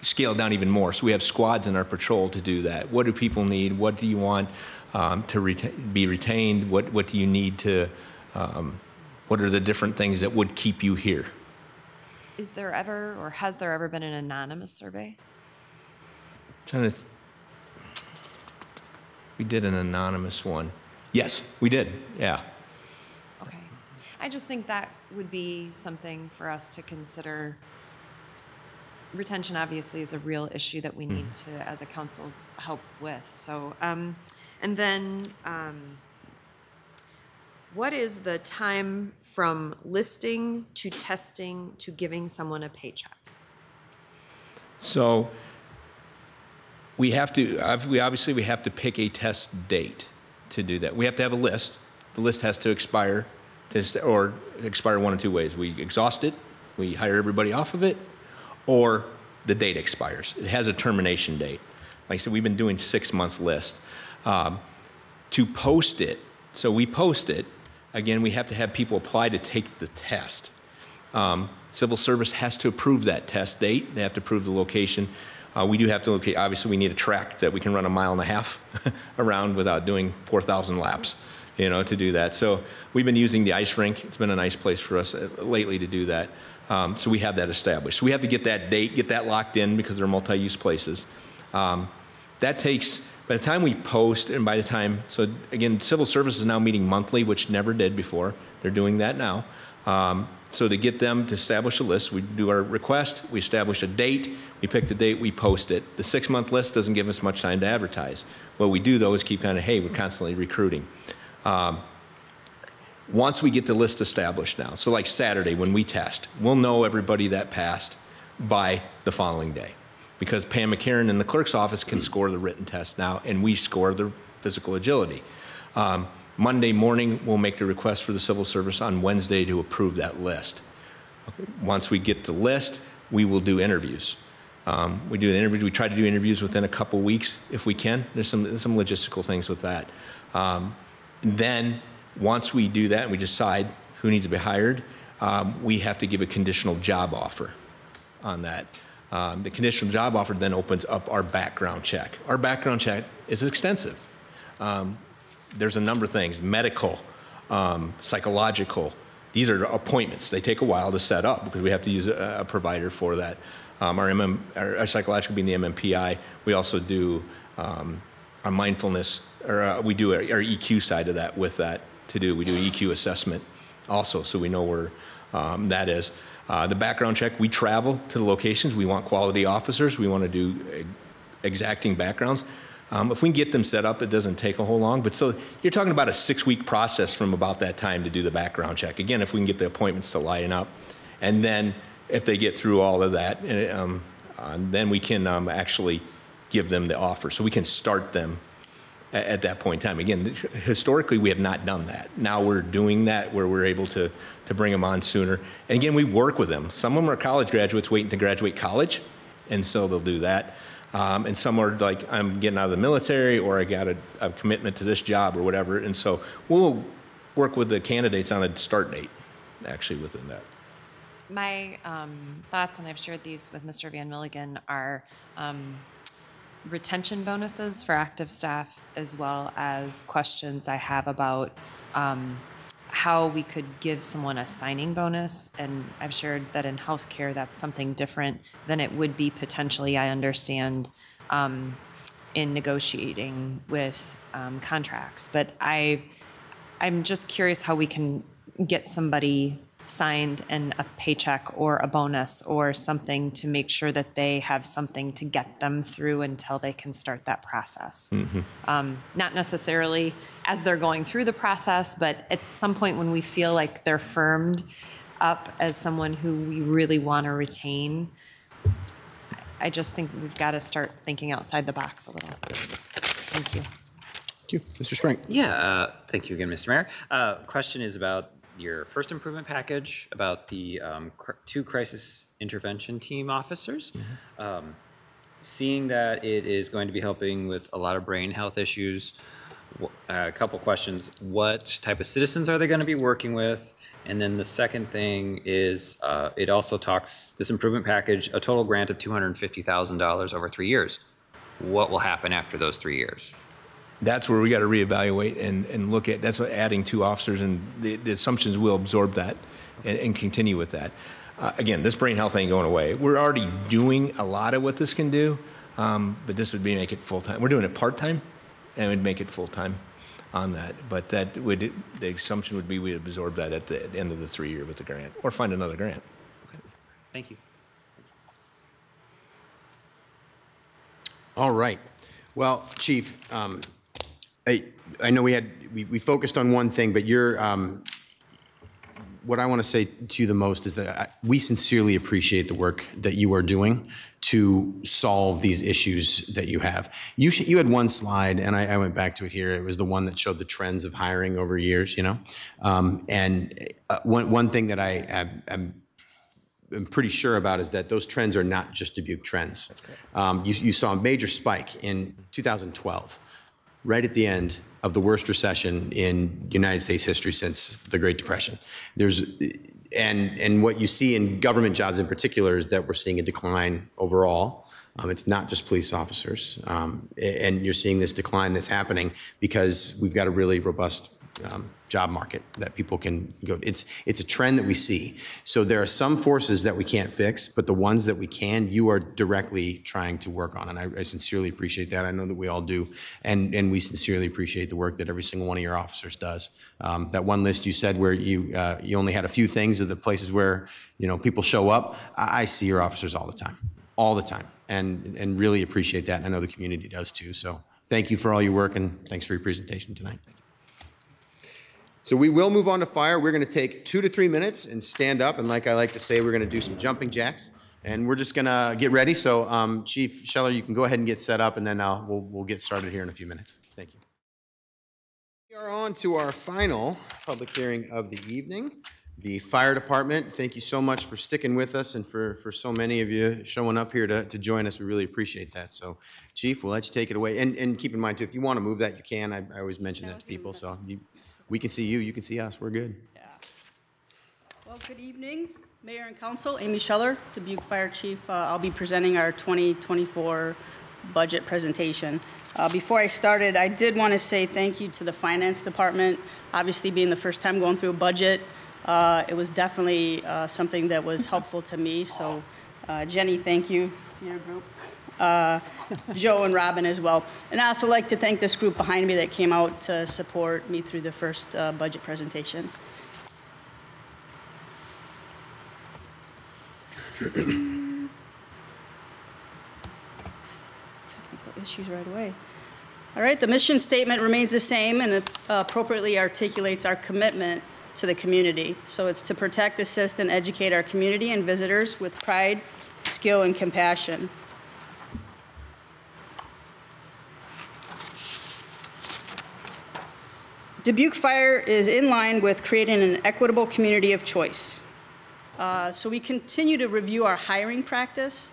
scaled down even more. So we have squads in our patrol to do that. What do people need? What do you want to be retained? What do you need to, what are the different things that would keep you here? Is there ever, or has there ever been an anonymous survey? We did an anonymous one. Yes, we did, yeah. Okay. I just think that would be something for us to consider. Retention obviously is a real issue that we need to, as a council, help with. So, and then what is the time from listing to testing to giving someone a paycheck? So we have to, we have to pick a test date to do that. We have to have a list. The list has to expire, or expire one of two ways. We exhaust it, we hire everybody off of it, or the date expires. It has a termination date. Like I said, we've been doing 6-month list. To post it, so we post it, again, we have to have people apply to take the test. Civil service has to approve that test date. They have to approve the location. We do have to locate, obviously we need a track that we can run 1.5 miles around without doing 4,000 laps, you know, to do that. So we've been using the ice rink. It's been a nice place for us lately to do that. So we have that established. So we have to get that date, get that locked in because they're multi-use places. That takes, by the time we post and by the time, so again, civil service is now meeting monthly, which never did before. They're doing that now. So to get them to establish a list, we do our request, we establish a date, we pick the date, we post it. The 6-month list doesn't give us much time to advertise. What we do though is keep kind of, hey, we're constantly recruiting. Once we get the list established now, so like Saturday when we test, we'll know everybody that passed by the following day. Because Pam McCarron in the clerk's office can score the written test now, and we score the physical agility. Monday morning, we'll make the request for the civil service on Wednesday to approve that list. Okay. Once we get the list, we will do interviews. We do the interviews. We try to do interviews within a couple weeks if we can. There's some logistical things with that. Then once we do that and we decide who needs to be hired, we have to give a conditional job offer on that. The conditional job offer then opens up our background check. Our background check is extensive. There's a number of things, medical, psychological. These are appointments. They take a while to set up because we have to use a provider for that. Our psychological being the MMPI. We also do our mindfulness, or we do our EQ side of that with that to do. We do an EQ assessment also, so we know where that is. The background check, we travel to the locations. We want quality officers. We want to do exacting backgrounds. If we can get them set up, it doesn't take a whole long. But so you're talking about a 6-week process from about that time to do the background check. Again, if we can get the appointments to line up. And then if they get through all of that, then we can actually give them the offer. So we can start them at that point in time. Again, historically, we have not done that. Now we're doing that where we're able to bring them on sooner. And again, we work with them. Some of them are college graduates waiting to graduate college, and so they'll do that. And some are like, I'm getting out of the military, or I got a commitment to this job or whatever. And so we'll work with the candidates on a start date, actually, within that. My thoughts, and I've shared these with Mr. Van Milligan, are retention bonuses for active staff, as well as questions I have about how we could give someone a signing bonus. And I've shared that in healthcare, that's something different than it would be potentially, I understand, in negotiating with contracts. But I'm just curious how we can get somebody signed and a paycheck or a bonus or something to make sure that they have something to get them through until they can start that process. Mm-hmm. Not necessarily as they're going through the process, but at some point when we feel like they're firmed up as someone who we really want to retain, I just think we've got to start thinking outside the box a little. Thank you. Thank you. Mr. Spring. Yeah, thank you again, Mr. Mayor. Question is about your first improvement package, about the 2 crisis intervention team officers. Mm-hmm. Seeing that it is going to be helping with a lot of brain health issues, A couple questions. What type of citizens are they going to be working with? And then the second thing is, it also talks, this improvement package, a total grant of $250,000 over 3 years. What will happen after those 3 years? That's where we got to reevaluate and look at, that's what adding 2 officers, and the assumptions will absorb that and continue with that. Again, this brain health ain't going away. We're already doing a lot of what this can do, but this would be make it full-time. We're doing it part-time, and we'd make it full-time on that. But that would, the assumption would be we'd absorb that at the end of the 3 year with the grant, or find another grant. Thank you. All right. Well, Chief, I know we focused on one thing, but you're, what I want to say to you the most is that we sincerely appreciate the work that you are doing to solve these issues that you have. You had one slide, and I went back to it here. It was the one that showed the trends of hiring over years, you know? One thing that I'm pretty sure about is that those trends are not just Dubuque trends. You saw a major spike in 2012, right at the end of the worst recession in United States history since the Great Depression. And what you see in government jobs in particular is that we're seeing a decline overall. It's not just police officers. And you're seeing this decline that's happening because we've got a really robust job market that people can go. It's a trend that we see. So there are some forces that we can't fix, but the ones that we can, you are directly trying to work on. And I sincerely appreciate that. I know that we all do. And we sincerely appreciate the work that every single one of your officers does. That one list you said where you only had a few things of the places where, you know, people show up. I see your officers all the time, and really appreciate that. And I know the community does too. So thank you for all your work, and thanks for your presentation tonight. So we will move on to fire. We're going to take 2 to 3 minutes and stand up. And like I like to say, we're going to do some jumping jacks. And we're just going to get ready. So Chief Scheller, you can go ahead and get set up, and then we'll get started here in a few minutes. Thank you. We are on to our final public hearing of the evening. The fire department, thank you so much for sticking with us, and for so many of you showing up here to join us. We really appreciate that. So Chief, we'll let you take it away. And keep in mind too, if you want to move that, you can. I always mention that to people. So we can see you, you can see us, we're good. Yeah. Well, good evening, Mayor and Council. Amy Scheller, Dubuque Fire Chief. I'll be presenting our 2024 budget presentation. Before I started, I did want to say thank you to the Finance Department. Obviously, being the first time going through a budget, it was definitely something that was helpful to me. So, Jenny, thank you to your group. Joe and Robin as well. And I also like to thank this group behind me that came out to support me through the first budget presentation. Technical issues right away. All right, the mission statement remains the same and appropriately articulates our commitment to the community. So it's to protect, assist, and educate our community and visitors with pride, skill, and compassion. Dubuque Fire is in line with creating an equitable community of choice. So we continue to review our hiring practice.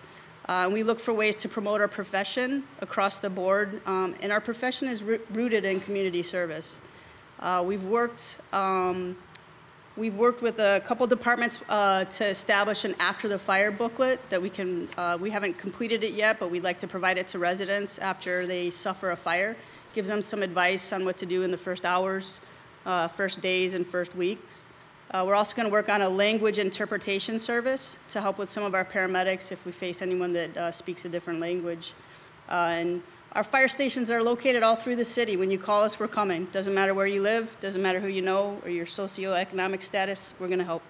We look for ways to promote our profession across the board. And our profession is rooted in community service. We've worked with a couple departments to establish an after the fire booklet that we haven't completed it yet, but we'd like to provide it to residents after they suffer a fire. Gives them some advice on what to do in the first hours, first days, and first weeks. We're also going to work on a language interpretation service to help with some of our paramedics if we face anyone that speaks a different language. And our fire stations are located all through the city. When you call us, we're coming. Doesn't matter where you live, doesn't matter who you know or your socioeconomic status, we're going to help.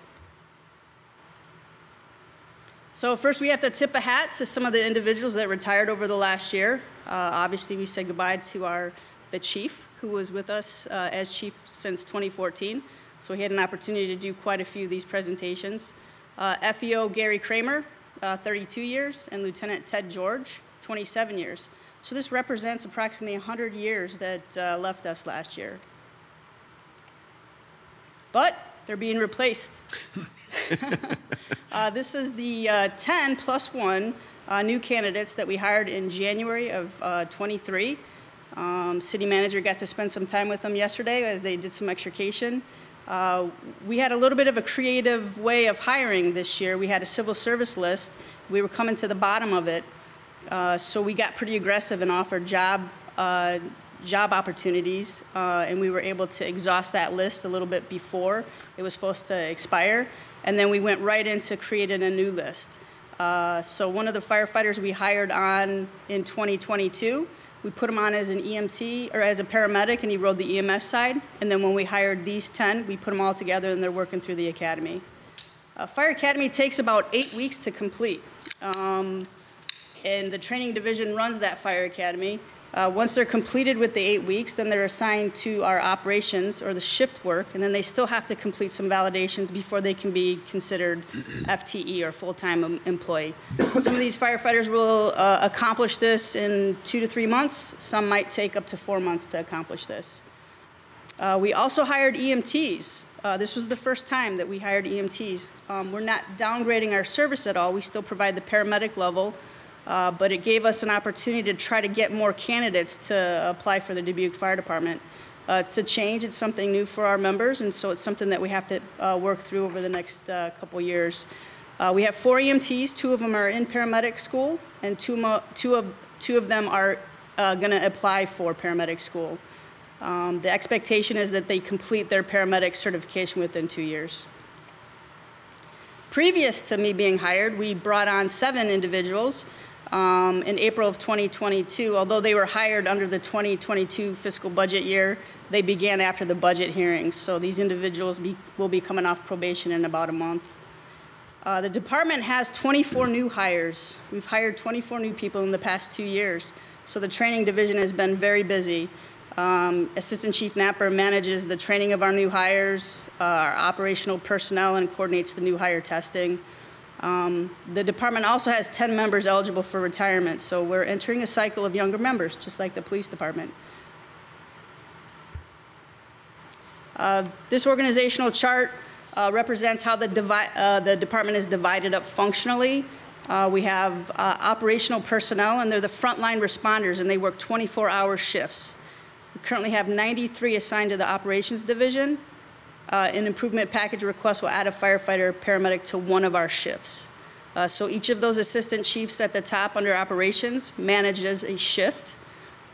So first we have to tip a hat to some of the individuals that retired over the last year. Obviously we said goodbye to the chief who was with us as chief since 2014. So he had an opportunity to do quite a few of these presentations. FEO Gary Kramer, 32 years, and Lieutenant Ted George, 27 years. So this represents approximately 100 years that left us last year. But they're being replaced. This is the 10 plus 1 new candidates that we hired in January of 23. City manager got to spend some time with them yesterday as they did some extrication. We had a little bit of a creative way of hiring this year. We had a civil service list. We were coming to the bottom of it. So we got pretty aggressive and offered job opportunities, and we were able to exhaust that list a little bit before it was supposed to expire. And then we went right into creating a new list. So one of the firefighters we hired on in 2022, we put him on as an EMT or as a paramedic, and he rode the EMS side. And then when we hired these 10, we put them all together, and they're working through the academy. Fire Academy takes about 8 weeks to complete. And the training division runs that Fire Academy. Once they're completed with the 8 weeks, then they're assigned to our operations or the shift work, and then they still have to complete some validations before they can be considered FTE or full-time employee. Some of these firefighters will accomplish this in 2 to 3 months. Some might take up to 4 months to accomplish this. We also hired EMTs. This was the first time that we hired EMTs. We're not downgrading our service at all. We still provide the paramedic level. But it gave us an opportunity to try to get more candidates to apply for the Dubuque Fire Department. It's a change, it's something new for our members, and so it's something that we have to work through over the next couple years. We have 4 EMTs, 2 of them are in paramedic school, and two of them are gonna apply for paramedic school. The expectation is that they complete their paramedic certification within 2 years. Previous to me being hired, we brought on 7 individuals in April of 2022. Although they were hired under the 2022 fiscal budget year, they began after the budget hearings. So these individuals will be coming off probation in about a month. The department has 24 new hires. We've hired 24 new people in the past 2 years. So the training division has been very busy. Assistant Chief Napper manages the training of our new hires, our operational personnel, and coordinates the new hire testing. The department also has 10 members eligible for retirement, so we're entering a cycle of younger members, just like the police department. This organizational chart represents how the department is divided up functionally. We have operational personnel, and they're the frontline responders, and they work 24-hour shifts. We currently have 93 assigned to the operations division. An improvement package request will add a firefighter or paramedic to one of our shifts. So each of those assistant chiefs at the top under operations manages a shift,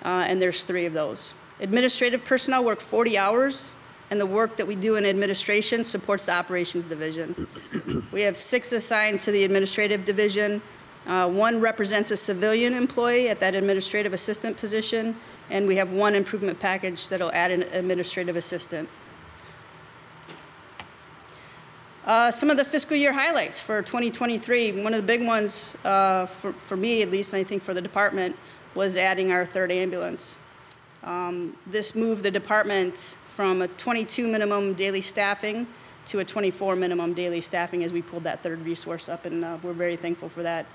and there's 3 of those. Administrative personnel work 40 hours, and the work that we do in administration supports the operations division. We have 6 assigned to the administrative division. 1 represents a civilian employee at that administrative assistant position, and we have 1 improvement package that'll add an administrative assistant. Some of the fiscal year highlights for 2023, one of the big ones for me at least, and I think for the department, was adding our 3rd ambulance. This moved the department from a 22 minimum daily staffing to a 24 minimum daily staffing as we pulled that 3rd resource up, and we're very thankful for that.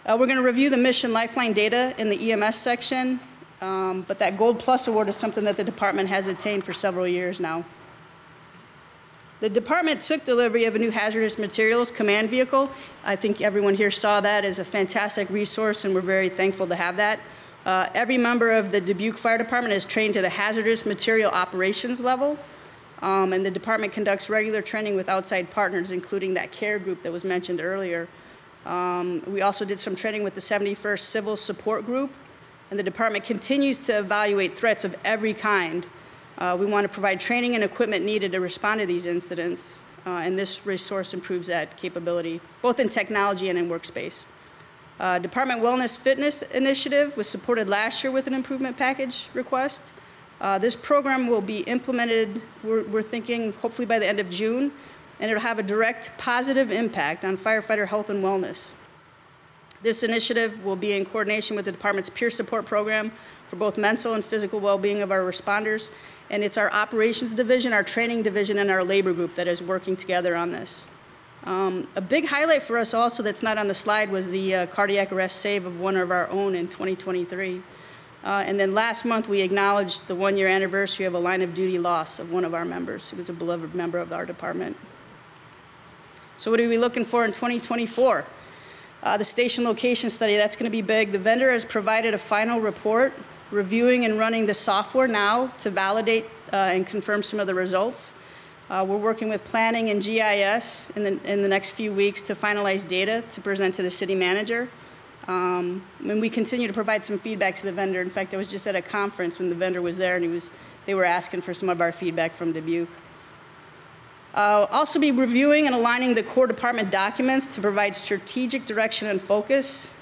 We're going to review the mission lifeline data in the EMS section, but that Gold Plus award is something that the department has attained for several years now. The department took delivery of a new hazardous materials command vehicle. I think everyone here saw that as a fantastic resource, and we're very thankful to have that. Every member of the Dubuque Fire Department is trained to the hazardous material operations level, and the department conducts regular training with outside partners, including that CARE group that was mentioned earlier. We also did some training with the 71st Civil Support Group, and the department continues to evaluate threats of every kind. We want to provide training and equipment needed to respond to these incidents, and this resource improves that capability, both in technology and in workspace. Department Wellness Fitness Initiative was supported last year with an improvement package request. This program will be implemented, we're thinking, hopefully by the end of June, and it'll have a direct positive impact on firefighter health and wellness. This initiative will be in coordination with the department's peer support program for both mental and physical well-being of our responders, and it's our operations division, our training division, and our labor group that is working together on this. A big highlight for us also that's not on the slide was the cardiac arrest save of one of our own in 2023. And then last month we acknowledged the 1-year anniversary of a line of duty loss of one of our members who was a beloved member of our department. So what are we looking for in 2024? The station location study, that's going to be big. The vendor has provided a final report reviewing and running the software now to validate and confirm some of the results. We're working with planning and GIS in the next few weeks to finalize data to present to the city manager. And we continue to provide some feedback to the vendor. In fact, I was just at a conference when the vendor was there, and they were asking for some of our feedback from Dubuque. Also be reviewing and aligning the core department documents to provide strategic direction and focus.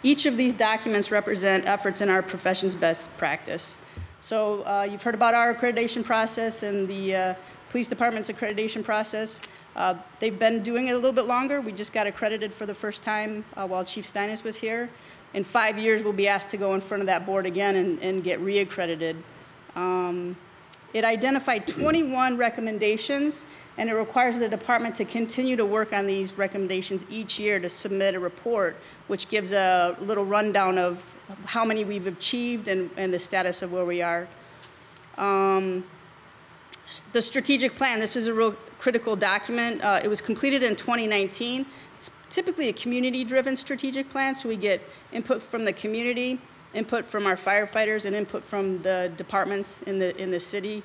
Each of these documents represent efforts in our profession's best practice. So you've heard about our accreditation process and the police department's accreditation process. They've been doing it a little bit longer. We just got accredited for the first time while Chief Steinis was here. In 5 years, we'll be asked to go in front of that board again and get reaccredited. It identified 21 recommendations, and it requires the department to continue to work on these recommendations each year to submit a report, which gives a little rundown of how many we've achieved and the status of where we are. The strategic plan, this is a real critical document. It was completed in 2019. It's typically a community-driven strategic plan, so we get input from the community, input from our firefighters, and input from the departments in the city.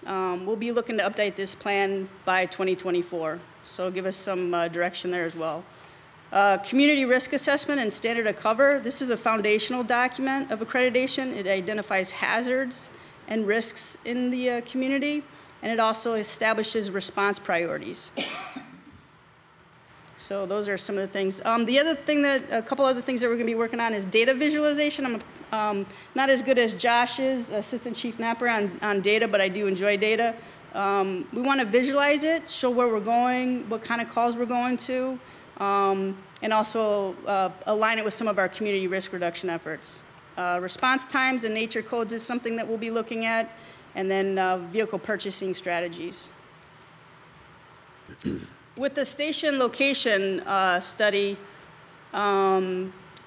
We'll be looking to update this plan by 2024, so give us some direction there as well. Community risk assessment and standard of cover. This is a foundational document of accreditation. It identifies hazards and risks in the community, and it also establishes response priorities. So those are some of the things. The other thing a couple other things that we're going to be working on is data visualization. I'm not as good as Josh is, Assistant Chief Napper, on data, but I do enjoy data. We want to visualize it, show where we're going, what kind of calls we're going to, and also align it with some of our community risk reduction efforts. Response times and nature codes is something that we'll be looking at, and then vehicle purchasing strategies. With the station location study,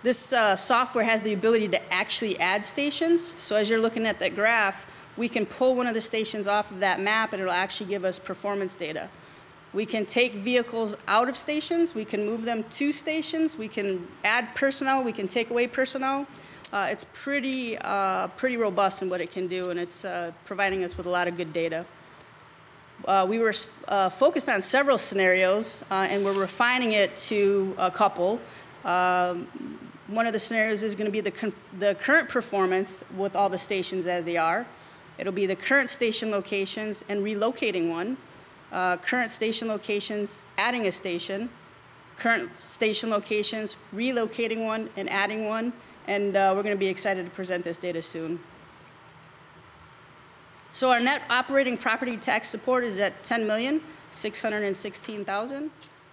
this software has the ability to actually add stations. So as you're looking at that graph, we can pull one of the stations off of that map, and it'll actually give us performance data. We can take vehicles out of stations. We can move them to stations. We can add personnel. We can take away personnel. It's pretty robust in what it can do, and it's providing us with a lot of good data. We were focused on several scenarios, and we're refining it to a couple. One of the scenarios is going to be the current performance with all the stations as they are. It'll be the current station locations and relocating one. Current station locations, adding a station. Current station locations, relocating one and adding one. And we're going to be excited to present this data soon. So our net operating property tax support is at $10,616,000,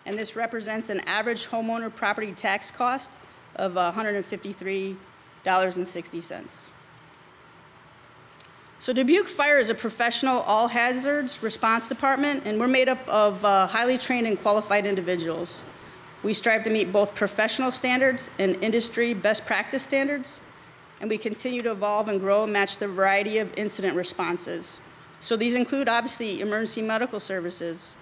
and this represents an average homeowner property tax cost of $153.60. So Dubuque Fire is a professional all hazards response department, and we're made up of highly trained and qualified individuals. We strive to meet both professional standards and industry best practice standards, and we continue to evolve and grow and match the variety of incident responses. So these include, obviously, emergency medical services,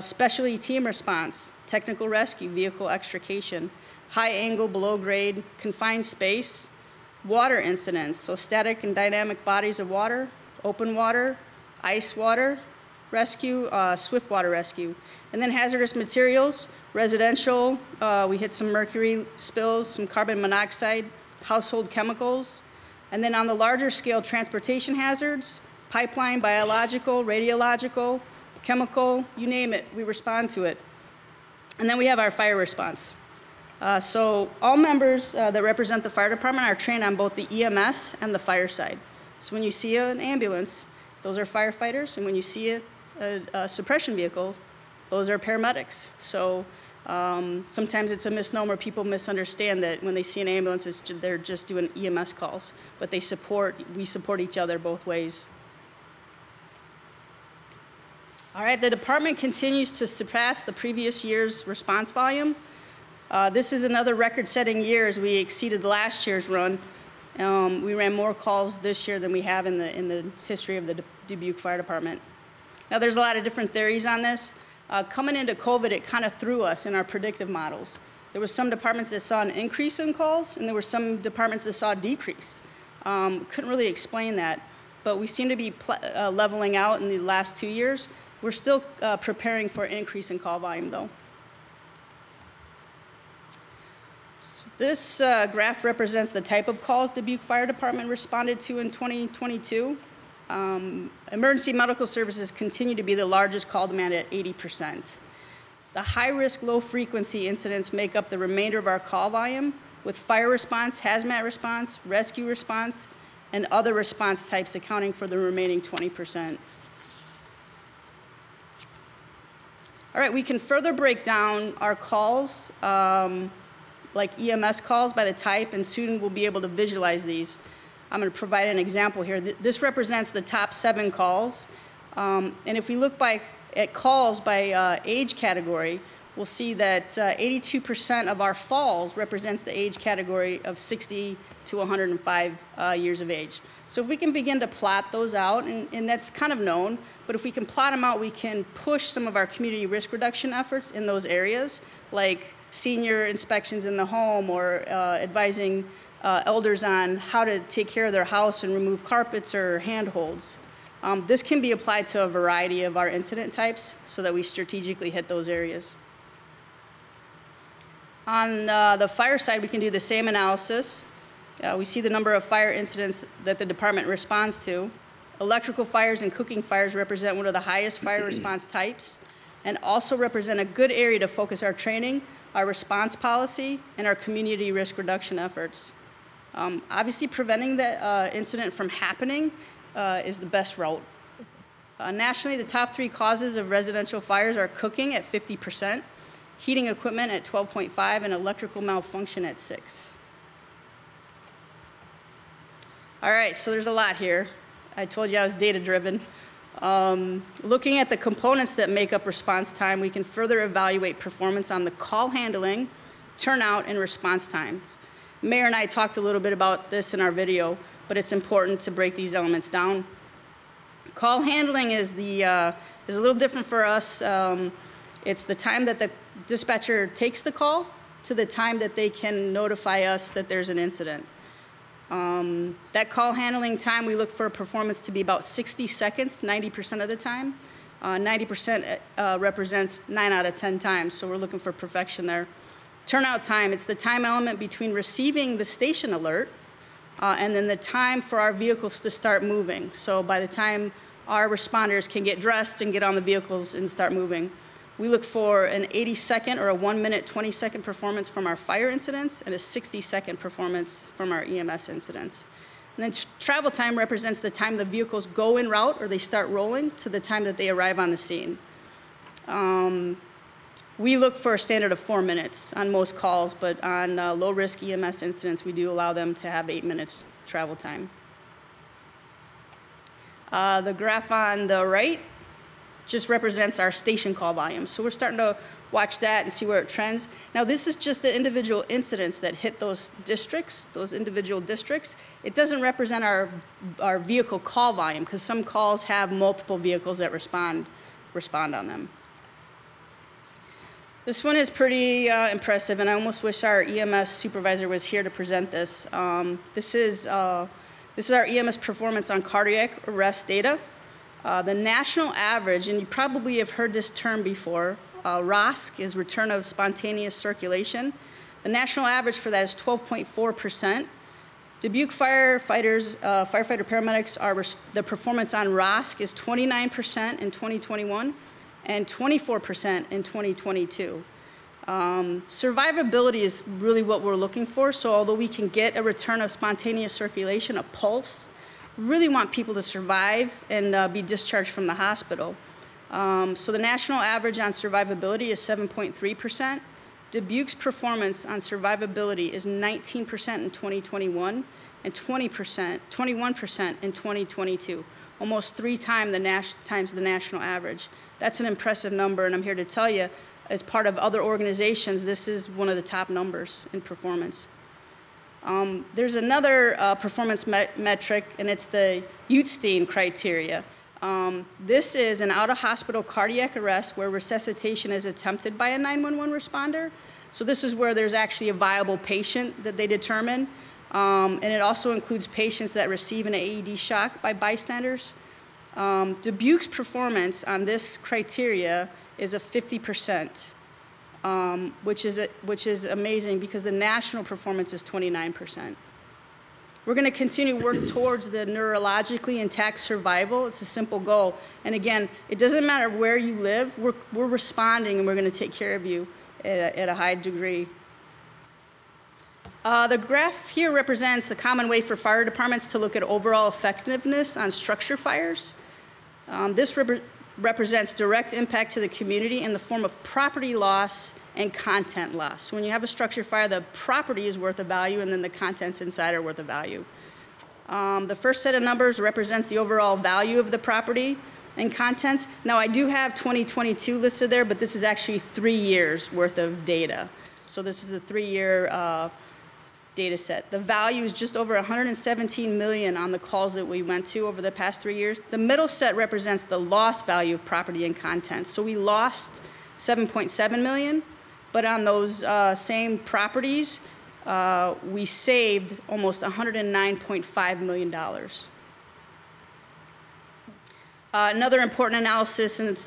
specialty team response, technical rescue, vehicle extrication, high angle, below grade, confined space, water incidents, so static and dynamic bodies of water, open water, ice water rescue, swift water rescue, and then hazardous materials, residential, we hit some mercury spills, some carbon monoxide, household chemicals, and then on the larger scale, transportation hazards, pipeline, biological, radiological, chemical, you name it, we respond to it. And then we have our fire response. So all members that represent the fire department are trained on both the EMS and the fire side. So when you see an ambulance, those are firefighters, and when you see a suppression vehicle, those are paramedics. So sometimes it's a misnomer. People misunderstand that when they see an ambulance, they're just doing EMS calls, but we support each other both ways. All right, the department continues to surpass the previous year's response volume. This is another record-setting year as we exceeded last year's run. We ran more calls this year than we have in the history of the Dubuque Fire Department. Now, there's a lot of different theories on this. Coming into COVID, it kind of threw us in our predictive models. There were some departments that saw an increase in calls, and there were some departments that saw a decrease. Couldn't really explain that, but we seem to be leveling out in the last 2 years. We're still preparing for an increase in call volume, though. This graph represents the type of calls Dubuque Fire Department responded to in 2022. Emergency medical services continue to be the largest call demand at 80%. The high-risk, low-frequency incidents make up the remainder of our call volume, with fire response, hazmat response, rescue response, and other response types accounting for the remaining 20%. All right, we can further break down our calls, like EMS calls by the type, and soon we'll be able to visualize these. I'm going to provide an example here. This represents the top 7 calls. And if we look at calls by age category, we'll see that 82% of our falls represents the age category of 60 to 105 years of age. So if we can begin to plot those out, and that's kind of known, but if we can plot them out, we can push some of our community risk reduction efforts in those areas, like senior inspections in the home or advising elders on how to take care of their house and remove carpets or handholds. This can be applied to a variety of our incident types so that we strategically hit those areas. On the fire side, we can do the same analysis. We see the number of fire incidents that the department responds to. Electrical fires and cooking fires represent one of the highest fire response types and also represent a good area to focus our training, our response policy, and our community risk reduction efforts. Obviously, preventing the incident from happening is the best route. Nationally, the top 3 causes of residential fires are cooking at 50%, heating equipment at 12.5%, and electrical malfunction at 6%. All right, so there's a lot here. I told you I was data-driven. Looking at the components that make up response time, we can further evaluate performance on the call handling, turnout, and response times. Mayor and I talked a little bit about this in our video, but it's important to break these elements down. Call handling is a little different for us. It's the time that the dispatcher takes the call to the time that they can notify us that there's an incident. That call handling time, we look for performance to be about 60 seconds, 90% of the time. 90% represents 9 out of 10 times, so we're looking for perfection there. Turnout time, it's the time element between receiving the station alert and then the time for our vehicles to start moving. So by the time our responders can get dressed and get on the vehicles and start moving. We look for an 80-second or a 1-minute, 20-second performance from our fire incidents and a 60-second performance from our EMS incidents. And then travel time represents the time the vehicles go en route or they start rolling to the time that they arrive on the scene. We look for a standard of 4 minutes on most calls, but on low-risk EMS incidents, we do allow them to have 8 minutes travel time. The graph on the right just represents our station call volume. So we're starting to watch that and see where it trends. Now this is just the individual incidents that hit those districts, those individual districts. It doesn't represent our vehicle call volume because some calls have multiple vehicles that respond on them. This one is pretty impressive, and I almost wish our EMS supervisor was here to present this. This is our EMS performance on cardiac arrest data. The national average, and you probably have heard this term before, ROSC is return of spontaneous circulation. The national average for that is 12.4%. Dubuque firefighters, firefighter paramedics, the performance on ROSC is 29% in 2021 and 24% in 2022. Survivability is really what we're looking for. So although we can get a return of spontaneous circulation, a pulse, really want people to survive and be discharged from the hospital. So the national average on survivability is 7.3%. Dubuque's performance on survivability is 19% in 2021 and 21% in 2022, almost 3 times the national average. That's an impressive number, and I'm here to tell you, as part of other organizations, this is one of the top numbers in performance. There's another performance metric, and it's the Utstein criteria. This is an out-of-hospital cardiac arrest where resuscitation is attempted by a 911 responder. So this is where there's actually a viable patient that they determine. and it also includes patients that receive an AED shock by bystanders. Dubuque's performance on this criteria is a 50%, which is amazing because the national performance is 29%. We're going to continue to work towards the neurologically intact survival. It's a simple goal. And again, it doesn't matter where you live, we're responding and we're going to take care of you at a high degree. The graph here represents a common way for fire departments to look at overall effectiveness on structure fires. This represents direct impact to the community in the form of property loss and content loss. So when you have a structure fire, the property is worth a value and then the contents inside are worth a value. The first set of numbers represents the overall value of the property and contents. Now I do have 2022 listed there, but this is actually 3 years worth of data. So this is a 3-year data set. The value is just over 117 million on the calls that we went to over the past 3 years. The middle set represents the lost value of property and contents. So we lost 7.7 million, but on those same properties, we saved almost $109.5 million. Another important analysis, and it's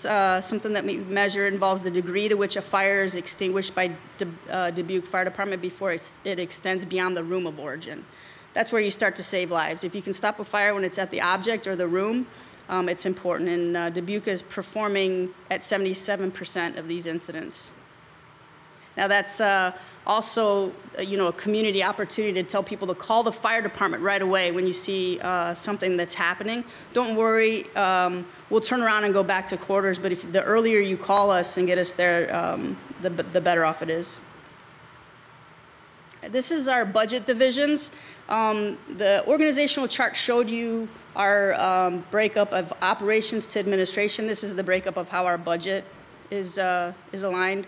something that we measure, involves the degree to which a fire is extinguished by Dubuque Fire Department before it extends beyond the room of origin. That's where you start to save lives. If you can stop a fire when it's at the object or the room, it's important. And Dubuque is performing at 77% of these incidents. Now that's also, a community opportunity to tell people to call the fire department right away when you see something that's happening. Don't worry, we'll turn around and go back to quarters, but if the earlier you call us and get us there, the better off it is. This is our budget divisions. The organizational chart showed you our breakup of operations to administration. This is the breakup of how our budget is aligned.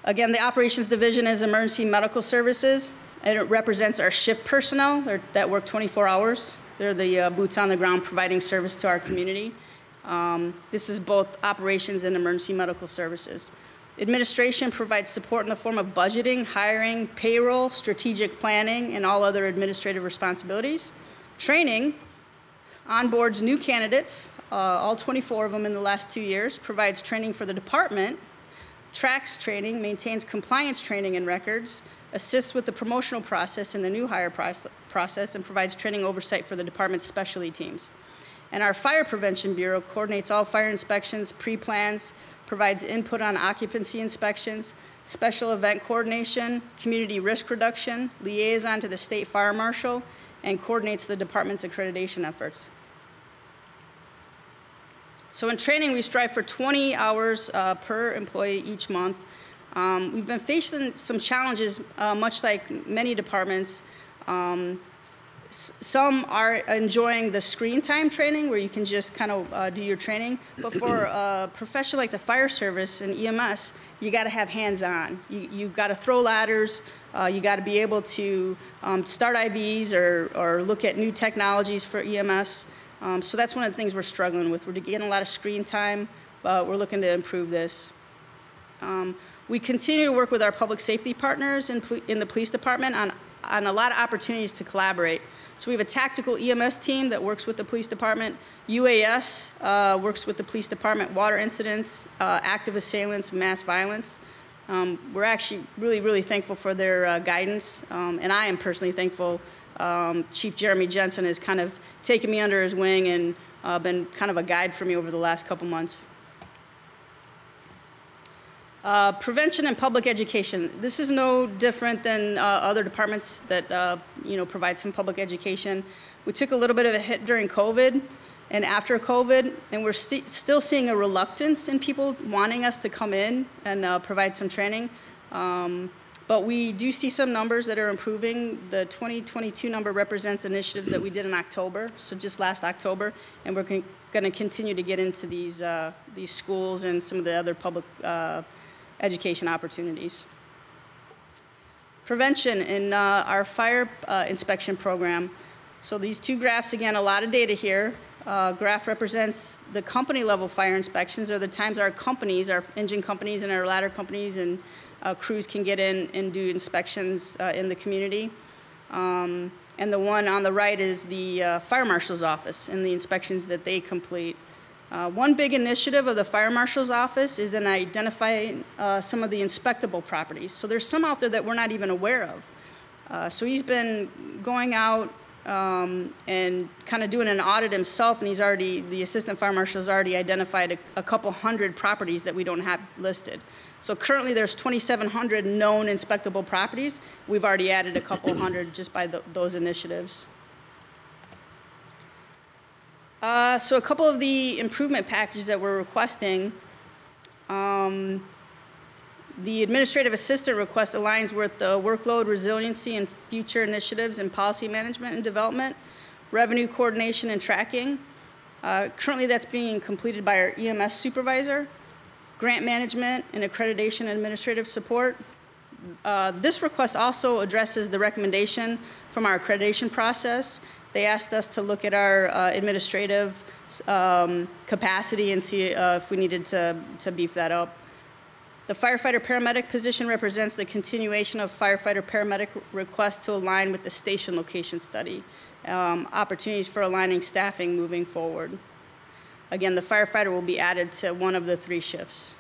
Again, the operations division is emergency medical services, and it represents our shift personnel that work 24 hours. They're the boots on the ground providing service to our community. This is both operations and emergency medical services. Administration provides support in the form of budgeting, hiring, payroll, strategic planning, and all other administrative responsibilities. Training onboards new candidates, all 24 of them in the last 2 years, provides training for the department, tracks training, maintains compliance training and records, assists with the promotional process and the new hire process, and provides training oversight for the department's specialty teams. And our Fire Prevention Bureau coordinates all fire inspections, pre-plans, provides input on occupancy inspections, special event coordination, community risk reduction, liaison to the state fire marshal, and coordinates the department's accreditation efforts. So in training, we strive for 20 hours per employee each month. We've been facing some challenges, much like many departments. Some are enjoying the screen time training where you can just kind of do your training. But for a profession like the fire service and EMS, you got to have hands-on. You've got to throw ladders. You got to be able to start IVs or look at new technologies for EMS. So that's one of the things we're struggling with. We're getting a lot of screen time, but we're looking to improve this. We continue to work with our public safety partners in the police department on a lot of opportunities to collaborate. So we have a tactical EMS team that works with the police department. UAS works with the police department, water incidents, active assailants, mass violence. We're actually really, really thankful for their guidance, and I am personally thankful. Chief Jeremy Jensen has kind of taken me under his wing and been kind of a guide for me over the last couple months. Prevention and public education. This is no different than other departments that provide some public education. We took a little bit of a hit during COVID and after COVID, and we're still seeing a reluctance in people wanting us to come in and provide some training. But we do see some numbers that are improving. The 2022 number represents initiatives that we did in October, so just last October, and we're going to continue to get into these schools and some of the other public education opportunities. Prevention in our fire inspection program. So these two graphs, again, a lot of data here. Graph represents the company level fire inspections, or the times our companies, our engine companies and our ladder companies and crews can get in and do inspections in the community. And the one on the right is the fire marshal's office and the inspections that they complete. One big initiative of the fire marshal's office is in identifying some of the inspectable properties. So there's some out there that we're not even aware of. So he's been going out and kind of doing an audit himself, and the assistant fire marshal has already identified a couple hundred properties that we don't have listed. So currently there's 2,700 known inspectable properties. We've already added a couple hundred just by those initiatives. So a couple of the improvement packages that we're requesting, the administrative assistant request aligns with the workload resiliency and future initiatives in policy management and development, revenue coordination and tracking. Currently that's being completed by our EMS supervisor, grant management and accreditation administrative support. This request also addresses the recommendation from our accreditation process. They asked us to look at our administrative capacity and see if we needed to beef that up. The firefighter-paramedic position represents the continuation of firefighter-paramedic requests to align with the station location study, opportunities for aligning staffing moving forward. Again, the firefighter will be added to one of the 3 shifts.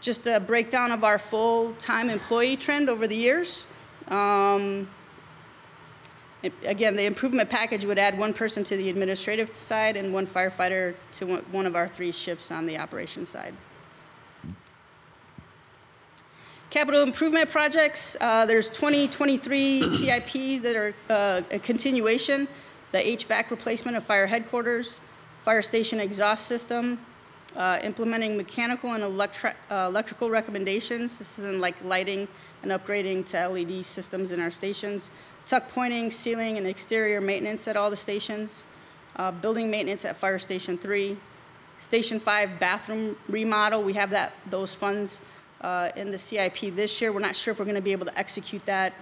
Just a breakdown of our full-time employee trend over the years. Again, the improvement package would add 1 person to the administrative side and 1 firefighter to one of our 3 shifts on the operations side. Capital improvement projects, there's 2023 CIPs that are a continuation. The HVAC replacement of fire headquarters, fire station exhaust system, implementing mechanical and electrical recommendations. This is in like lighting and upgrading to LED systems in our stations. Tuck pointing, ceiling, and exterior maintenance at all the stations. Building maintenance at Fire Station 3. Station 5 bathroom remodel. We have those funds in the CIP this year. We're not sure if we're going to be able to execute that.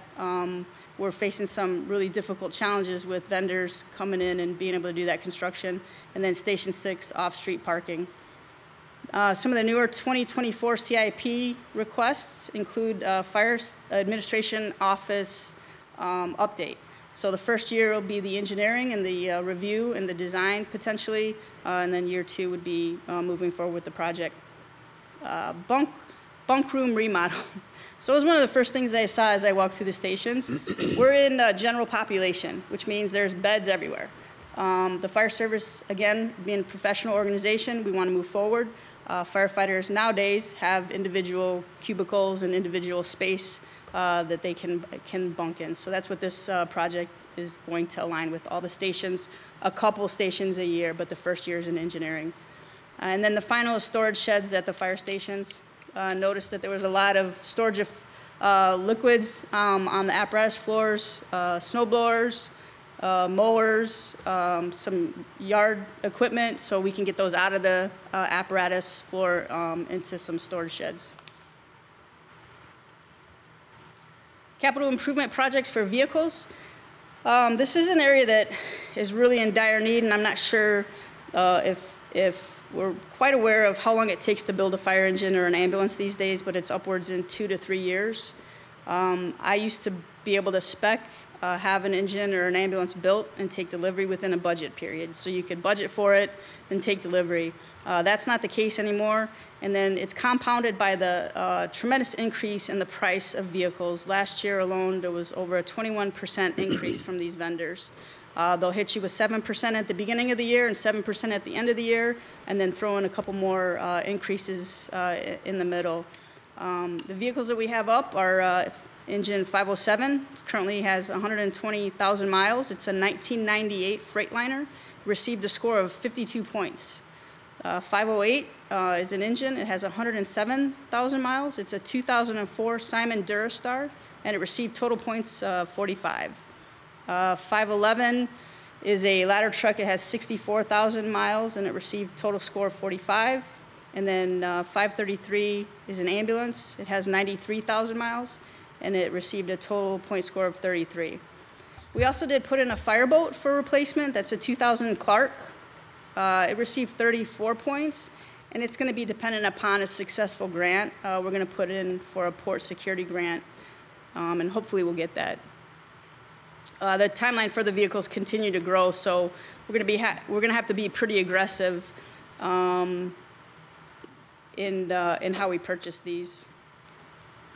We're facing some really difficult challenges with vendors coming in and being able to do that construction. And then Station 6 off-street parking. Some of the newer 2024 CIP requests include Fire Administration Office update. So the first year will be the engineering and the review and the design potentially, and then year 2 would be moving forward with the project. Bunk room remodel. So it was one of the first things I saw as I walked through the stations. We're in general population, which means there's beds everywhere. The fire service, again, being a professional organization, we want to move forward. Firefighters nowadays have individual cubicles and individual space that they can bunk in. So that's what this project is going to align with all the stations, a couple stations a year, but the first year is in engineering. And then the final is storage sheds at the fire stations. Noticed that there was a lot of storage of liquids on the apparatus floors, snow blowers, mowers, some yard equipment, so we can get those out of the apparatus floor into some storage sheds. Capital improvement projects for vehicles. This is an area that is really in dire need, and I'm not sure if we're quite aware of how long it takes to build a fire engine or an ambulance these days, but it's upwards in 2 to 3 years. I used to be able to spec, have an engine or an ambulance built and take delivery within a budget period. So you could budget for it and take delivery. That's not the case anymore. And then it's compounded by the tremendous increase in the price of vehicles. Last year alone, there was over a 21% increase from these vendors. They'll hit you with 7% at the beginning of the year and 7% at the end of the year, and then throw in a couple more increases in the middle. The vehicles that we have up are engine 507. It currently has 120,000 miles. It's a 1998 Freightliner. Received a score of 52 points. 508 is an engine. It has 107,000 miles. It's a 2004 Simon Durastar, and it received total points 45. 511 is a ladder truck. It has 64,000 miles, and it received total score of 45. And then 533 is an ambulance. It has 93,000 miles, and it received a total point score of 33. We also did put in a fireboat for replacement. That's a 2000 Clark. It received 34 points, and it's going to be dependent upon a successful grant. We're going to put in for a port security grant. and hopefully we'll get that. The timeline for the vehicles continue to grow, so we're going to have to be pretty aggressive in how we purchase these.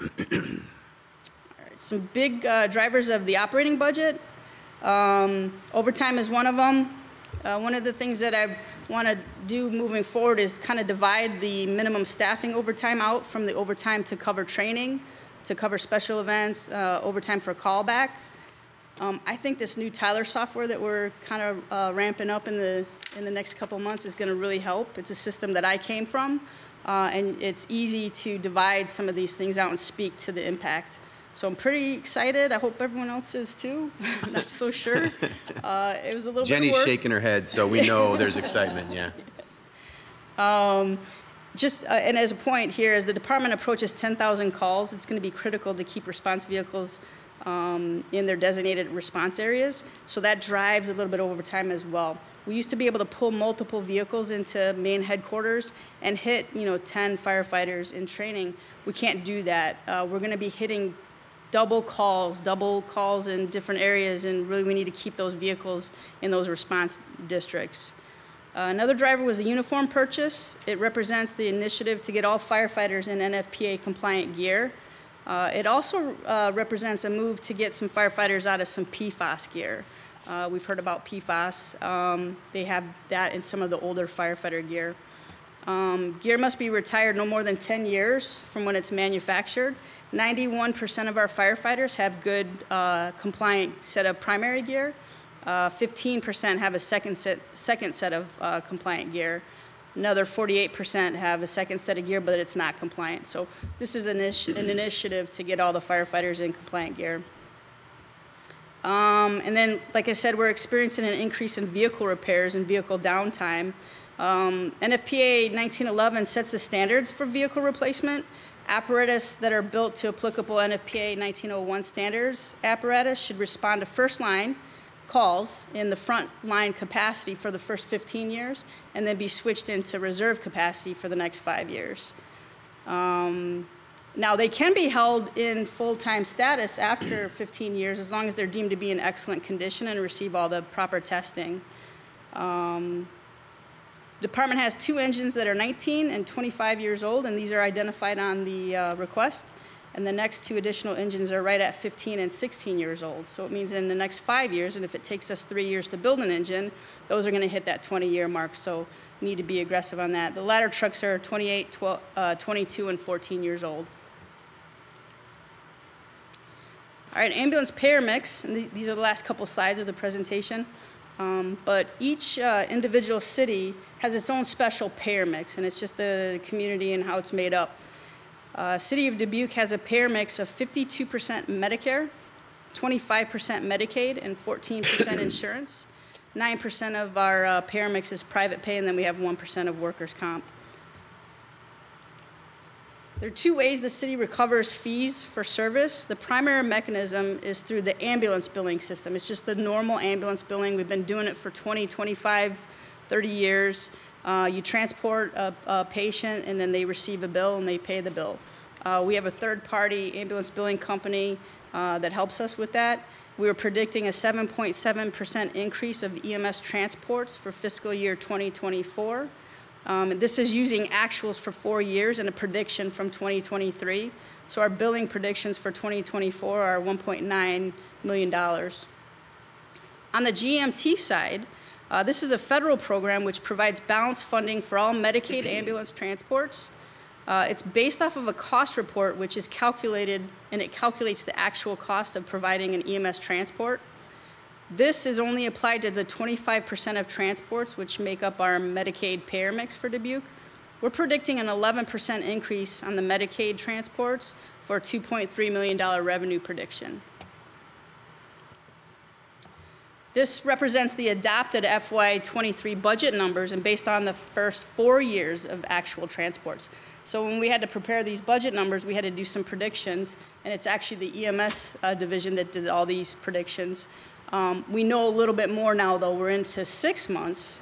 All right, some big drivers of the operating budget. Overtime is one of them. One of the things that I want to do moving forward is kind of divide the minimum staffing overtime out from the overtime to cover training, to cover special events, overtime for callback. I think this new Tyler software that we're kind of ramping up in the next couple months is going to really help. It's a system that I came from, and it's easy to divide some of these things out and speak to the impact. So I'm pretty excited. I hope everyone else is too. I'm not so sure. It was a little Jenny's bit of work. shaking her head, so we know there's excitement, yeah. And as a point here, as the department approaches 10,000 calls, it's going to be critical to keep response vehicles in their designated response areas. So that drives a little bit of overtime as well. We used to be able to pull multiple vehicles into main headquarters and hit, 10 firefighters in training. We can't do that. We're going to be hitting double calls in different areas, and really we need to keep those vehicles in those response districts. Another driver was the uniform purchase. It represents the initiative to get all firefighters in NFPA compliant gear. It also represents a move to get some firefighters out of some PFAS gear. We've heard about PFAS. They have that in some of the older firefighter gear. Gear must be retired no more than 10 years from when it's manufactured. 91% of our firefighters have good compliant set of primary gear. 15% have a second set of compliant gear. Another 48% have a second set of gear, but it's not compliant. So this is an initiative to get all the firefighters in compliant gear. And then, like I said, we're experiencing an increase in vehicle repairs and vehicle downtime. NFPA 1911 sets the standards for vehicle replacement. Apparatus that are built to applicable NFPA 1901 standards apparatus should respond to first line calls in the front line capacity for the first 15 years and then be switched into reserve capacity for the next 5 years. Now, they can be held in full-time status after 15 years as long as they're deemed to be in excellent condition and receive all the proper testing. Department has 2 engines that are 19 and 25 years old, and these are identified on the request. And the next 2 additional engines are right at 15 and 16 years old. So it means in the next 5 years, and if it takes us 3 years to build an engine, those are going to hit that 20-year mark. So we need to be aggressive on that. The ladder trucks are 28, 22, and 14 years old. All right, ambulance payer mix, and these are the last couple slides of the presentation. But each individual city has its own special payer mix, and it's just the community and how it's made up. City of Dubuque has a payer mix of 52% Medicare, 25% Medicaid, and 14% insurance. 9% of our payer mix is private pay, and then we have 1% of workers' comp. There are 2 ways the city recovers fees for service. The primary mechanism is through the ambulance billing system. It's just the normal ambulance billing. We've been doing it for 20, 25, 30 years. You transport a patient, and then they receive a bill, and they pay the bill. We have a third-party ambulance billing company that helps us with that. We were predicting a 7.7% increase of EMS transports for fiscal year 2024. This is using actuals for 4 years and a prediction from 2023. So our billing predictions for 2024 are $1.9 million. On the GMT side, this is a federal program which provides balanced funding for all Medicaid ambulance transports. It's based off of a cost report which is calculated, and it calculates the actual cost of providing an EMS transport. This is only applied to the 25% of transports which make up our Medicaid payer mix for Dubuque. We're predicting an 11% increase on the Medicaid transports for a $2.3 million revenue prediction. This represents the adopted FY23 budget numbers and based on the first 4 years of actual transports. So when we had to prepare these budget numbers, we had to do some predictions, and it's actually the EMS division that did all these predictions. We know a little bit more now, though. We're into 6 months,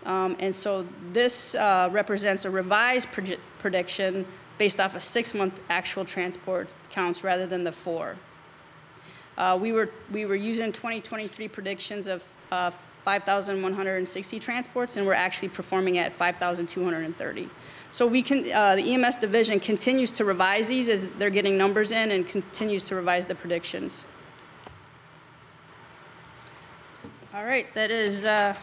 and so this represents a revised prediction based off a 6-month actual transport counts rather than the 4. We were using 2023 predictions of 5,160 transports, and we're actually performing at 5,230. So we can, the EMS division continues to revise these as they're getting numbers in and continues to revise the predictions. All right, that is our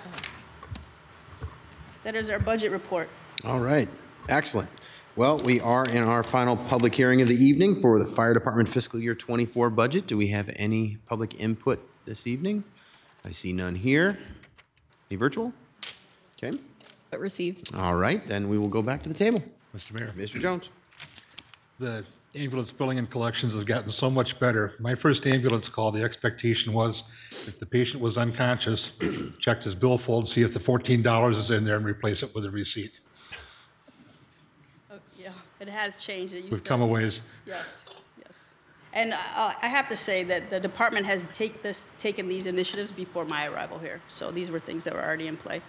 budget report. All right, excellent. Well, we are in our final public hearing of the evening for the Fire Department Fiscal Year 24 budget. Do we have any public input this evening? I see none here. Any virtual? Okay. But received. All right, then we will go back to the table. Mr. Mayor. Mr. Jones. The ambulance billing and collections has gotten so much better. My first ambulance call, the expectation was if the patient was unconscious, checked his billfold, see if the $14 is in there and replace it with a receipt. Oh, yeah, it has changed. It used We've to, come a ways. Yes, yes. And I have to say that the department has taken these initiatives before my arrival here. So these were things that were already in play.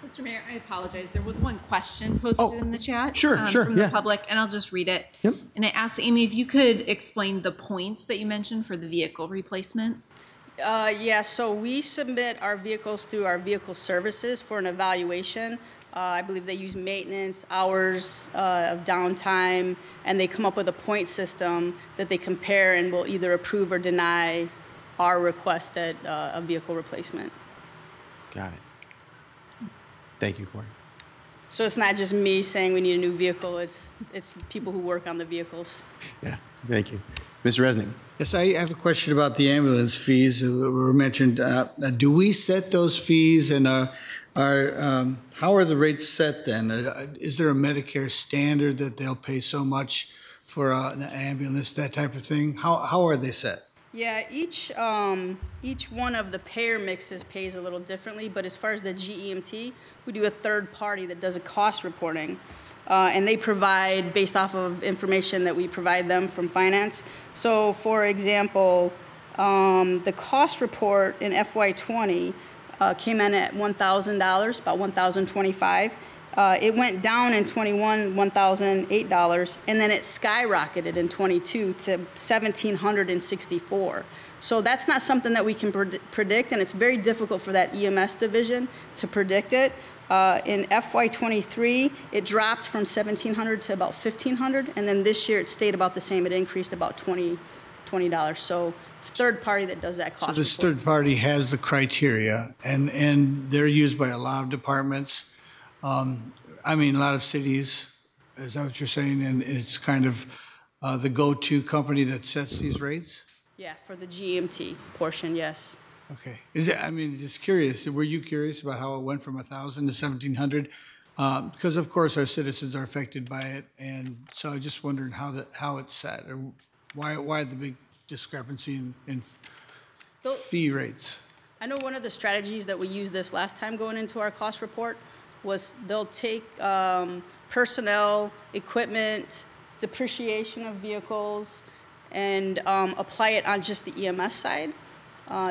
Mr. Mayor, I apologize. There was one question posted in the chat. Sure, from the public, and I'll just read it. Yep. And I asked Amy if you could explain the points that you mentioned for the vehicle replacement. Yeah, so we submit our vehicles through our vehicle services for an evaluation. I believe they use maintenance, hours of downtime, and they come up with a point system that they compare and will either approve or deny our request at a vehicle replacement. Got it. Thank you, Corey. So it's not just me saying we need a new vehicle, it's people who work on the vehicles. Yeah, thank you. Mr. Resnick. Yes, I have a question about the ambulance fees that were mentioned. Do we set those fees, and how are the rates set then? Is there a Medicare standard that they'll pay so much for an ambulance, that type of thing? How are they set? Yeah, each one of the payer mixes pays a little differently, but as far as the GEMT, we do a third party that does a cost reporting. And they provide based off of information that we provide them from finance. So for example, the cost report in FY20 came in at $1,000, about $1,025. It went down in 21, $1,008, and then it skyrocketed in 22 to $1,764. So that's not something that we can predict, and it's very difficult for that EMS division to predict it. In FY23, it dropped from $1,700 to about $1,500, and then this year it stayed about the same. It increased about $20. So it's third party that does that cost. So this third party has the criteria, and they're used by a lot of departments. I mean, a lot of cities. Is that what you're saying? And it's kind of the go-to company that sets these rates? Yeah, for the GMT portion, yes. Okay. I mean, just curious. Were you curious about how it went from 1,000 to 1,700? Because of course our citizens are affected by it, and so I just wondered how it's set, or why the big discrepancy in fee rates. I know one of the strategies that we used this last time going into our cost report was they'll take personnel, equipment, depreciation of vehicles, and apply it on just the EMS side.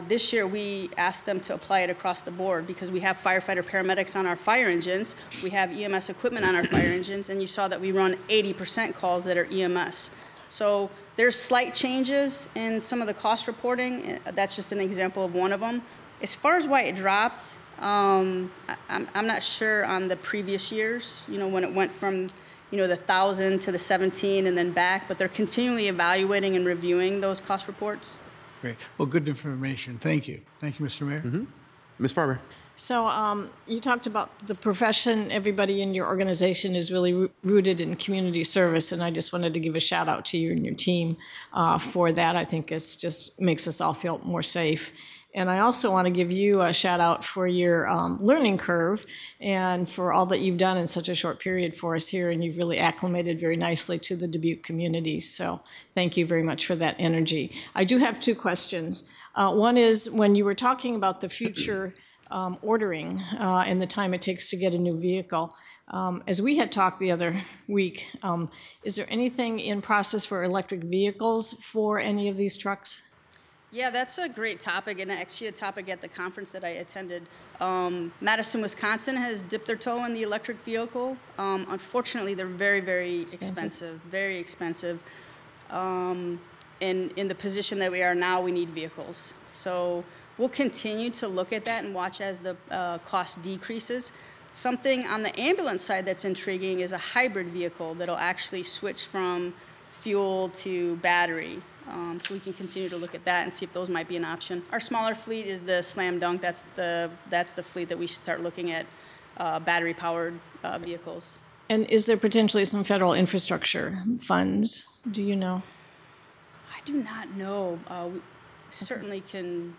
This year, we asked them to apply it across the board because we have firefighter paramedics on our fire engines. We have EMS equipment on our fire engines, and you saw that we run 80% calls that are EMS. So there's slight changes in some of the cost reporting. That's just an example of one of them. As far as why it dropped, I'm not sure on the previous years, you know, when it went from, you know, the 1,000 to the 17 and then back, but they're continually evaluating and reviewing those cost reports. Great. Well, good information. Thank you. Thank you, Mr. Mayor. Mm-hmm. Ms. Farber. So you talked about the profession. Everybody in your organization is really rooted in community service, and I just wanted to give a shout out to you and your team for that. I think it just makes us all feel more safe. And I also want to give you a shout out for your learning curve and for all that you've done in such a short period for us here. And you've really acclimated very nicely to the Dubuque community. So thank you very much for that energy. I do have two questions. One is when you were talking about the future ordering and the time it takes to get a new vehicle, as we had talked the other week, is there anything in process for electric vehicles for any of these trucks? Yeah, that's a great topic, and actually a topic at the conference that I attended. Madison, Wisconsin has dipped their toe in the electric vehicle. Unfortunately, they're very, very expensive, very expensive. in the position that we are now, we need vehicles. So we'll continue to look at that and watch as the cost decreases. Something on the ambulance side that's intriguing is a hybrid vehicle that'll actually switch from fuel to battery. So we can continue to look at that and see if those might be an option. Our smaller fleet is the slam dunk. That's the fleet that we should start looking at, battery-powered vehicles. And is there potentially some federal infrastructure funds? Do you know? I do not know. We certainly can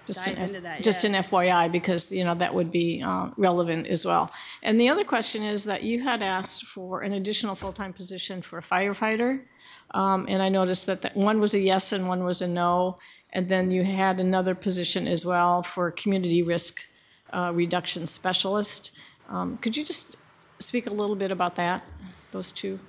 dive into that. Just an FYI, because that would be relevant as well. And the other question is that you had asked for an additional full-time position for a firefighter, and I noticed that one was a yes and one was a no, and then you had another position as well for community risk reduction specialist. Could you just speak a little bit about that, those two?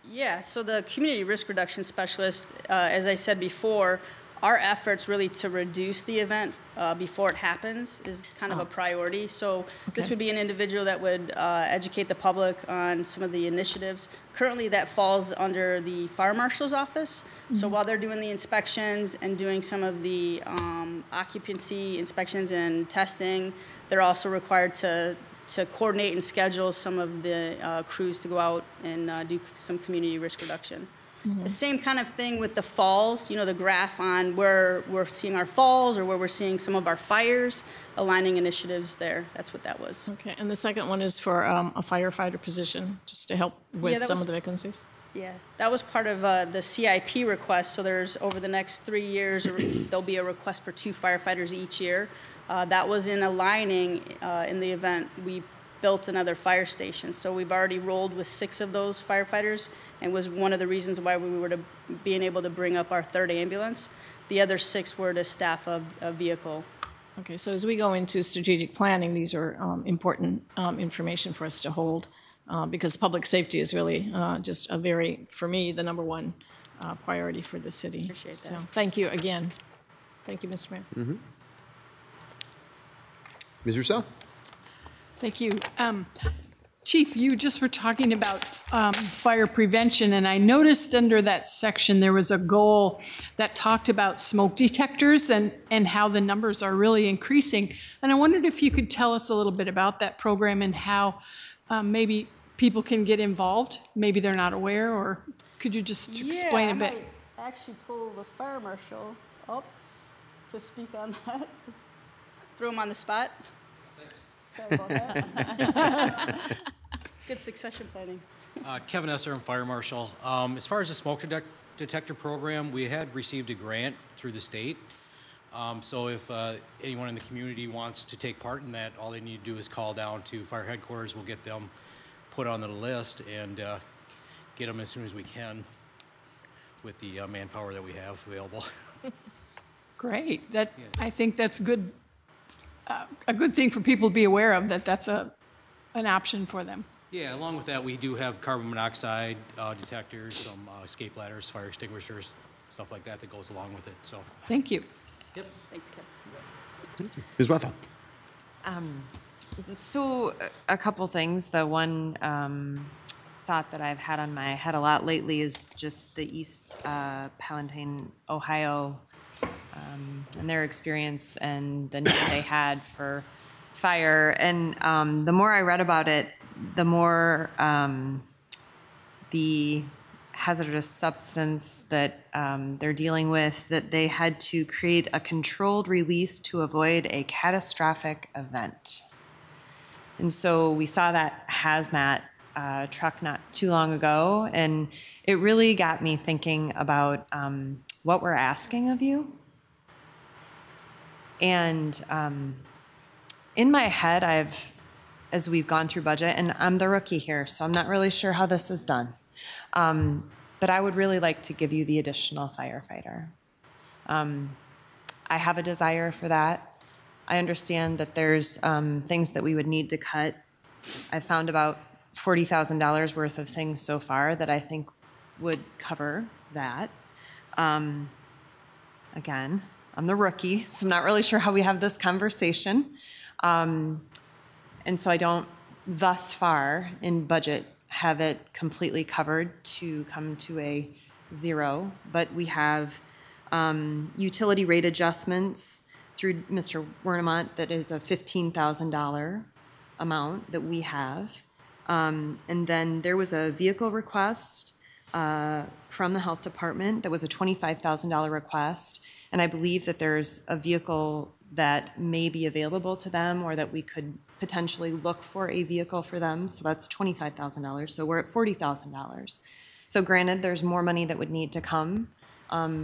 Yeah, so the community risk reduction specialist, as I said before, our efforts really to reduce the event before it happens is kind of a priority. So this would be an individual that would educate the public on some of the initiatives. Currently that falls under the fire marshal's office. So while they're doing the inspections and doing some of the occupancy inspections and testing, they're also required to coordinate and schedule some of the crews to go out and do some community risk reduction. The same kind of thing with the falls, the graph on where we're seeing our falls or where we're seeing some of our fires, aligning initiatives there. That's what that was. Okay, and the second one is for a firefighter position, just to help with some of the vacancies? Yeah, that was part of the CIP request. So there's, over the next 3 years, there'll be a request for 2 firefighters each year. That was in aligning in the event we built another fire station. So we've already rolled with 6 of those firefighters, and was one of the reasons why we were being able to bring up our 3rd ambulance. The other 6 were to staff a vehicle. Okay, so as we go into strategic planning, these are important information for us to hold, because public safety is really just for me, the #1 priority for the city. Appreciate that. So thank you again. Thank you, Mr. Mayor. Ms. Rousseau? Thank you. Chief, you just were talking about fire prevention, and I noticed under that section there was a goal that talked about smoke detectors and how the numbers are really increasing. And I wondered if you could tell us a little bit about that program and how maybe people can get involved. Maybe they're not aware, or could you just explain a bit? I might actually pull the fire marshal up to speak on that. Throw him on the spot. Sorry about that. Good succession planning. Kevin Esser, I'm Fire Marshal. As far as the smoke detector program, we had received a grant through the state. So if anyone in the community wants to take part in that, all they need to do is call down to fire headquarters. We'll get them put on the list and get them as soon as we can with the manpower that we have available. Great. I think that's good. A good thing for people to be aware of, that's an option for them. Yeah, along with that, we do have carbon monoxide detectors, some escape ladders, fire extinguishers, stuff like that goes along with it. So. Thank you. Yep. Thanks, Kev. Thank you. Ms. Bethel? So a couple things. The one thought that I've had on my head a lot lately is just the East Palatine, Ohio, and their experience and the need they had for fire. And the more I read about it, the more the hazardous substance that they're dealing with, that they had to create a controlled release to avoid a catastrophic event. And so we saw that hazmat truck not too long ago, and it really got me thinking about what we're asking of you. And in my head, as we've gone through budget, and I'm the rookie here, so I'm not really sure how this is done, but I would really like to give you the additional firefighter. I have a desire for that. I understand that there's things that we would need to cut. I've found about $40,000 worth of things so far that I think would cover that. Again, I'm the rookie, so I'm not really sure how we have this conversation. And so I don't, thus far in budget, have it completely covered to come to a 0, but we have Utility rate adjustments through Mr. Wernemont, that is a $15,000 amount that we have. And then there was a vehicle request from the health department that was a $25,000 request. And I believe that there's a vehicle that may be available to them, or that we could potentially look for a vehicle for them. So that's $25,000. So we're at $40,000. So granted, there's more money that would need to come. I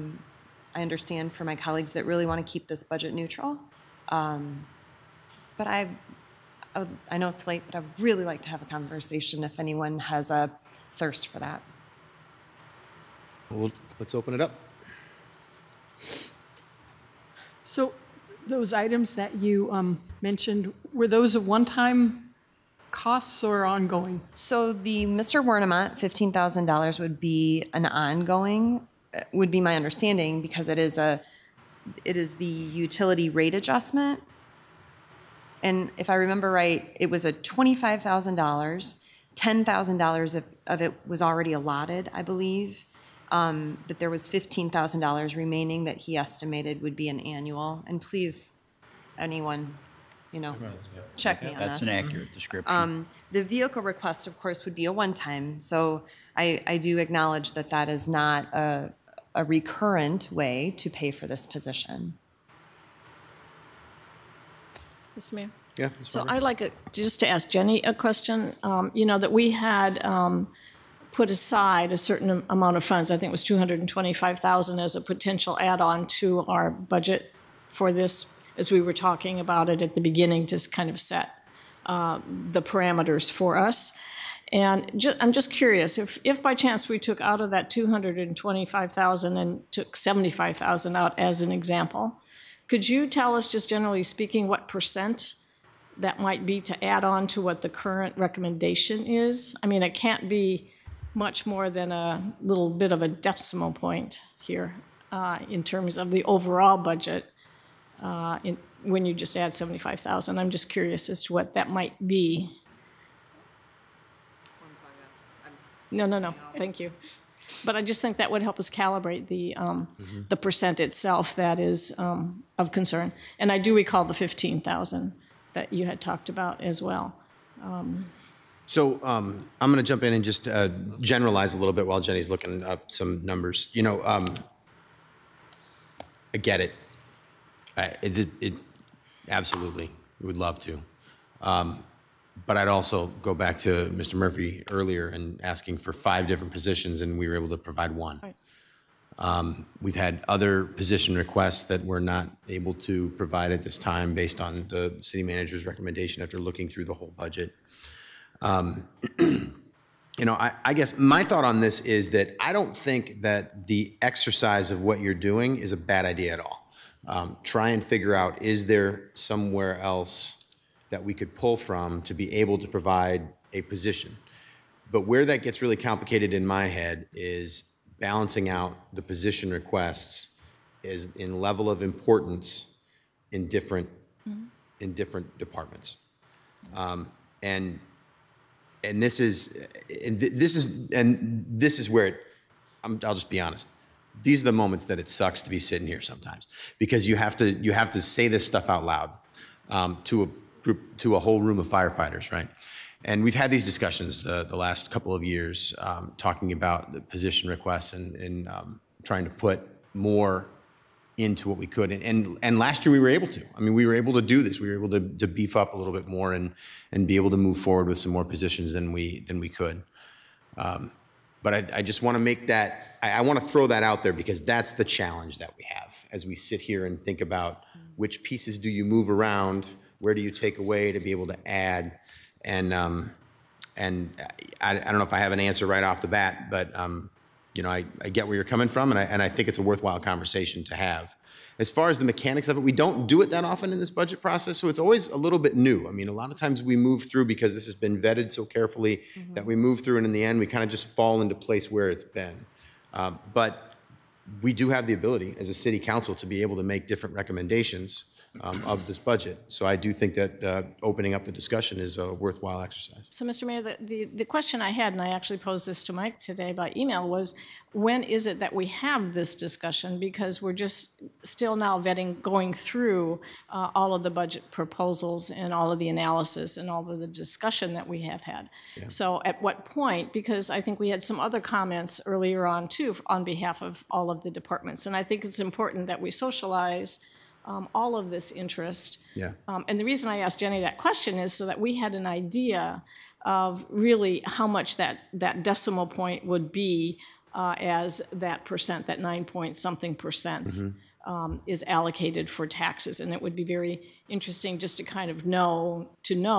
understand for my colleagues that really want to keep this budget neutral. But I know it's late, but I'd really like to have a conversation if anyone has a thirst for that. Well, let's open it up. So those items that you mentioned, were those a one-time costs or ongoing? So the Mr. Wernemont, $15,000 would be an ongoing, would be my understanding, because it is the utility rate adjustment. And if I remember right, it was a $25,000, $10,000 of it was already allotted, I believe. That there was $15,000 remaining that he estimated would be an annual. And please, anyone, check me on this. That's an accurate description. The vehicle request, of course, would be a one-time. So I do acknowledge that that is not a recurrent way to pay for this position. Mr. Mayor? Yeah. So I'd like just to ask Jenny a question. That we had put aside a certain amount of funds, I think it was $225,000 as a potential add-on to our budget for this, as we were talking about it at the beginning, to kind of set the parameters for us. And I'm just curious, if by chance we took out of that $225,000 and took $75,000 out as an example, could you tell us, just generally speaking, what percent that might be to add on to what the current recommendation is? I mean, it can't be much more than a little bit of a decimal point here in terms of the overall budget when you just add 75,000. I'm just curious as to what that might be. No, thank you. But I just think that would help us calibrate the percent itself that is of concern. And I do recall the 15,000 that you had talked about as well. So I'm going to jump in and just generalize a little bit while Jenny's looking up some numbers. I get it. It absolutely, we would love to. But I'd also go back to Mr. Murphy earlier and asking for 5 different positions, and we were able to provide 1. Right. We've had other position requests that we're not able to provide at this time based on the city manager's recommendation after looking through the whole budget. I guess my thought on this is that I don't think that the exercise of what you're doing is a bad idea at all. Try and figure out, is there somewhere else that we could pull from to be able to provide a position? But where that gets really complicated in my head is balancing out the position requests is in level of importance in different departments. And this is where I'll just be honest. These are the moments that it sucks to be sitting here sometimes, because you have to say this stuff out loud to a whole room of firefighters, right? And we've had these discussions the last couple of years, talking about the position requests and trying to put more into what we could. And last year we were able to. I mean, we were able to do this. We were able to beef up a little bit more and be able to move forward with some more positions than we could. But I just want to make that, I want to throw that out there, because that's the challenge that we have as we sit here and think about which pieces do you move around, where do you take away to be able to add. And I don't know if I have an answer right off the bat, but I get where you're coming from, and I think it's a worthwhile conversation to have. As far as the mechanics of it, we don't do it that often in this budget process, so it's always a little bit new. I mean, a lot of times we move through because this has been vetted so carefully that we move through, and in the end, we kind of just fall into place where it's been. But we do have the ability as a city council to be able to make different recommendations of this budget. So I do think that opening up the discussion is a worthwhile exercise. So, Mr. Mayor, the question I had, and I actually posed this to Mike today by email, was when is it that we have this discussion? Because we're just still now going through all of the budget proposals and all of the analysis and all of the discussion that we have had. Yeah. So at what point, because I think we had some other comments earlier on too on behalf of all of the departments, and I think it's important that we socialize all of this interest. Yeah. And the reason I asked Jenny that question is so that we had an idea of really how much that decimal point would be as that percent, that 9-point-something percent is allocated for taxes. And it would be very interesting just to kind of know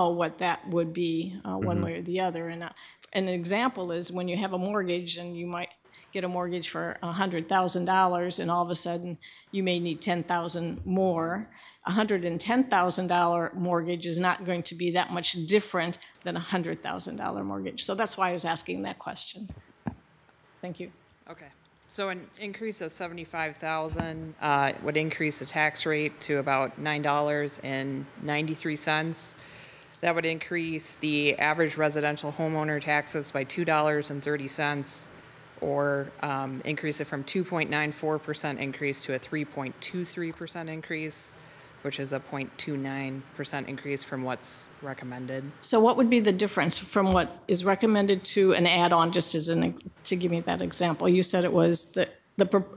what that would be one way or the other. And an example is when you have a mortgage and you might get a mortgage for $100,000 and all of a sudden you may need $10,000 more. A $110,000 mortgage is not going to be that much different than a $100,000 mortgage. So that's why I was asking that question. Thank you. Okay. So an increase of 75,000 would increase the tax rate to about $9.93. That would increase the average residential homeowner taxes by $2.30, or increase it from 2.94% increase to a 3.23% increase, which is a 0.29% increase from what's recommended. So what would be the difference from what is recommended to an add-on, just as to give me that example? You said it was the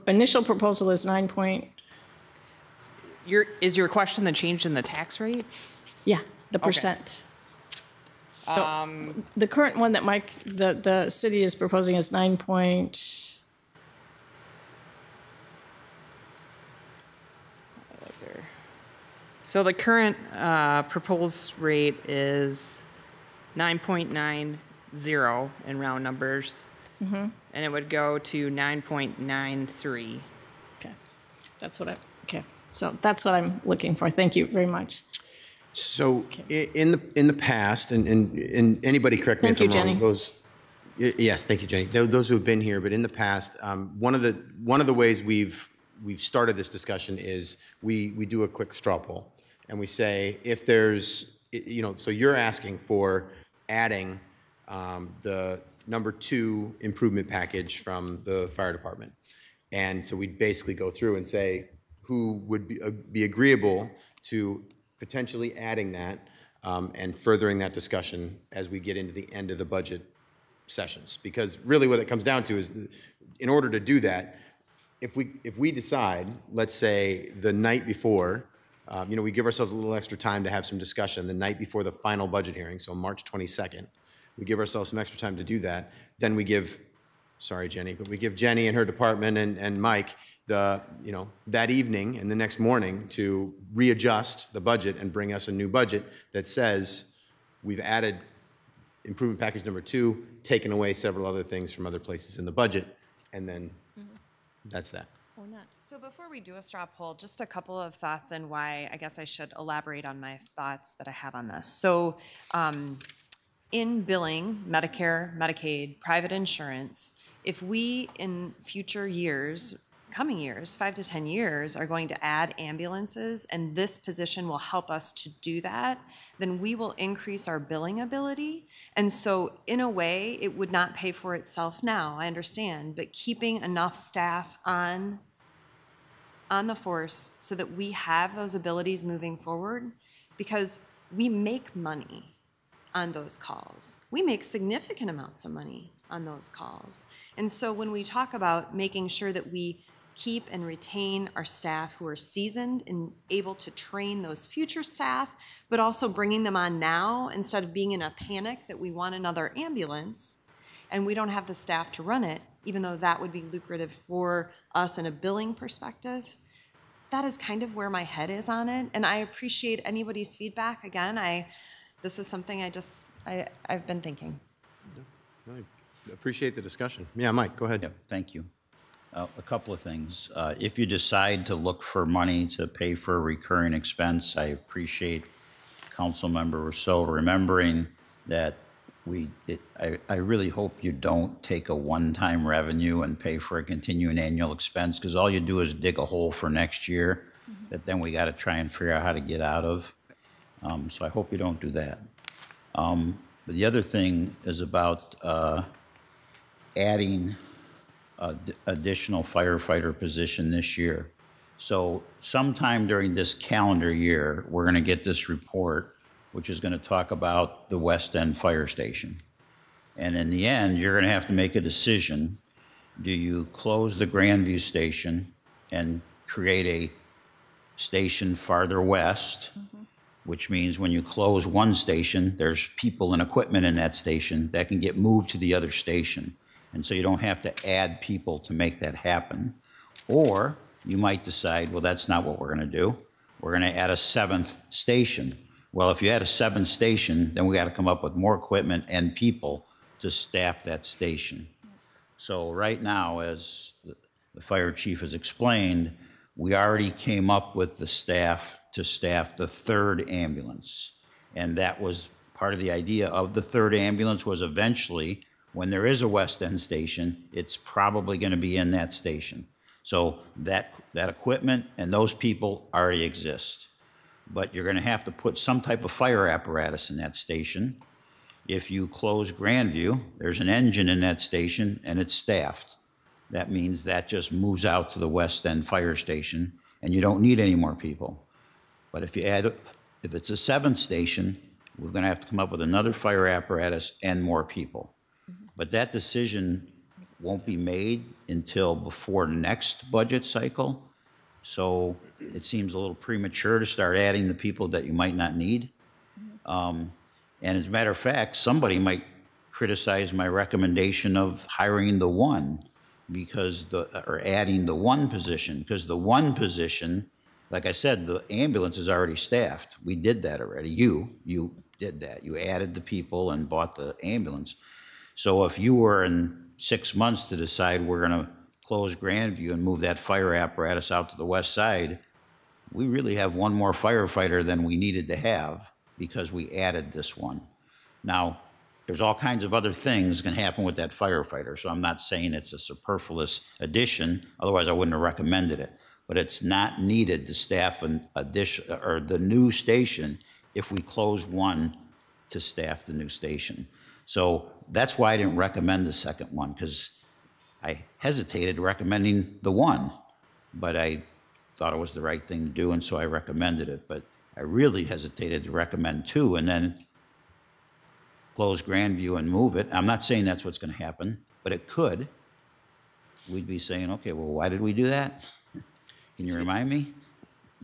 initial proposal is 9 point. Is your question the change in the tax rate? Yeah, the percent. So the current one that the city is proposing is 9 point. So the current proposed rate is 9.90 in round numbers, and it would go to 9.93. Okay, so that's what I'm looking for. Thank you very much. So in the past, and anybody correct me if I'm wrong. Yes, thank you, Jenny. Those who have been here, but in the past, one of the ways we've started this discussion is we do a quick straw poll, and we say if there's, so you're asking for adding the number 2 improvement package from the fire department, and so we basically go through and say who would be agreeable to potentially adding that and furthering that discussion as we get into the end of the budget sessions. Because really what it comes down to is in order to do that, if we decide, let's say the night before, we give ourselves a little extra time to have some discussion the night before the final budget hearing, so March 22nd, we give ourselves some extra time to do that, then we give, sorry Jenny, but we give Jenny and her department and Mike that evening and the next morning to readjust the budget and bring us a new budget that says we've added improvement package number 2, taken away several other things from other places in the budget, and then that's that. Or not. So before we do a straw poll, just a couple of thoughts and why I guess I should elaborate on my thoughts that I have on this. So in billing, Medicare, Medicaid, private insurance, if we in future years, coming years, 5 to 10 years, are going to add ambulances and this position will help us to do that, then we will increase our billing ability. And so in a way, it would not pay for itself now, I understand, but keeping enough staff on the force so that we have those abilities moving forward, because we make money on those calls. We make significant amounts of money on those calls. And so when we talk about making sure that we keep and retain our staff who are seasoned and able to train those future staff, but also bringing them on now instead of being in a panic that we want another ambulance and we don't have the staff to run it, even though that would be lucrative for us in a billing perspective. That is kind of where my head is on it, and I appreciate anybody's feedback. Again, this is something I've been thinking. I appreciate the discussion. Yeah, Mike, go ahead. Yep, thank you. A couple of things. If you decide to look for money to pay for a recurring expense, I appreciate Councilmember Rousseau remembering that I really hope you don't take a one-time revenue and pay for a continuing annual expense, because all you do is dig a hole for next year. that then we got to try and figure out how to get out of. So I hope you don't do that. But the other thing is about adding additional firefighter position this year. So sometime during this calendar year, we're going to get this report, which is going to talk about the West End Fire Station. And in the end, you're going to have to make a decision. Do you close the Grandview station and create a station farther west, which means when you close one station, there's people and equipment in that station that can get moved to the other station. And so you don't have to add people to make that happen. Or you might decide, well, that's not what we're going to do. We're going to add a 7th station. Well, if you add a 7th station, then we got to come up with more equipment and people to staff that station. So right now, as the fire chief has explained, we already came up with the staff to staff the 3rd ambulance. And that was part of the idea of the 3rd ambulance was eventually, when there is a West End station, it's probably going to be in that station. So that equipment and those people already exist. But you're going to have to put some type of fire apparatus in that station. If you close Grandview, there's an engine in that station and it's staffed. That means that just moves out to the West End Fire Station and you don't need any more people. But if it's a 7th station, we're going to have to come up with another fire apparatus and more people. But that decision won't be made until before next budget cycle. So it seems a little premature to start adding the people that you might not need. And as a matter of fact, somebody might criticize my recommendation of hiring the 1 or adding the 1 position, because the 1 position, like I said, the ambulance is already staffed. We did that already. You did that. You added the people and bought the ambulance. So if you were in 6 months to decide we're going to close Grandview and move that fire apparatus out to the west side, we really have 1 more firefighter than we needed to have because we added this 1. Now, there's all kinds of other things can happen with that firefighter, so I'm not saying it's a superfluous addition, otherwise I wouldn't have recommended it. But it's not needed to staff an addition or the new station if we close 1 to staff the new station. So that's why I didn't recommend the 2nd one, because I hesitated recommending the 1, but I thought it was the right thing to do, and so I recommended it. But I really hesitated to recommend 2 and then close Grandview and move it. I'm not saying that's what's going to happen, but it could. We'd be saying, okay, well, why did we do that? Can you remind me?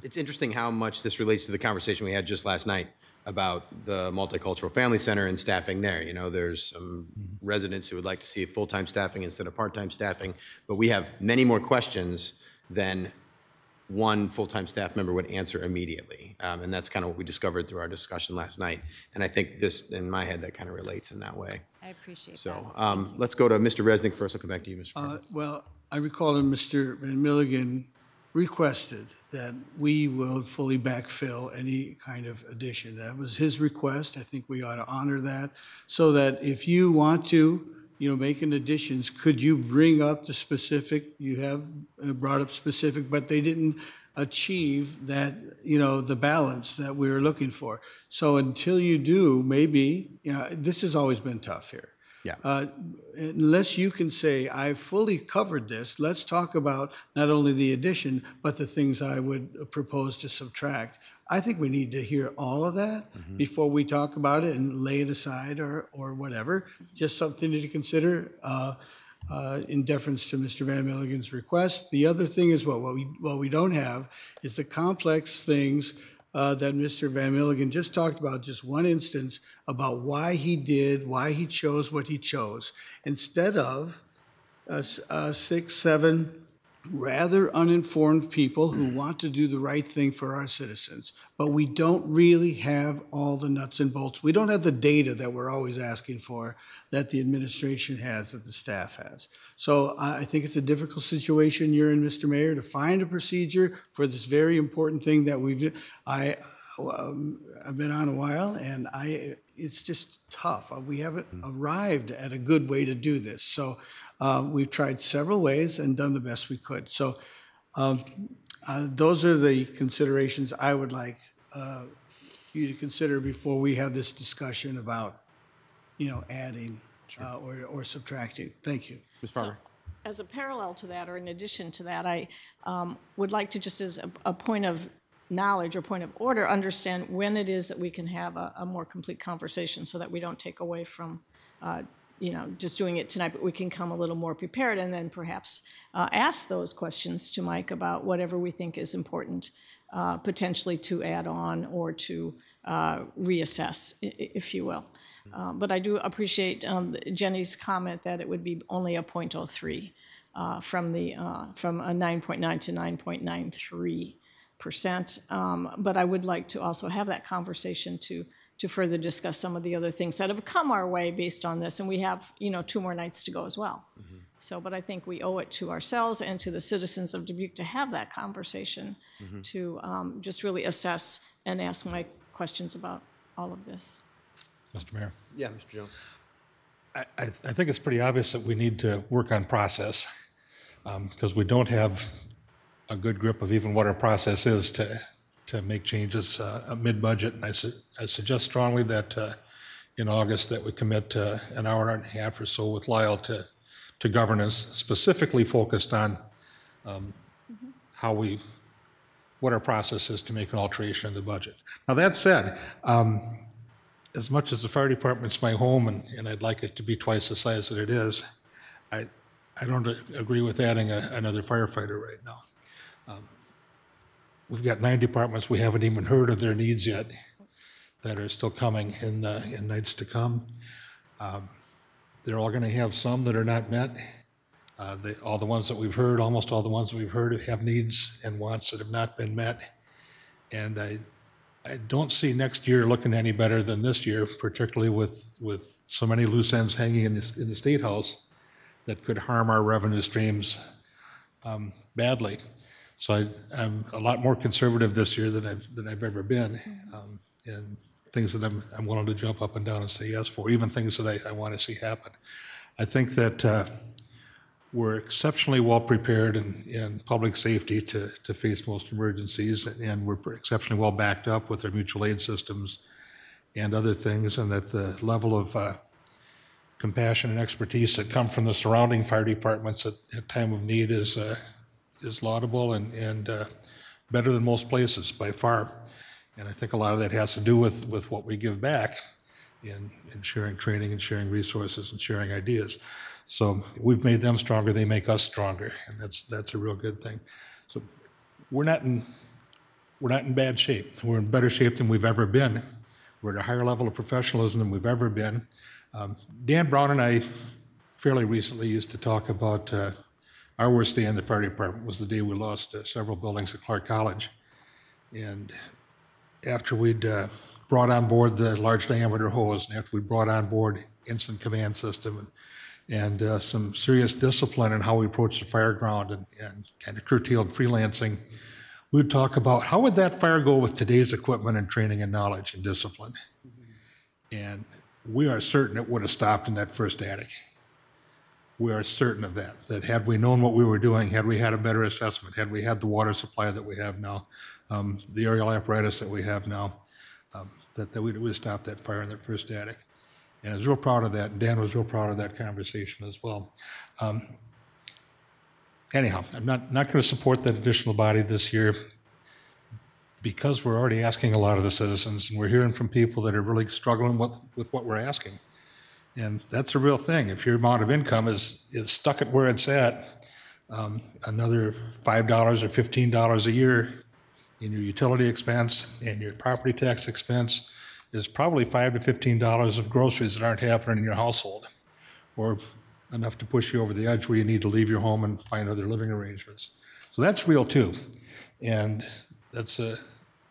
It's interesting how much this relates to the conversation we had just last night about the Multicultural Family Center and staffing there. You know, there's some residents who would like to see full-time staffing instead of part-time staffing, but we have many more questions than one full-time staff member would answer immediately. And that's kind of what we discovered through our discussion last night. And I think this, in my head, that kind of relates in that way. I appreciate that. So let's go to Mr. Resnick first. I'll come back to you, Mr. Well, I recall that Mr. Van Milligan requested that we will fully backfill any kind of addition. That was his request. I think we ought to honor that, so that if you want to, make an additions, could you bring up the specific, you have brought up specific, but they didn't achieve that, the balance that we were looking for. So until you do, maybe, this has always been tough here. Yeah. Unless you can say, I've fully covered this, let's talk about not only the addition, but the things I would propose to subtract. I think we need to hear all of that before we talk about it and lay it aside or whatever. Just something to consider in deference to Mr. Van Milligan's request. The other thing is what we don't have is the complex things that Mr. Van Milligan just talked about, just one instance about why he chose what he chose, instead of 6, 7 rather uninformed people who want to do the right thing for our citizens. But we don't really have all the nuts and bolts. We don't have the data that we're always asking for, that the administration has, that the staff has. So I think it's a difficult situation you're in, Mr. Mayor, to find a procedure for this very important thing that I've been on a while, and it's just tough. We haven't arrived at a good way to do this. So we've tried several ways and done the best we could. So Those are the considerations I would like you to consider before we have this discussion about, adding or subtracting. Thank you. Ms. Farmer. As a parallel to that, or in addition to that, I would like to, just as a point of knowledge or point of order, understand when it is that we can have a more complete conversation, so that we don't take away from, just doing it tonight, but we can come a little more prepared, and then perhaps ask those questions to Mike about whatever we think is important, potentially to add on or to reassess, if you will. But I do appreciate Jenny's comment that it would be only a 0.03 from a 9.9 to 9.93%. But I would like to also have that conversation to further discuss some of the other things that have come our way based on this, and we have 2 more nights to go as well. Mm-hmm. So, but I think we owe it to ourselves and to the citizens of Dubuque to have that conversation, mm-hmm. to just really assess and ask Mike questions about all of this. Mr. Mayor. Yeah, Mr. Jones. I think it's pretty obvious that we need to work on process, because we don't have a good grip of even what our process is to make changes mid-budget. And I suggest strongly that in August that we commit an hour and a half or so with Lyle to governance, specifically focused on what our process is to make an alteration in the budget. Now, that said, as much as the fire department's my home, and I'd like it to be twice the size that it is, I don't agree with adding another firefighter right now. We've got 9 departments we haven't even heard of their needs yet that are still coming in nights to come. They're all going to have some that are not met. All the ones that we've heard, almost all the ones that we've heard, have needs and wants that have not been met. And I don't see next year looking any better than this year, particularly with so many loose ends hanging in the State House that could harm our revenue streams badly. So I'm a lot more conservative this year than I've ever been, and things that I'm willing to jump up and down and say yes for, even things that I want to see happen. I think that we're exceptionally well prepared in public safety to face most emergencies, and we're exceptionally well backed up with our mutual aid systems and other things, and that the level of compassion and expertise that come from the surrounding fire departments at time of need is laudable and better than most places by far. And I think a lot of that has to do with what we give back in sharing training and sharing resources and sharing ideas. So we've made them stronger, they make us stronger, and that's a real good thing. So we're not in bad shape. We're in better shape than we've ever been. We're at a higher level of professionalism than we've ever been. Dan Brown and I fairly recently used to talk about our worst day in the fire department was the day we lost several buildings at Clark College. And after we'd brought on board the large diameter hose, and after we brought on board instant command system and some serious discipline in how we approached the fire ground and kind of curtailed freelancing, we'd talk about how would that fire go with today's equipment and training and knowledge and discipline. And we are certain it would have stopped in that first attic. We are certain of that had we known what we were doing, had we had a better assessment, had we had the water supply that we have now, the aerial apparatus that we have now, that we would have stopped that fire in that first attic. And I was real proud of that, and Dan was real proud of that conversation as well. Anyhow, I'm not going to support that additional body this year because we're already asking a lot of the citizens, and we're hearing from people that are really struggling with what we're asking. And that's a real thing. If your amount of income is stuck at where it's at, another $5 or $15 a year in your utility expense and your property tax expense is probably $5 to $15 of groceries that aren't happening in your household, or enough to push you over the edge where you need to leave your home and find other living arrangements. So that's real too. And it's a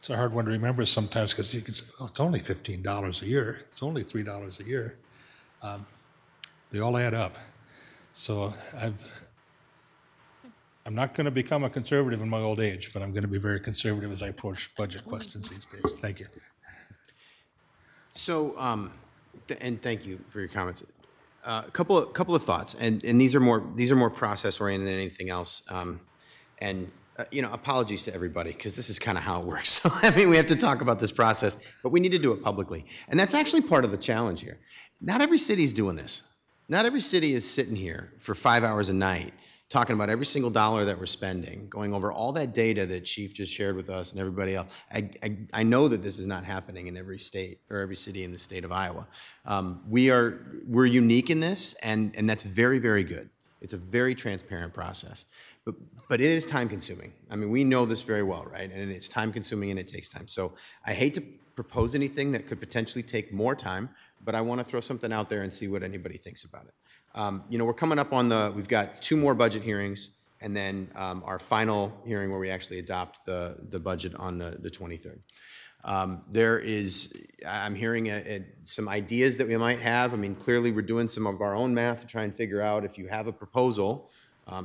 hard one to remember sometimes because you can say, oh, it's only $15 a year. It's only $3 a year. They all add up. So I'm not going to become a conservative in my old age, but I'm going to be very conservative as I approach budget questions these days. Thank you. So, and thank you for your comments. A couple of thoughts, and these are more process oriented than anything else. And apologies to everybody, because this is kind of how it works. So, I mean, we have to talk about this process, but we need to do it publicly. And that's actually part of the challenge here. Not every city is doing this. Not every city is sitting here for 5 hours a night talking about every single dollar that we're spending, going over all that data that Chief just shared with us and everybody else. I know that this is not happening in every state or every city in the state of Iowa. We're unique in this, and that's very, very good. It's a very transparent process. But it is time consuming. I mean, we know this very well, right? And it's time consuming and it takes time. So I hate to propose anything that could potentially take more time, but I want to throw something out there and see what anybody thinks about it. We're coming up on we've got 2 more budget hearings, and then our final hearing where we actually adopt the budget on the 23rd. I'm hearing some ideas that we might have. I mean, clearly we're doing some of our own math to try and figure out if you have a proposal,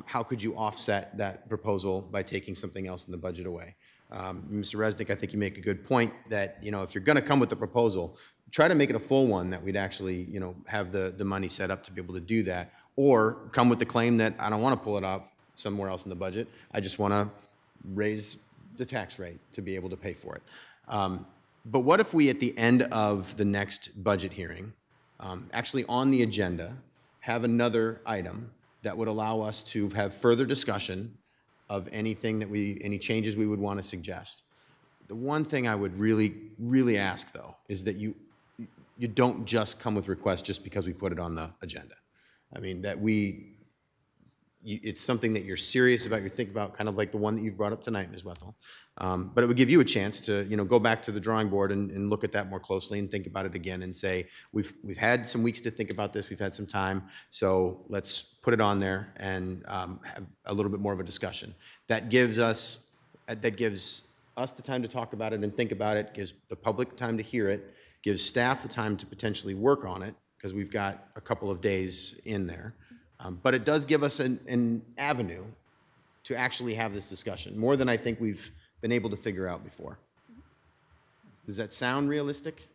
how could you offset that proposal by taking something else in the budget away? Mr. Resnick, I think you make a good point that, if you're going to come with a proposal, try to make it a full one that we'd actually, have the money set up to be able to do that, or come with the claim that I don't want to pull it up somewhere else in the budget. I just want to raise the tax rate to be able to pay for it. But what if we, at the end of the next budget hearing, actually on the agenda, have another item that would allow us to have further discussion of anything that any changes we would want to suggest. The one thing I would really, really ask, though, is that you don't just come with requests just because we put it on the agenda. I mean, that it's something that you're serious about, you think about, kind of like the one that you've brought up tonight, Ms. Wethel. But it would give you a chance to, go back to the drawing board and look at that more closely and think about it again and say, we've had some weeks to think about this, we've had some time, so let's put it on there and have a little bit more of a discussion. That gives us the time to talk about it and think about it, gives the public time to hear it, gives staff the time to potentially work on it, because we've got a couple of days in there. But it does give us an avenue to actually have this discussion, more than I think we've been able to figure out before. Does that sound realistic?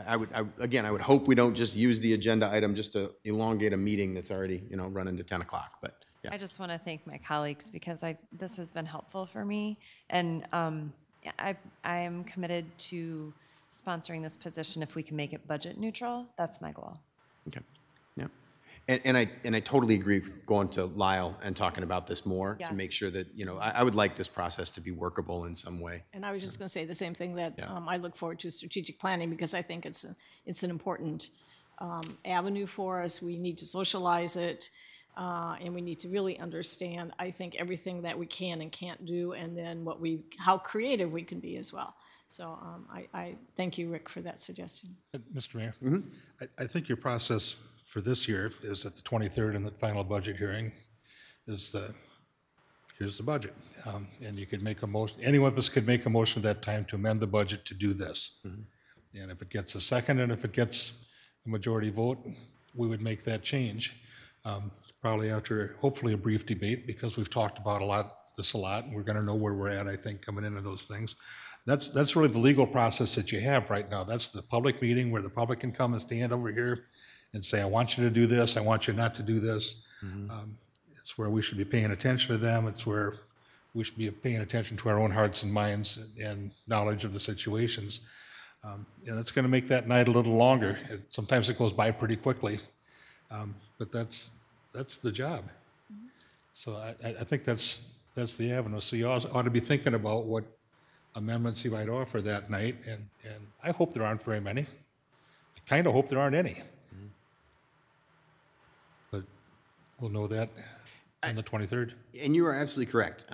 I would hope we don't just use the agenda item just to elongate a meeting that's already, running to 10 o'clock, but yeah. I just want to thank my colleagues because this has been helpful for me, and I am committed to sponsoring this position if we can make it budget neutral. That's my goal. Okay. Yeah. And I totally agree with going to Lyle and talking about this more. Yes. To make sure that, I would like this process to be workable in some way. And I was just going to say the same thing, that I look forward to strategic planning, because I think it's an important avenue for us. We need to socialize it, and we need to really understand, I think, everything that we can and can't do, and then how creative we can be as well. So I thank you, Rick, for that suggestion. Mr. Mayor, I think your process for this year is at the 23rd in the final budget hearing here's the budget. And you could make a motion, any one of us could make a motion at that time to amend the budget to do this. Mm-hmm. And if it gets a second and if it gets a majority vote, we would make that change. Probably after hopefully a brief debate, because we've talked about a lot, and we're going to know where we're at, I think, coming into those things. That's really the legal process that you have right now. That's the public meeting where the public can come and stand over here and say, I want you to do this, I want you not to do this. Mm-hmm. It's where we should be paying attention to them. It's where we should be paying attention to our own hearts and minds and knowledge of the situations. And it's going to make that night a little longer. Sometimes it goes by pretty quickly, but that's the job. Mm-hmm. So I think that's the avenue. So you ought to be thinking about what amendments you might offer that night, and I hope there aren't very many. I kind of hope there aren't any. Mm-hmm. But we'll know that on the 23rd. And you are absolutely correct.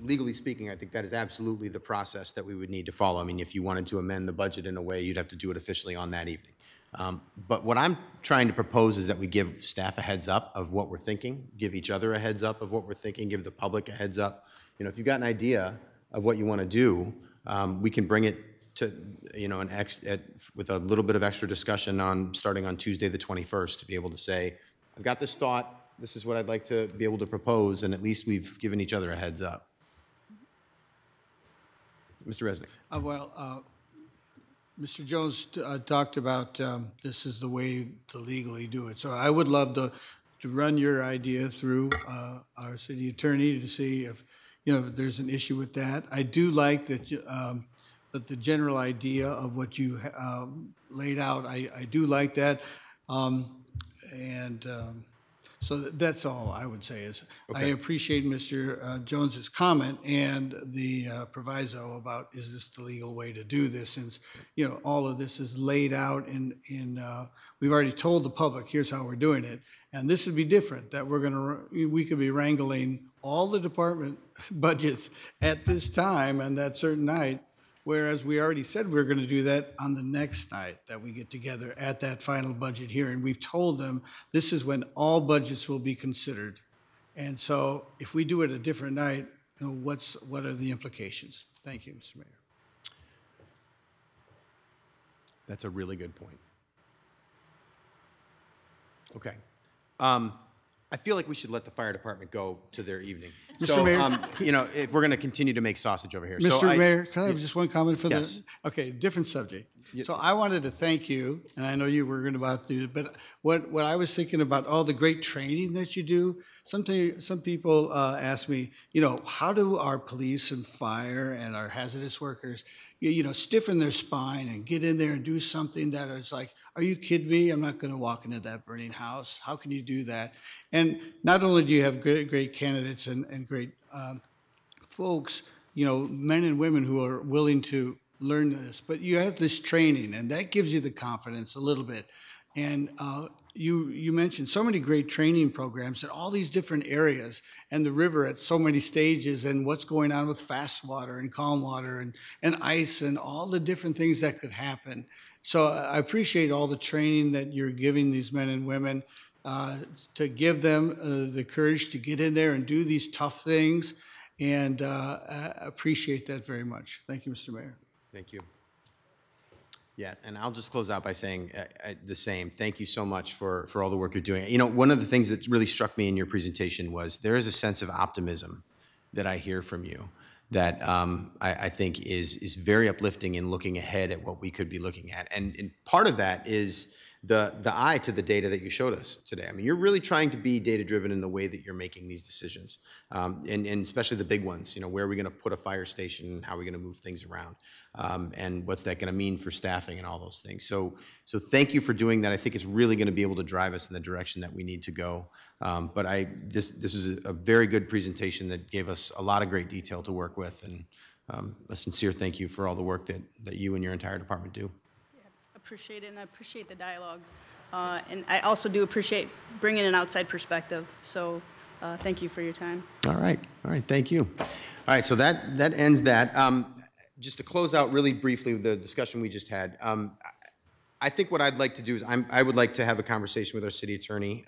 Legally speaking, I think that is absolutely the process that we would need to follow. I mean, if you wanted to amend the budget in a way, you'd have to do it officially on that evening. But what I'm trying to propose is that we give staff a heads up of what we're thinking, give each other a heads up of what we're thinking, give the public a heads up. If you've got an idea of what you want to do, we can bring it to, with a little bit of extra discussion starting on Tuesday the 21st, to be able to say, I've got this thought, this is what I'd like to be able to propose, and at least we've given each other a heads up. Mr. Resnick. Mr. Jones talked about this is the way to legally do it. So I would love to run your idea through our city attorney to see if, if there's an issue with that. I do like that, but the general idea of what you laid out, I do like that. So that's all I would say is I appreciate Mr. Jones's comment and the proviso about is this the legal way to do this, since all of this is laid out in we've already told the public here's how we're doing it, and this would be different, that we could be wrangling all the department budgets at this time and that certain night. Whereas we already said we're going to do that on the next night that we get together at that final budget hearing. We've told them this is when all budgets will be considered. And so if we do it a different night, what are the implications? Thank you, Mr. Mayor. That's a really good point. Okay. I feel like we should let the fire department go to their evening. Mr. Mayor? If we're going to continue to make sausage over here. Mr. Mayor, can I have just one comment for yes. this? Okay, different subject. So I wanted to thank you, and I know you were going to about to, but what I was thinking about all the great training that you do. Some people ask me, how do our police and fire and our hazardous workers, stiffen their spine and get in there and do something that is like, are you kidding me? I'm not going to walk into that burning house. How can you do that? And not only do you have great candidates and great folks, men and women who are willing to learn this, but you have this training, and that gives you the confidence a little bit. And you mentioned so many great training programs in all these different areas, and the river at so many stages, and what's going on with fast water and calm water and ice and all the different things that could happen. So I appreciate all the training that you're giving these men and women to give them the courage to get in there and do these tough things, and I appreciate that very much. Thank you, Mr. Mayor. Thank you. Yes, and I'll just close out by saying the same. Thank you so much for all the work you're doing. One of the things that really struck me in your presentation was there is a sense of optimism that I hear from you that I think is very uplifting in looking ahead at what we could be looking at. And part of that is the eye to the data that you showed us today. I mean, you're really trying to be data-driven in the way that you're making these decisions, and especially the big ones. Where are we going to put a fire station? How are we going to move things around? And what's that going to mean for staffing and all those things? So thank you for doing that. I think it's really going to be able to drive us in the direction that we need to go. But this is a very good presentation that gave us a lot of great detail to work with, and a sincere thank you for all the work that you and your entire department do. Appreciate it, and I appreciate the dialogue. And I also do appreciate bringing an outside perspective. So thank you for your time. All right, thank you. All right, so that ends that. Just to close out really briefly the discussion we just had, I think what I'd like to do is I would like to have a conversation with our city attorney,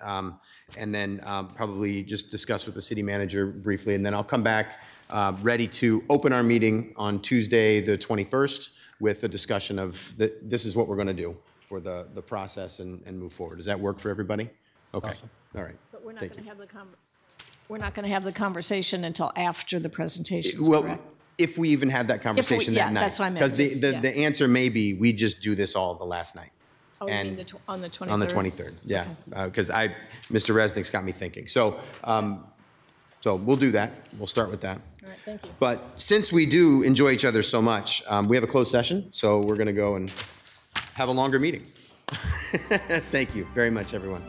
and then probably just discuss with the city manager briefly, and then I'll come back ready to open our meeting on Tuesday the 21st with a discussion of this is what we're going to do for the process and move forward. Does that work for everybody? Okay. Awesome. All right. But we're not going to have the conversation until after the presentation. Well, correct? If we even have that conversation that night. That's what I meant. Because the answer may be we just do this all the last night. Oh, you mean on the 23rd? On the 23rd, yeah. Because Mr. Resnick's got me thinking. So we'll do that. We'll start with that. All right, thank you. But since we do enjoy each other so much, we have a closed session, so we're going to go and have a longer meeting. Thank you very much, everyone.